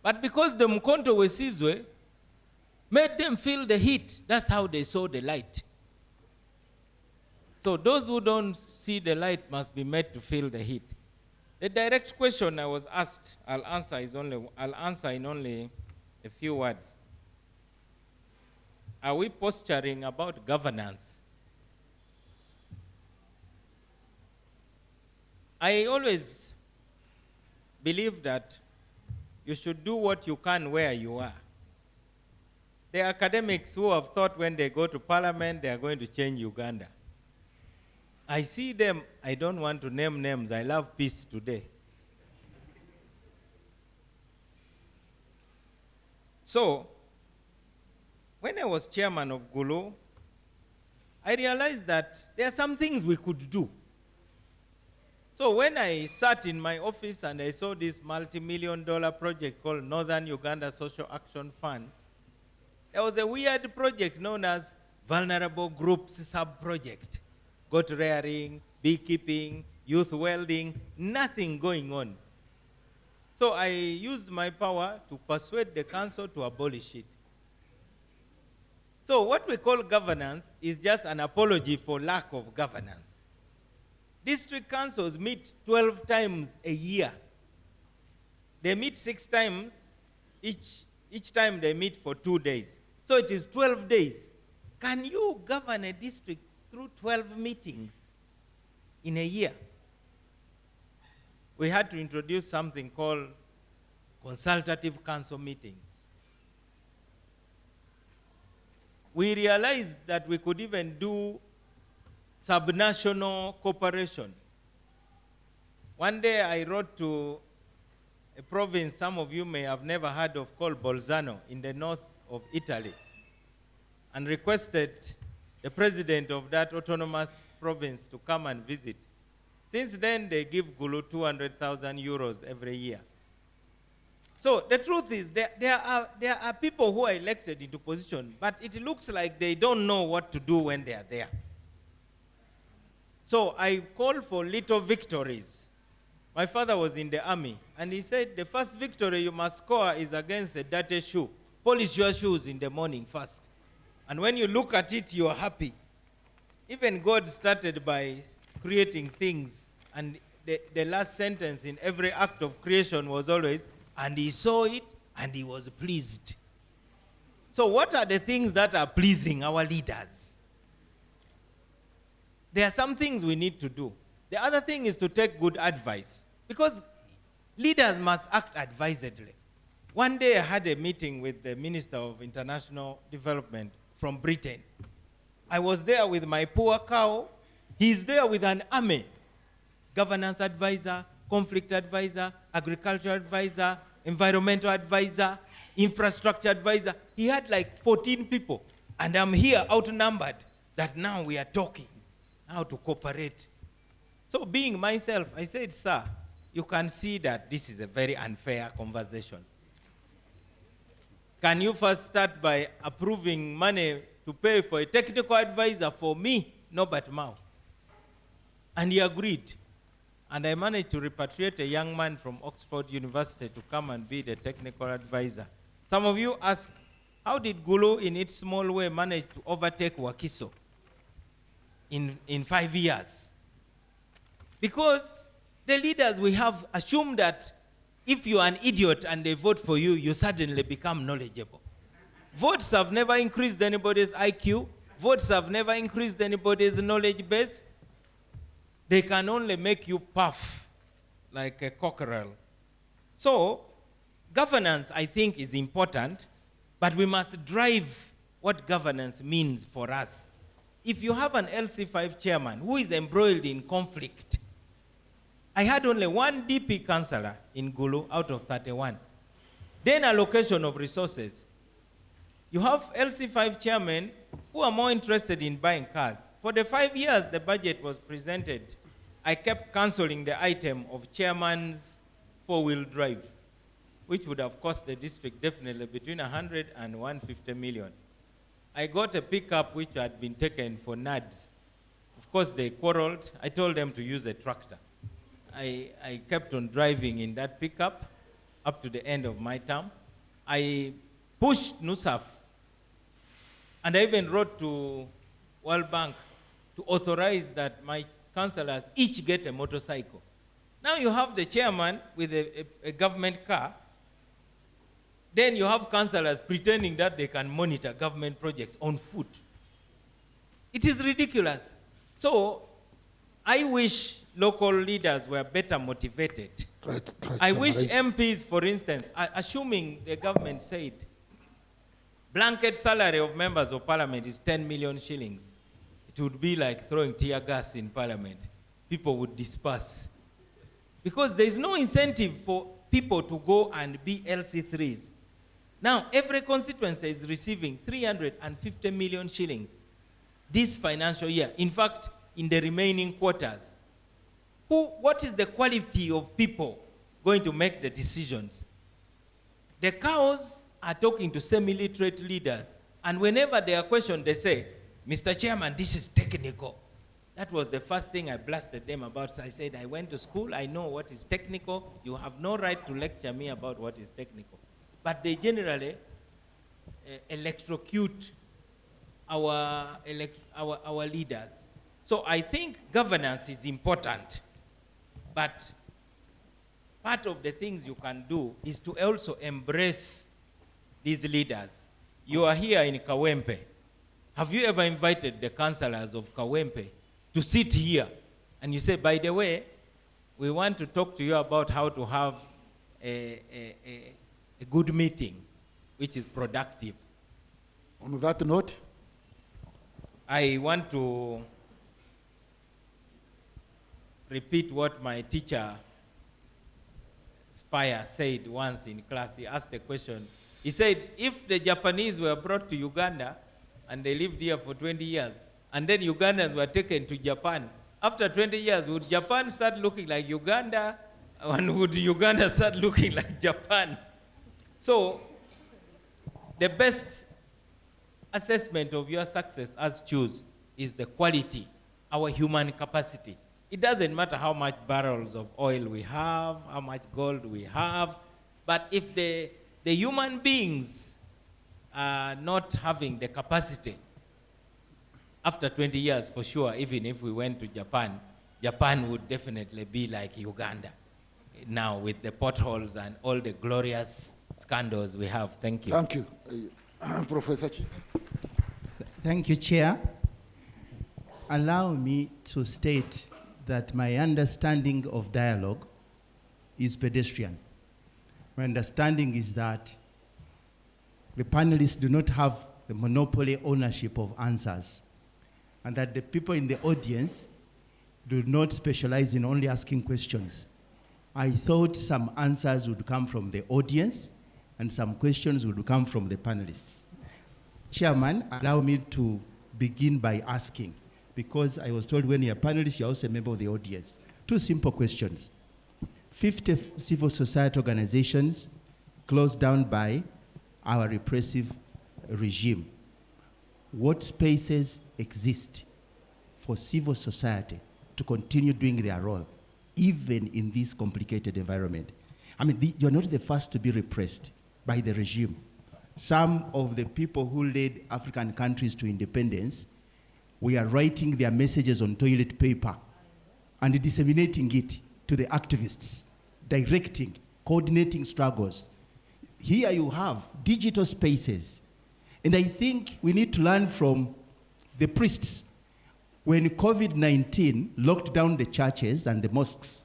but because the Mkonto Wesizwe made them feel the heat. That's how they saw the light. So those who don't see the light must be made to feel the heat. The direct question I was asked, I'll answer in only a few words. Are we posturing about governance? I always believe that you should do what you can where you are. The academics who have thought when they go to parliament they are going to change Uganda. I see them, I don't want to name names, I love peace today. So, when I was chairman of GULU, I realized that there are some things we could do. So when I sat in my office and I saw this multi-million-dollar project called Northern Uganda Social Action Fund, there was a weird project known as Vulnerable Groups Sub-Project. Goat rearing, beekeeping, youth welding, nothing going on. So I used my power to persuade the council to abolish it. So what we call governance is just an apology for lack of governance. District councils meet 12 times a year. They meet 6 times, each time they meet for 2 days. So it is 12 days. Can you govern a district through 12 meetings in a year? We had to introduce something called consultative council meetings. we realized that we could even do subnational cooperation. One day I wrote to a province some of you may have never heard of called Bolzano in the north of Italy, and requested the president of that autonomous province to come and visit. Since then, they give Gulu 200,000 euros every year. So the truth is, there are people who are elected into position, but it looks like they don't know what to do when they are there. So I call for little victories. My father was in the army, and he said, the first victory you must score is against a dirty shoe. Polish your shoes in the morning first. And when you look at it, you are happy. Even God started by creating things, and the last sentence in every act of creation was always, and he saw it, and he was pleased. So what are the things that are pleasing our leaders? There are some things we need to do. The other thing is to take good advice, because leaders must act advisedly. One day I had a meeting with the Minister of International Development from Britain. I was there with my poor cow. He's there with an army. Governance advisor, conflict advisor, agriculture advisor, environmental advisor, infrastructure advisor. He had like 14 people. And I'm here outnumbered, that now we are talking how to cooperate. So being myself, I said, sir, you can see that this is a very unfair conversation. Can you first start by approving money to pay for a technical advisor for me, Norbert Mao? And he agreed. And I managed to repatriate a young man from Oxford University to come and be the technical advisor. Some of you ask, how did Gulu in its small way manage to overtake Wakiso in 5 years? Because the leaders we have assumed that if you're an idiot and they vote for you, you suddenly become knowledgeable. Votes have never increased anybody's IQ. Votes have never increased anybody's knowledge base. They can only make you puff like a cockerel. So, governance, I think, is important, but we must drive what governance means for us. If you have an LC5 chairman who is embroiled in conflict, I had only one DP councillor in Gulu out of 31. Then allocation of resources. You have LC5 chairmen who are more interested in buying cars. For the 5 years the budget was presented, I kept cancelling the item of chairman's four-wheel drive, which would have cost the district definitely between 100 and 150 million. I got a pickup which had been taken for NADS. Of course, they quarreled. I told them to use a tractor. I kept on driving in that pickup up to the end of my term. I pushed NUSAF, and I even wrote to World Bank to authorize that my councillors each get a motorcycle. Now you have the chairman with a government car. Then you have councillors pretending that they can monitor government projects on foot. It is ridiculous. So I wish local leaders were better motivated. I wish MPs, for instance, assuming the government said blanket salary of members of parliament is 10 million shillings, it would be like throwing tear gas in parliament. People would disperse. Because there is no incentive for people to go and be LC3s. Now, every constituency is receiving 350 million shillings this financial year. In fact, in the remaining quarters. What is the quality of people going to make the decisions? The cows are talking to semi-literate leaders, and whenever they are questioned, they say, Mr. Chairman, this is technical. That was the first thing I blasted them about. So I said, I went to school, I know what is technical. You have no right to lecture me about what is technical. But they generally electrocute our leaders. So I think governance is important, but part of the things you can do is to also embrace these leaders. You are here in Kawempe. Have you ever invited the councillors of Kawempe to sit here and you say, by the way, we want to talk to you about how to have a good meeting, which is productive? On that note, I want to repeat what my teacher, Spire, said once in class. He asked a question. He said, if the Japanese were brought to Uganda and they lived here for 20 years, and then Ugandans were taken to Japan, after 20 years, would Japan start looking like Uganda, and would Uganda start looking like Japan? So, the best assessment of your success as CHUSS is the quality, our human capacity. It doesn't matter how much barrels of oil we have, how much gold we have, but if the human beings are not having the capacity, after 20 years, for sure, even if we went to Japan, Japan would definitely be like Uganda now with the potholes and all the glorious scandals we have. Thank you. Thank you. Professor Chief. Thank you, Chair. Allow me to state that my understanding of dialogue is pedestrian. My understanding is that the panelists do not have the monopoly ownership of answers, and that the people in the audience do not specialize in only asking questions. I thought some answers would come from the audience and some questions would come from the panelists. Chairman, allow me to begin by asking, because I was told when you're a panelist, you're also a member of the audience. Two simple questions. 50 civil society organizations closed down by our repressive regime. What spaces exist for civil society to continue doing their role, even in this complicated environment? I mean, you're not the first to be repressed by the regime. Some of the people who led African countries to independence were writing their messages on toilet paper and disseminating it to the activists, directing, coordinating struggles. Here you have digital spaces. And I think we need to learn from the priests. When COVID-19 locked down the churches and the mosques,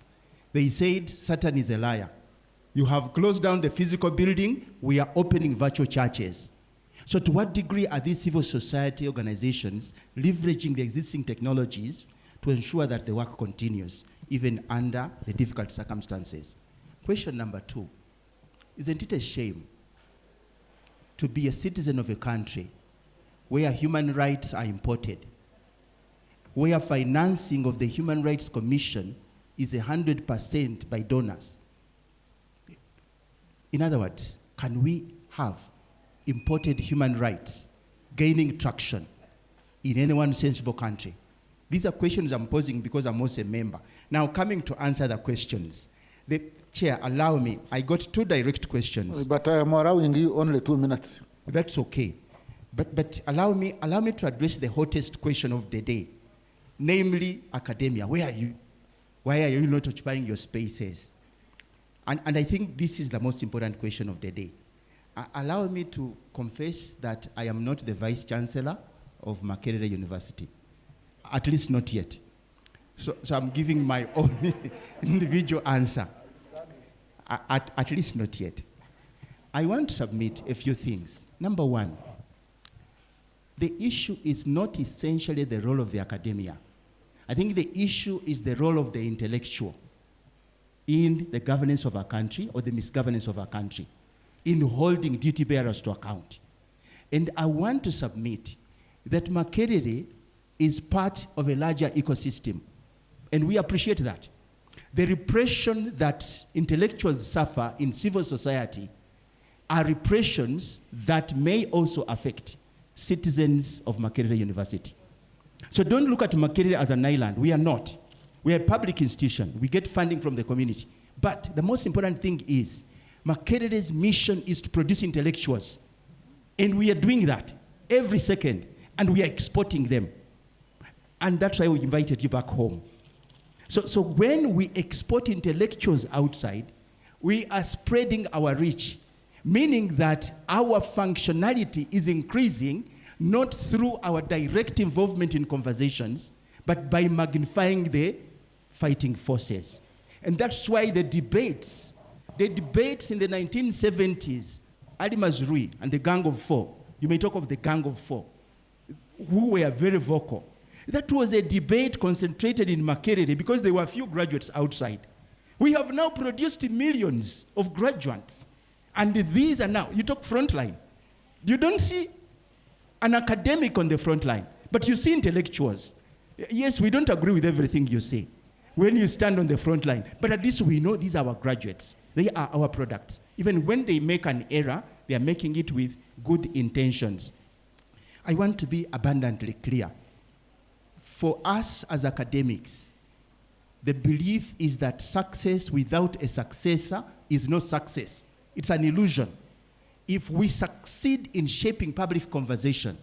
they said Satan is a liar. You have closed down the physical building, we are opening virtual churches. So to what degree are these civil society organizations leveraging the existing technologies to ensure that the work continues, even under the difficult circumstances? Question number 2, isn't it a shame to be a citizen of a country where human rights are imported, where financing of the Human Rights Commission is 100% by donors? In other words, can we have imported human rights gaining traction in any one sensible country? These are questions I'm posing because I'm also a member. Now, coming to answer the questions. The Chair, allow me, I got 2 direct questions. But I am allowing you only 2 minutes. That's okay. But allow me to address the hottest question of the day, namely academia. Where are you? Why are you not occupying your spaces? And I think this is the most important question of the day. Allow me to confess that I am not the Vice Chancellor of Makerere University, at least not yet. So I'm giving my own individual answer, at least not yet. I want to submit a few things. Number 1, the issue is not essentially the role of the academia. I think the issue is the role of the intellectual in the governance of our country or the misgovernance of our country, in holding duty bearers to account. And I want to submit that Makerere is part of a larger ecosystem, and we appreciate that. The repression that intellectuals suffer in civil society are repressions that may also affect citizens of Makerere University. So don't look at Makerere as an island. We are not. We are a public institution. We get funding from the community. But the most important thing is Makerere's mission is to produce intellectuals. And we are doing that every second, and we are exporting them. And that's why we invited you back home. So when we export intellectuals outside, we are spreading our reach, meaning that our functionality is increasing not through our direct involvement in conversations, but by magnifying the fighting forces. And that's why the debates in the 1970s, Ali Mazrui and the Gang of Four, you may talk of the Gang of Four. who were very vocal. That was a debate concentrated in Makerere because there were few graduates outside. We have now produced millions of graduates. And these are now, you talk frontline. You don't see an academic on the front line, but you see intellectuals. Yes, we don't agree with everything you say when you stand on the front line, but at least we know these are our graduates. They are our products. Even when they make an error, they are making it with good intentions. I want to be abundantly clear. For us as academics, the belief is that success without a successor is no success. It's an illusion. If we succeed in shaping public conversation,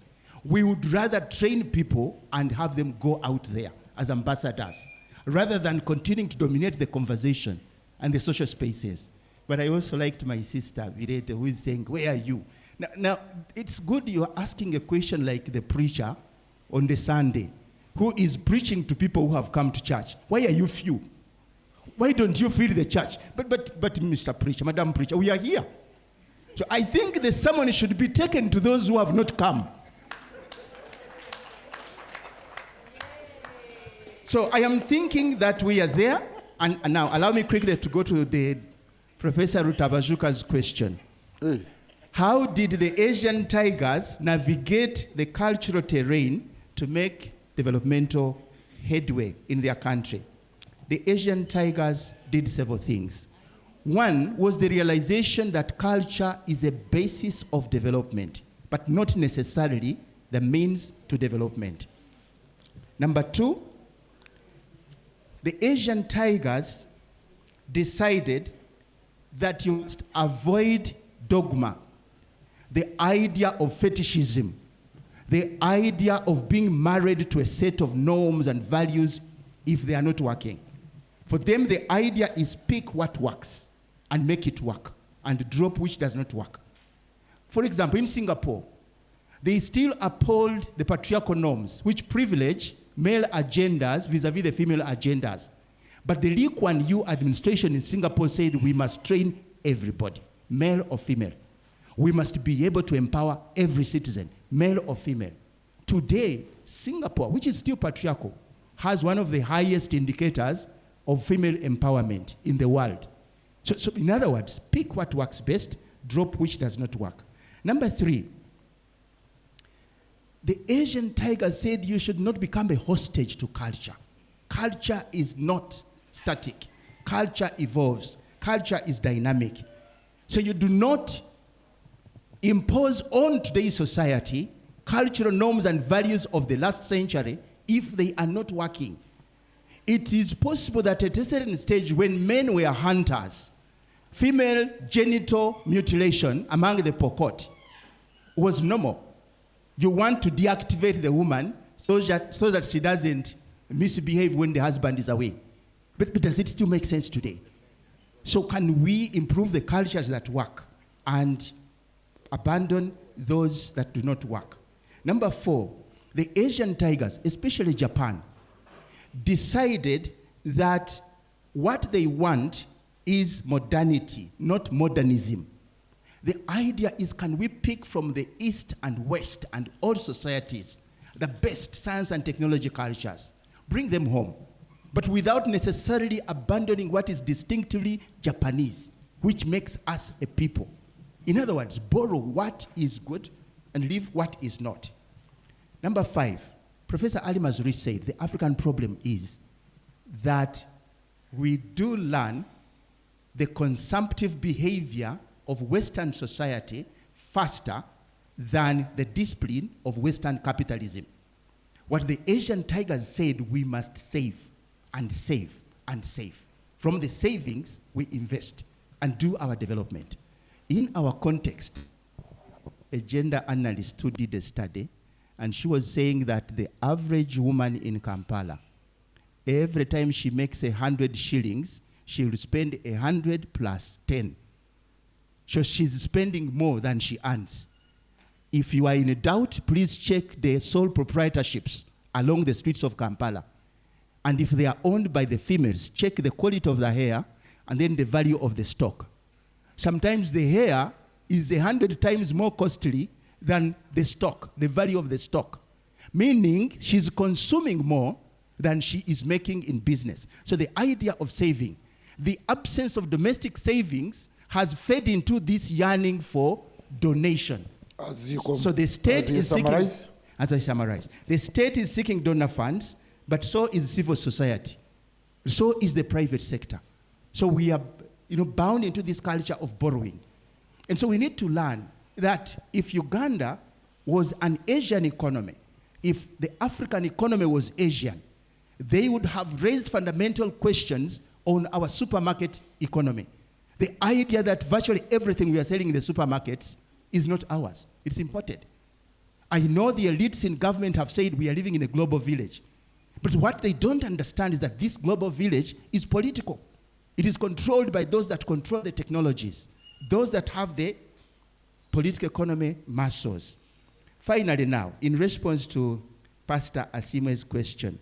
we would rather train people and have them go out there as ambassadors, rather than continuing to dominate the conversation and the social spaces. But I also liked my sister, Virete, who is saying, where are you? Now, it's good you're asking a question like the preacher on the Sunday, who is preaching to people who have come to church. Why are you few? Why don't you fill the church? But Mr. Preacher, Madam Preacher, we are here. So I think the sermon should be taken to those who have not come. So I am thinking that we are there. And now allow me quickly to go to the Professor Rutabajuka's question. How did the Asian tigers navigate the cultural terrain to make developmental headway in their country? The Asian tigers did several things. One was the realization that culture is a basis of development, but not necessarily the means to development. Number two, the Asian tigers decided that you must avoid dogma, the idea of fetishism, the idea of being married to a set of norms and values if they are not working. For them, the idea is pick what works and make it work, and drop which does not work. For example, in Singapore, they still uphold the patriarchal norms, which privilege male agendas vis-a-vis the female agendas. But the Lee Kuan Yew administration in Singapore said we must train everybody, male or female. We must be able to empower every citizen, male or female. Today, Singapore, which is still patriarchal, has one of the highest indicators of female empowerment in the world. So in other words, pick what works best, drop which does not work. Number three, the Asian tiger said you should not become a hostage to culture. Culture is not static. Culture evolves. Culture is dynamic. So you do not impose on today's society cultural norms and values of the last century if they are not working. It is possible that at a certain stage when men were hunters, female genital mutilation among the Pokot was normal. You want to deactivate the woman so that she doesn't misbehave when the husband is away. But does it still make sense today? So can we improve the cultures that work and abandon those that do not work? Number four, the Asian tigers, especially Japan, decided that what they want is modernity, not modernism. The idea is, can we pick from the East and West and all societies the best science and technology cultures, bring them home, but without necessarily abandoning what is distinctively Japanese, which makes us a people. In other words, borrow what is good and leave what is not. Number five, Professor Ali Mazrui said the African problem is that we do learn the consumptive behavior of Western society faster than the discipline of Western capitalism. What the Asian tigers said, we must save and save and save. From the savings, we invest and do our development. In our context, a gender analyst who did a study, and she was saying that the average woman in Kampala, every time she makes 100 shillings, she will spend 100 plus 10. So she's spending more than she earns. If you are in doubt, please check the sole proprietorships along the streets of Kampala. And if they are owned by the females, check the quality of the hair and then the value of the stock. Sometimes the hair is 100 times more costly than the stock, the value of the stock. meaning she's consuming more than she is making in business. So the idea of saving, the absence of domestic savings has fed into this yearning for donation. So the state is seeking, as I summarize, the state is seeking donor funds, but so is civil society. So is the private sector. So we are bound into this culture of borrowing. And so we need to learn that if Uganda was an Asian economy, if the African economy was Asian, they would have raised fundamental questions on our supermarket economy. The idea that virtually everything we are selling in the supermarkets is not ours, it's imported. I know the elites in government have said we are living in a global village, but what they don't understand is that this global village is political. It is controlled by those that control the technologies, those that have the political economy muscles. Finally now, in response to Pastor Asime's question,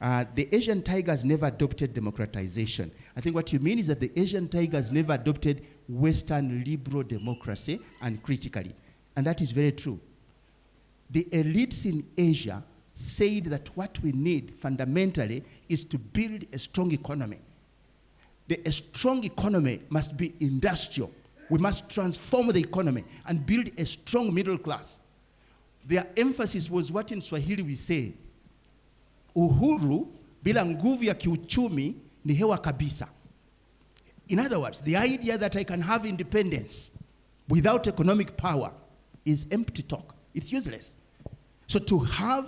the Asian tigers never adopted democratization. I think what you mean is that the Asian tigers never adopted Western liberal democracy and critically. And that is very true. The elites in Asia said that what we need fundamentally is to build a strong economy. A strong economy must be industrial. We must transform the economy and build a strong middle class. Their emphasis was what in Swahili we say, uhuru bila nguvu ya kiuchumi ni hewa kabisa. In other words, the idea that I can have independence without economic power is empty talk. It's useless. So to have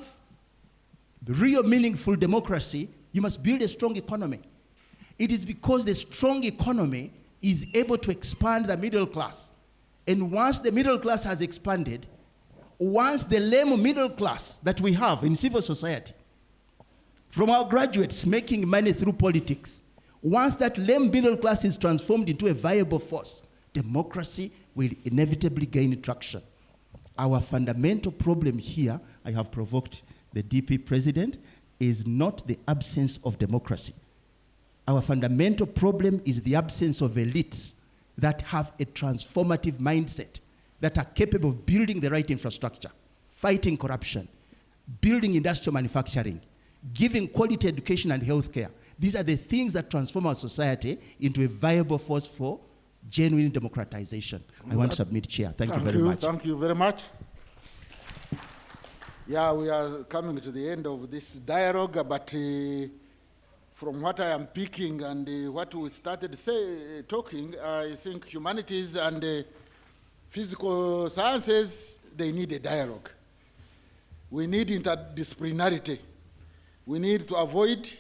real meaningful democracy, you must build a strong economy. It is because the strong economy is able to expand the middle class. And once the middle class has expanded, once the lame middle class that we have in civil society, from our graduates making money through politics, once that lame middle class is transformed into a viable force, democracy will inevitably gain traction. Our fundamental problem here, I have provoked the DP president, is not the absence of democracy. Our fundamental problem is the absence of elites that have a transformative mindset, that are capable of building the right infrastructure, fighting corruption, building industrial manufacturing, giving quality education and healthcare. These are the things that transform our society into a viable force for genuine democratization. I want to submit, Chair. Thank you very much. Thank you very much. Yeah, we are coming to the end of this dialogue, but from what I am picking and what we started talking, I think humanities and physical sciences, they need a dialogue. We need interdisciplinarity. We need to avoid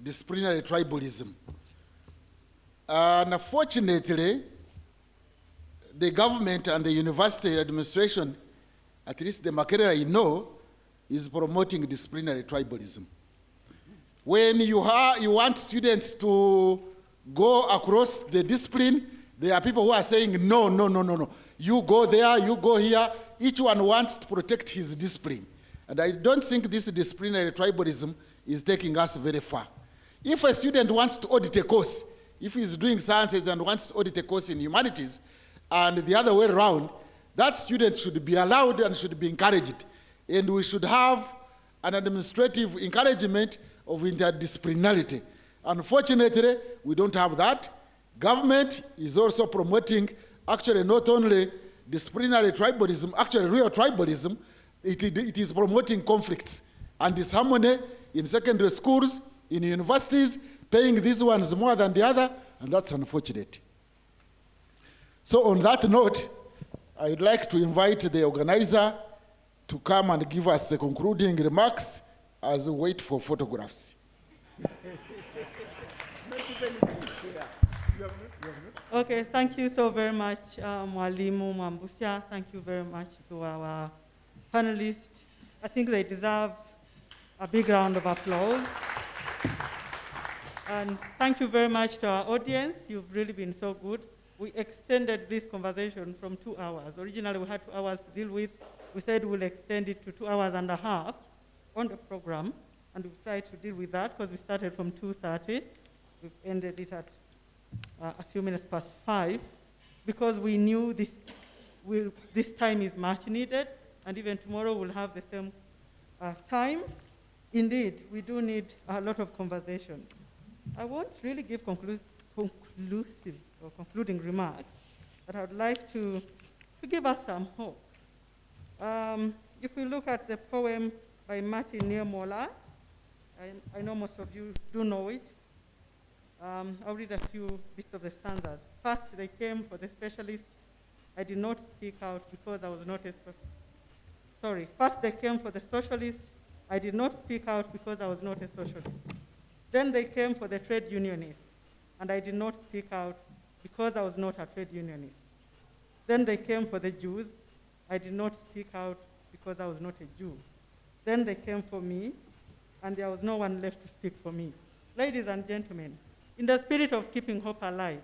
disciplinary tribalism. Unfortunately, the government and the university administration, at least the Makerere I know, is promoting disciplinary tribalism. When you want students to go across the discipline, there are people who are saying, no, no, no, no, no. You go there, you go here. Each one wants to protect his discipline. And I don't think this disciplinary tribalism is taking us very far. If a student wants to audit a course, if he's doing sciences and wants to audit a course in humanities, and the other way around, that student should be allowed and should be encouraged. And we should have an administrative encouragement of interdisciplinarity. Unfortunately, we don't have that. Government is also promoting actually not only disciplinary tribalism, actually real tribalism, it is promoting conflicts and disharmony in secondary schools, in universities, paying these ones more than the other, and that's unfortunate. So on that note, I'd like to invite the organizer to come and give us the concluding remarks as we wait for photographs. Okay, thank you so very much, Mwalimu Mwambusya. Thank you very much to our panelists. I think they deserve a big round of applause. And thank you very much to our audience. You've really been so good. We extended this conversation from 2 hours. Originally, we had 2 hours to deal with. We said we'll extend it to 2.5 hours on the program, and we've tried to deal with that because we started from 2:30. We've ended it at a few minutes past 5, because we knew this time is much needed, and even tomorrow we'll have the same time. Indeed, we do need a lot of conversation. I won't really give conclusive or concluding remarks, but I would like to give us some hope. If we look at the poem by Martin Niemola, I know most of you do know it. I'll read a few bits of the stanzas. First, they came for the specialist. I did not speak out because I was not a sorry. First, they came for the socialist. I did not speak out because I was not a socialist. Then they came for the trade unionist, and I did not speak out because I was not a trade unionist. Then they came for the Jews. I did not speak out because I was not a Jew. Then they came for me, and there was no one left to speak for me. Ladies and gentlemen, in the spirit of keeping hope alive,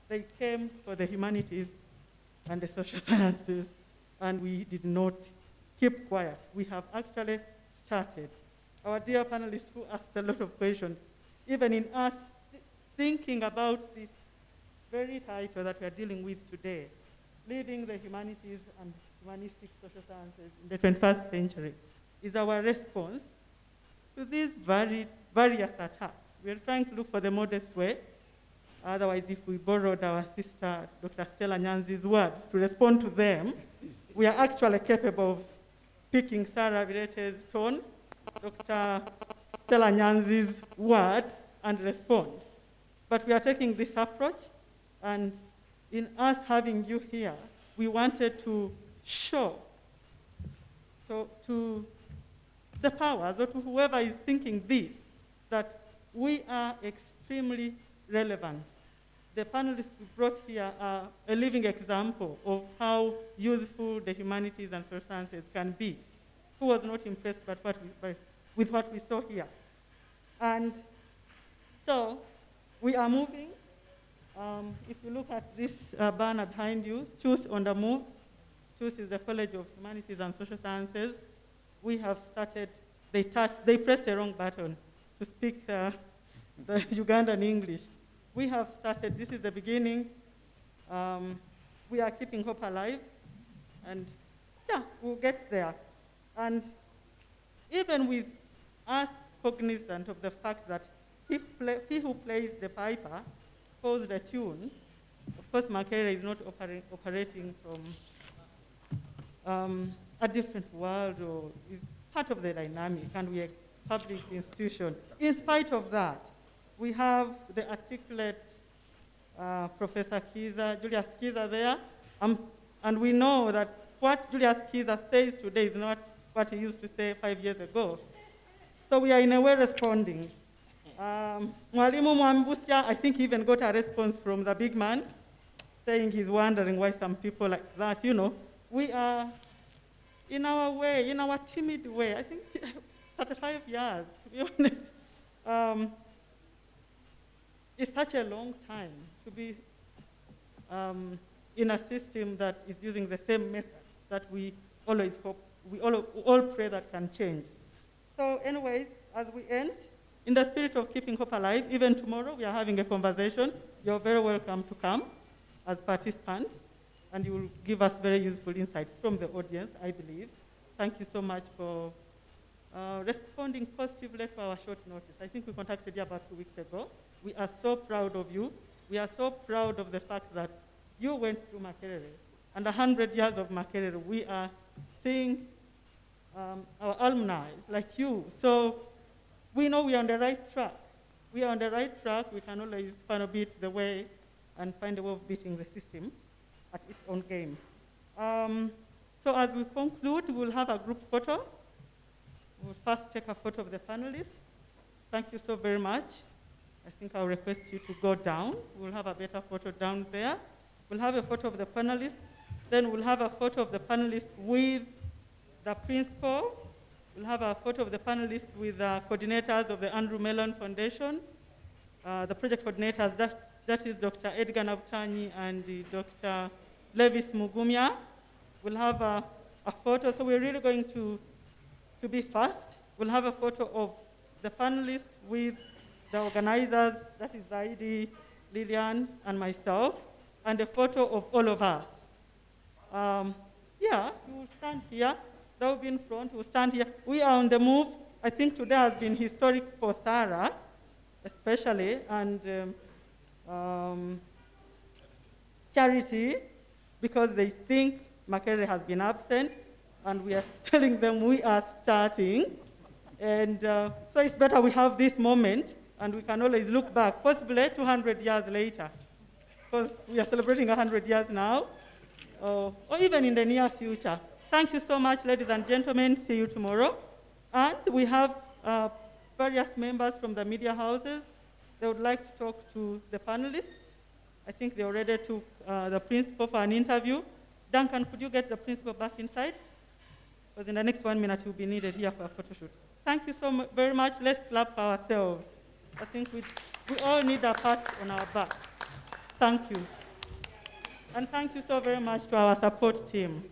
they came for the humanities and the social sciences, and we did not keep quiet. We have actually started. Our dear panelists who asked a lot of questions, even in us thinking about this very title that we are dealing with today, leading the humanities and humanistic social sciences in the 21st century, is our response to these various attacks. We are trying to look for the modest way. Otherwise, if we borrowed our sister, Dr. Stella Nyanzi's words to respond to them, we are actually capable of picking Sarah Virete's tone, Dr. Stella Nyanzi's words, and respond. But we are taking this approach, and in us having you here, we wanted to show to the powers or to whoever is thinking this, that we are extremely relevant. The panelists we brought here are a living example of how useful the humanities and social sciences can be. Who was not impressed with what we saw here? And so we are moving. If you look at this banner behind you, CHUSS on the move. CHUSS is the College of Humanities and Social Sciences. We have started, they pressed the wrong button to speak the Ugandan English. We have started, this is the beginning. We are keeping hope alive, and yeah, we'll get there. And even with us cognizant of the fact that he who plays the piper holds the tune, of course Makerere is not operating from a different world, or is part of the dynamic, and we are a public institution. In spite of that, we have the articulate Professor Giza, Julius Giza there, and we know that what Julius Giza says today is not what he used to say 5 years ago. So we are in a way responding. Mwalimu Mwambusya, I think he even got a response from the big man, saying he's wondering why some people like that, we are in our way, in our timid way, I think 35 years, to be honest. It's such a long time to be in a system that is using the same method that we always hope, we all pray that can change. So anyways, as we end, in the spirit of keeping hope alive, even tomorrow we are having a conversation. You're very welcome to come as participants, and you will give us very useful insights from the audience, I believe. Thank you so much for responding positively to our short notice. I think we contacted you about 2 weeks ago. We are so proud of you. We are so proud of the fact that you went through Makerere. And 100 years of Makerere, we are seeing our alumni like you. So we know we are on the right track. We are on the right track. We can always kind of beat the way and find a way of beating the system at its own game. So as we conclude, we'll have a group photo. We'll first take a photo of the panelists. Thank you so very much. I think I'll request you to go down. We'll have a better photo down there. We'll have a photo of the panelists. Then we'll have a photo of the panelists with the principal. We'll have a photo of the panelists with the coordinators of the Andrew Mellon Foundation, the project coordinators, that is Dr. Edgar Nabutani and Dr. Levis Mugumya. We'll have a photo, so we're really going to be fast. We'll have a photo of the panelists with the organizers, that is Zaidi, Lillian, and myself, and a photo of all of us. Yeah, you will stand here. That will be in front. We'll stand here. We are on the move. I think today has been historic for Sarah, especially, and Charity, because they think Makerere has been absent, and we are telling them we are starting. And so it's better we have this moment, and we can always look back, possibly 200 years later, because we are celebrating 100 years now, or even in the near future. Thank you so much, ladies and gentlemen. See you tomorrow. And we have various members from the media houses. They would like to talk to the panelists. I think they already took the principal for an interview. Duncan, could you get the principal back inside? Because in the next 1 minute, he'll be needed here for a photo shoot. Thank you so very much. Let's clap for ourselves. I think we all need a pat on our back. Thank you. And thank you so very much to our support team.